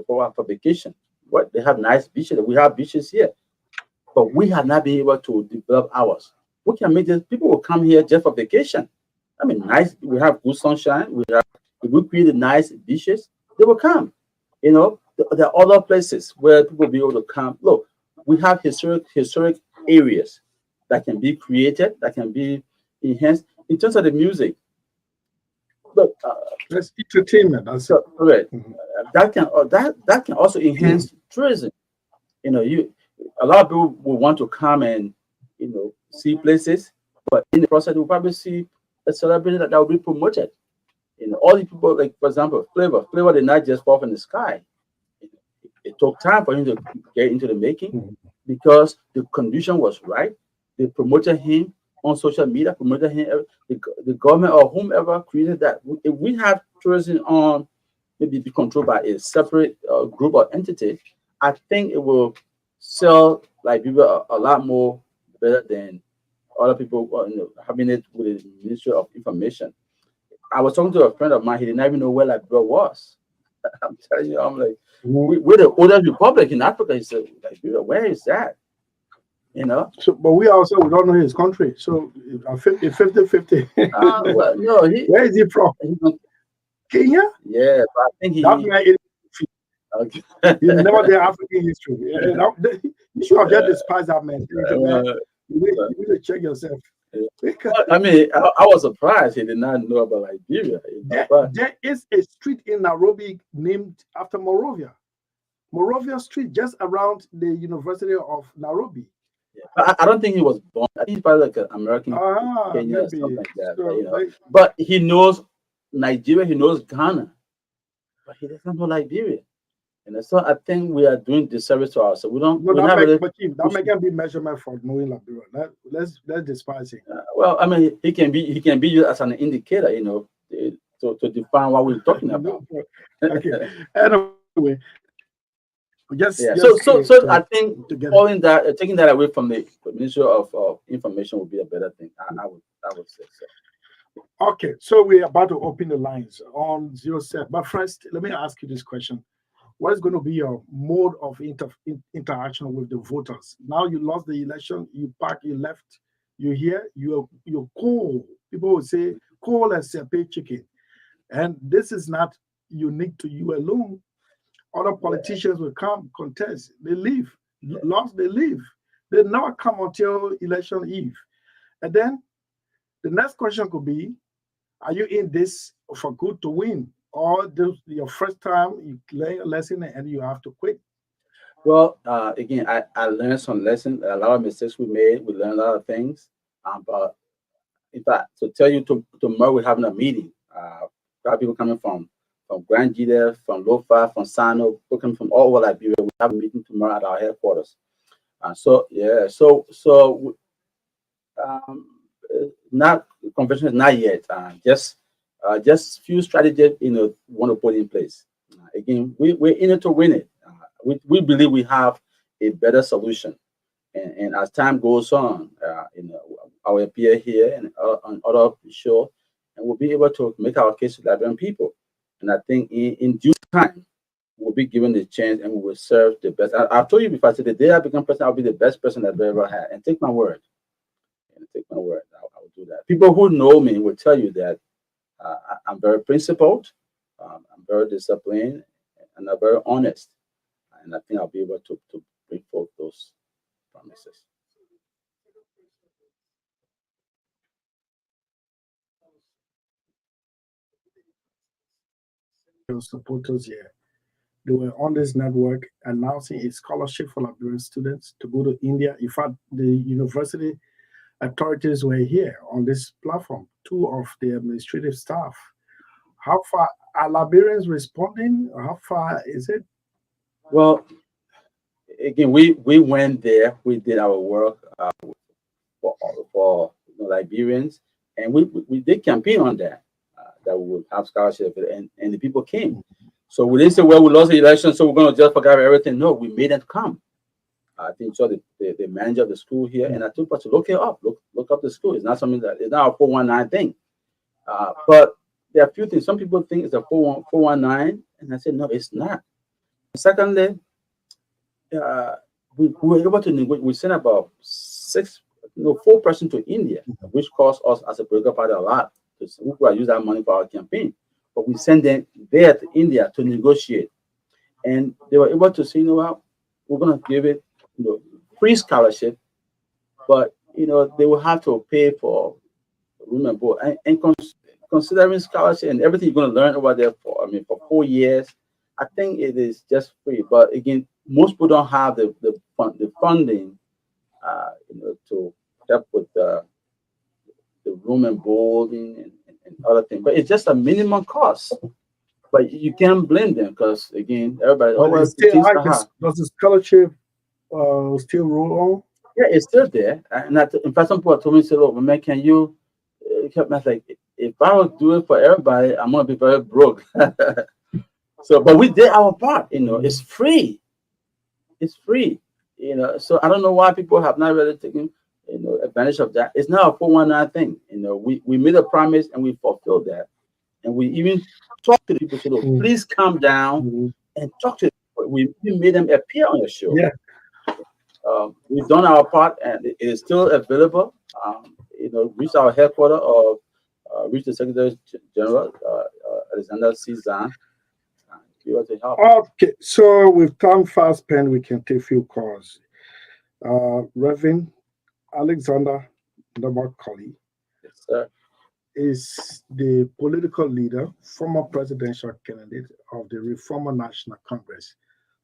For vacation. What they have nice beaches. We have beaches here. But we have not been able to develop ours. We can make this, people will come here just for vacation. I mean, nice, we have good sunshine. If we create nice beaches, they will come. There are other places where people will be able to come. Look, we have historic areas that can be created, that can be enhanced. In terms of the music, look, that's entertainment. That's correct. Mm-hmm. That can also enhance tourism. A lot of people will want to come and see places, but in the process, we'll probably see a celebrity that will be promoted. All the people, like for example, Flavor did not just fall from the sky. It took time for him to get into the making because the condition was right. They promoted him on social media, promoted him. The government or whomever created that. If we have tourism on maybe be controlled by a separate group or entity, I think it will sell like people a lot more better than other people having it with the Ministry of Information. I was talking to a friend of mine. He didn't even know where Liberia was. I'm telling you, I'm like, we're the oldest republic in Africa. He said, Liberia, where is that? So, but we don't know his country. So, 50-50. Well, no, where is he from? Kenya? Yeah, but I think That's why okay. He's never the African history. You should have just despised that man. You need to check yourself. I mean, I was surprised he did not know about Liberia. There is a street in Nairobi named after Monrovia. Monrovia Street, just around the University of Nairobi. Yeah. I don't think he was born. I think he's probably like an American Kenya or something like that. So, but he knows Nigeria, he knows Ghana, but he doesn't know Liberia. So I think we are doing disservice to ourselves. That can be measurement for knowing Liberia. Let's despise it. Well, I mean, he can be used as an indicator, to define what we're talking about. Okay. Anyway, so I think taking that away from the Ministry of Information would be a better thing. I would say so. Okay, so we're about to open the lines on 07. But first, let me ask you this question. What is going to be your mode of interaction with the voters? Now you lost the election, you left, you're here, you're cool. People will say cold as a chicken. And this is not unique to you alone. Other politicians will come, contest, they leave. Lost, they leave. They never come until election eve. And then the next question could be, are you in this for good to win? Or your first time you learn a lesson and you have to quit? Well, again, I learned some lessons. A lot of mistakes we made. We learned a lot of things. But in fact, to tell you, tomorrow we're having a meeting. Got people coming from Grand Jita, from Lofa, from Sano, people coming from all over Liberia. We have a meeting tomorrow at our headquarters. Not convention is not yet. Just few strategies, want to put in place. Again, we're in it to win it. We believe we have a better solution, and as time goes on, I will appear here and on other shows, and we'll be able to make our case to Liberian people. And I think in due time, we'll be given the chance and we will serve the best. I've told you before, I said the day I become president, I'll be the best person I've ever had. And take my word. I will do that. People who know me will tell you that I'm very principled, I'm very disciplined, and I'm very honest. And I think I'll be able to bring forth those promises. Supporters here. They were on this network announcing a scholarship for Liberian students to go to India. In fact, the university authorities were here on this platform, two of the administrative staff. How far are Liberians responding? How far is it? Well, again, we went there, we did our work for Liberians, and we did campaign on that we would have scholarship, and the people came. So we didn't say, well, we lost the election, so we're going to just forget everything. No, we made them come. I think so. The manager of the school here, and I told her to look it up. Look up the school. It's not something it's not a 419 thing. But there are a few things. Some people think it's a 419, and I said no, it's not. Secondly, we were able to negotiate. We sent about 4 persons to India, which cost us as a political party a lot. We could use that money for our campaign, but we sent them there to India to negotiate, and they were able to say, you know what, we're going to give it, free scholarship, but they will have to pay for room and board, and considering scholarship and everything you're going to learn over there for 4 years, I think it is just free. But again, most people don't have the funding, to help with the room and boarding and other things. But it's just a minimum cost. But you can't blame them because, again, everybody always does the scholarship still roll on? Yeah, it's still there. And in fact, some people told me, "Look, man, can you help me?" I was like, if I would do it for everybody, I'm gonna be very broke. So, but we did our part. It's free. It's free. So I don't know why people have not really taken advantage of that. It's not a 419 thing. We made a promise and we fulfilled that, and we even talked to the people. So please come down and talk to them. We made them appear on the show. Yeah. We've done our part, and it is still available. Reach our headquarters or reach the Secretary General, Alexander Cezanne. To help. Okay, so with time fast spent, we can take few calls. Reverend Alexander Ndabakali, Yes, sir. is the political leader, former presidential candidate of the Reformer National Congress.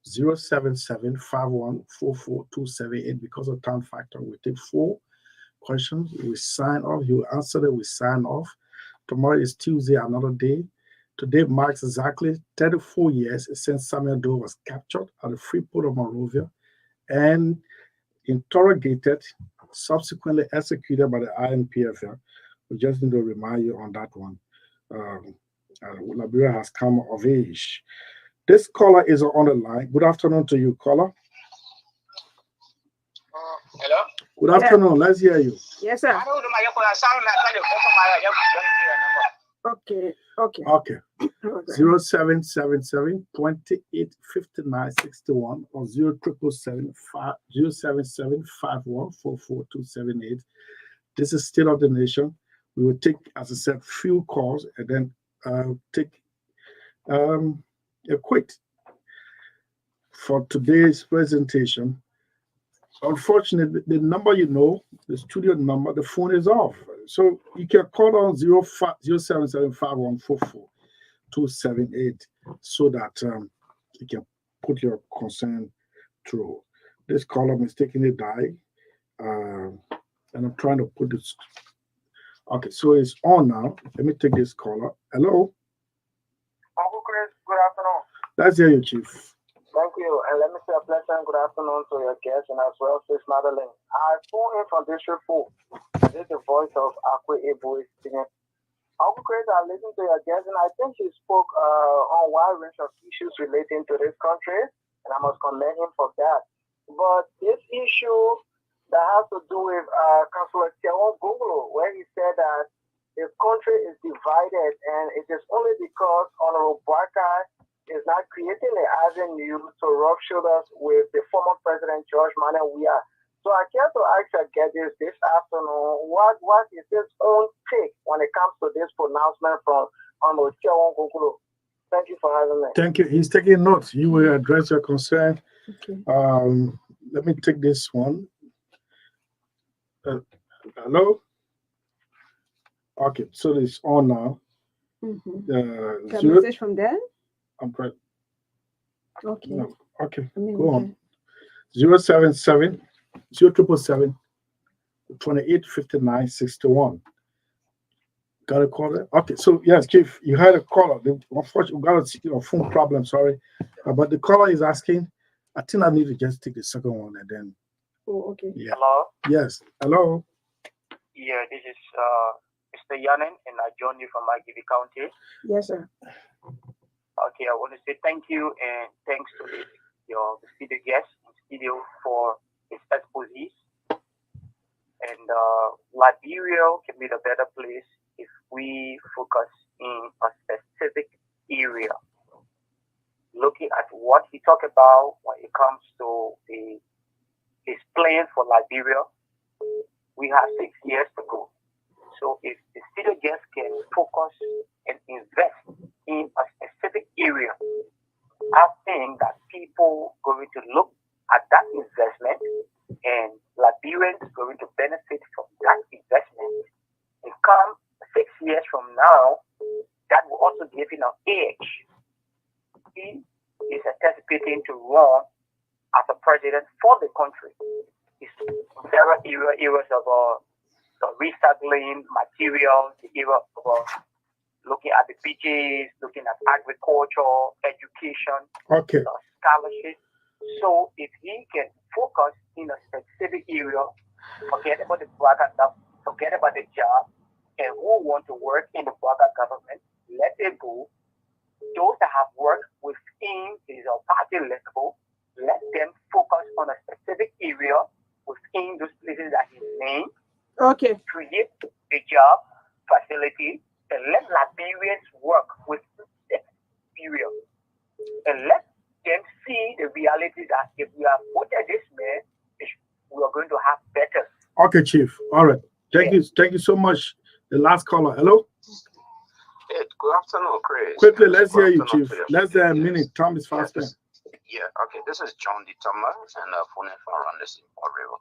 077-5144-278. Because of time factor, we take 4 questions. We sign off. You answer it. We sign off. Tomorrow is Tuesday, another day. Today marks exactly 34 years since Samuel Doe was captured at the Freeport of Monrovia and interrogated, subsequently executed by the INPFL. We just need to remind you on that one. Liberia has come of age. This caller is on the line. Good afternoon to you, caller. Hello? Good afternoon. Let's hear you. Yes, sir. Okay. 0777-285961 or 077-5144-278. This is State of the Nation. We will take, as I said, few calls and then take a quit for today's presentation. Unfortunately, the number the studio number, the phone is off. So you can call on 0775144278 so that you can put your concern through. This caller mistakenly died. And I'm trying to put this. Okay, so it's on now. Let me take this caller. Hello? Uncle Chris, good afternoon. Let's hear you, Chief. Thank you. And let me say a pleasant good afternoon to your guest and as well, Sis Madeline. I phone in from District 4. This is the voice of Akwe Ebo speaking. Uncle Chris, I listened to your guest and I think he spoke on a wide range of issues relating to this country, and I must commend him for that. But this issue that has to do with Councillor Tiawan Gongolo, where he said that the country is divided and it is only because Honorable Boakai is not creating an avenue to rub shoulders with the former President George Manuel Weah. So I care to ask your guest this afternoon, what is his own take when it comes to this pronouncement from Honorable Tiawan Gongolo? Thank you for having me. Thank you. He's taking notes. You will address your concern. Okay. Let me take this one. Hello? Okay, so it's on now. The Zero, message from there? I'm correct. Okay. No, okay, I mean, go okay. on. 077 0777 285961. Got a caller? Okay, so yes, Chief, you had a caller. Unfortunately, we got a phone problem, sorry. But the caller is asking, I think I need to just take the second one and then. Oh, okay. Yeah. Hello? Yes. Hello. Yeah, this is Mr. Yanin, and I join you from Magibi County. Yes, sir. Okay, I want to say thank you and thanks to the studio guest in studio for his exposés. And Liberia can be the better place if we focus in a specific area. Looking at what he talked about when it comes to his plan for Liberia, we have 6 years to go. So if the studio guest can focus and invest in a specific area, I think that people going to look at that investment and Liberians going to benefit from that investment. And come 6 years from now, that will also give him an edge. He is anticipating to run as a president for the country. It's several areas of recycling materials, the era of looking at the beaches, looking at agriculture, education, Okay. scholarship. So if he can focus in a specific area, forget about the Braga stuff, forget about the job, and who want to work in the Braga government, let it go. Those that have worked within his party level, let them focus on a specific area within those places that he named. Okay. Create a job facility and let Liberians work with that period. And let them see the reality that if we have voted this man, we are going to have better. Okay, Chief. All right. Thank you. Thank you so much. The last caller. Hello? Yeah, good afternoon, Chris. Quickly, let's hear you, Good afternoon Chief. to your Less than a studio minute. guest. Time is fast spent. Yeah, okay. This is John D. Thomas and phoning from around the Import River.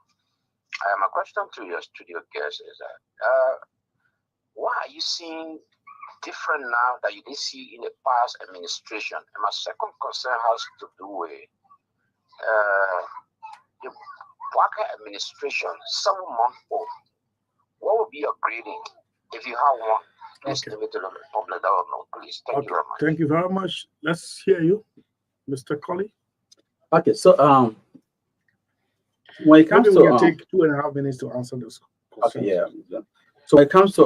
My question to your studio guest is that why are you seeing different now that you didn't see in the past administration? And my second concern has to do with the Walker administration 7 months old. What would be your grading if you have one? Please Okay. leave it to the public. That will know, please. Thank you very much. Thank you very much. Let's hear you, Mr. Colley. Okay, so when it comes Maybe to we can take 2.5 minutes to answer those questions. okay, yeah. So when it comes to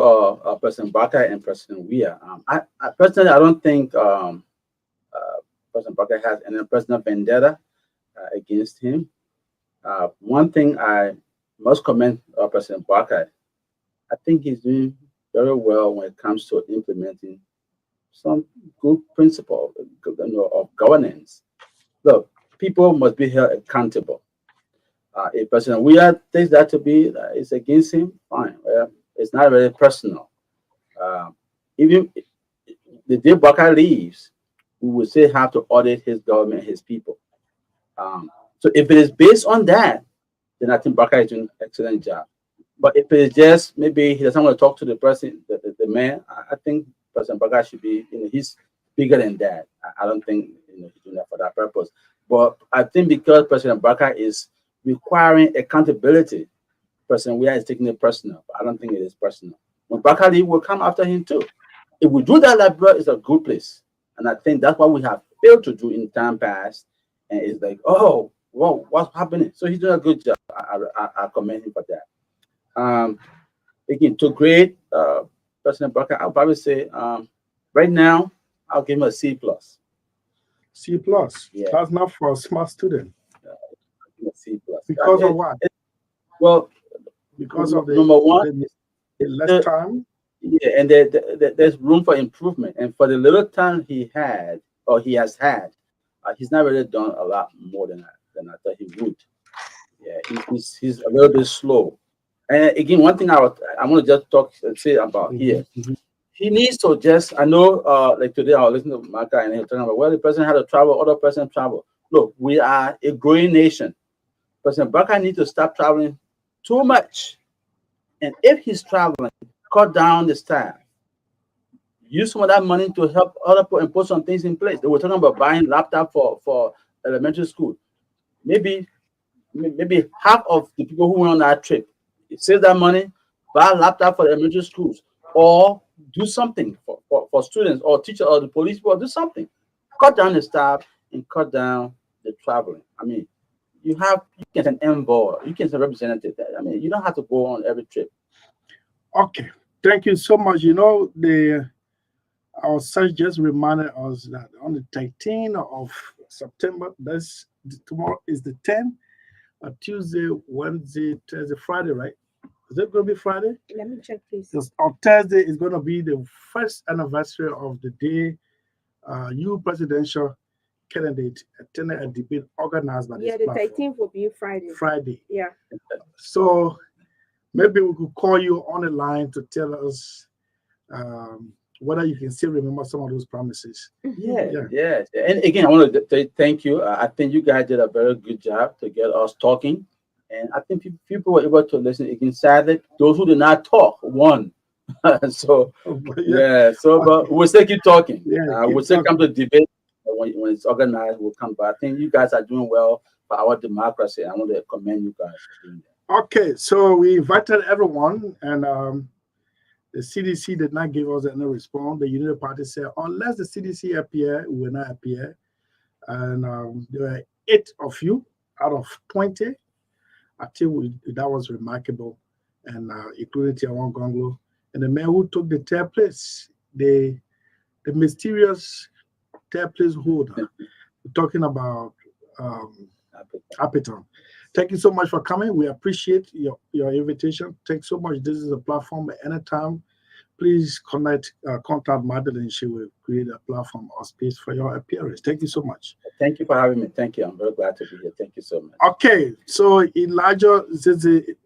President Barker and President Weah, I personally I don't think President Barker has any personal vendetta against him. One thing I must commend President Barker. I think he's doing very well when it comes to implementing some good principle of governance. Look, people must be held accountable. If President Weah takes that to be it's against him, fine. Well, it's not very personal. Even the day Barker leaves, we will still have to audit his government, his people. So if it is based on that, then I think Barker is doing an excellent job. But if it is just maybe he doesn't want to talk to the person, the man, I think President Barker should be, he's bigger than that. I don't think he's doing that for that purpose. But I think because President Barker is requiring accountability, President Weah is taking it personal. But I don't think it is personal. When Barker leave, will come after him too. If we do that, Liberia is a good place. And I think that's what we have failed to do in time past. And it's like, oh, whoa, what's happening? So he's doing a good job. I commend him for that. Again, to grade President Barker, I'll probably say right now, I'll give him a C+. C plus. Yeah. That's not for a smart student. A C+. Because of what? Well, Because of the number one, the less time. yeah, and there's room for improvement. And for the little time he had or he has had, he's not really done a lot more than I thought he would. Yeah, he's a little bit slow. And again, one thing I want to just say about here. He needs to just, I know, like today I was listening to Maka and he was talking about, well, the president had to travel, other person travel. Look, we are a growing nation. President Barker needs to stop traveling too much. And if he's traveling, cut down the staff. Use some of that money to help other people and put some things in place. They were talking about buying laptop for elementary school. Maybe half of the people who went on that trip, save that money, buy a laptop for the elementary schools, or do something for students or teachers or the police, or do something. Cut down the staff and cut down the traveling. I mean, you can send envoy, you can send representative. I mean, you don't have to go on every trip. Okay, thank you so much. Our search just reminded us that on the 13th of September, tomorrow is the 10th, Tuesday, Wednesday, Thursday, Friday, right? Is it going to be Friday? Let me check, please. On Thursday is going to be the first anniversary of the day you presidential candidate attended a debate organized by Yeah, this the platform. 13th will be Friday. Friday. Yeah. So maybe we could call you on the line to tell us whether you can still remember some of those promises. Yeah. And again, I want to say thank you. I think you guys did a very good job to get us talking. And I think people were able to listen. Again, sadly, those who did not talk won. So, but we'll still keep talking. We'll still come to debate when it's organized. We'll come back. I think you guys are doing well for our democracy. I want to commend you guys for doing that. Okay, so we invited everyone, and the CDC did not give us any response. The Unity Party said, unless the CDC appear, we will not appear. And there were 8 of you out of 20. I think that was remarkable, and including Tiawan Gonglo. And the man who took the third place, the mysterious third place holder, we're talking about Apiton. Thank you so much for coming. We appreciate your invitation. Thanks so much. This is a platform at any time. Please contact Madeline. She will create a platform or space for your appearance. Thank you so much. Thank you for having me. Thank you. I'm very glad to be here. Thank you so much. Okay, so Elijah Zizi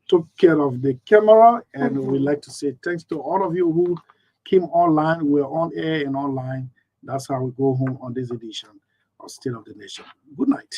took care of the camera, and we'd like to say thanks to all of you who came online. We're on air and online. That's how we go home on this edition of State of the Nation. Good night.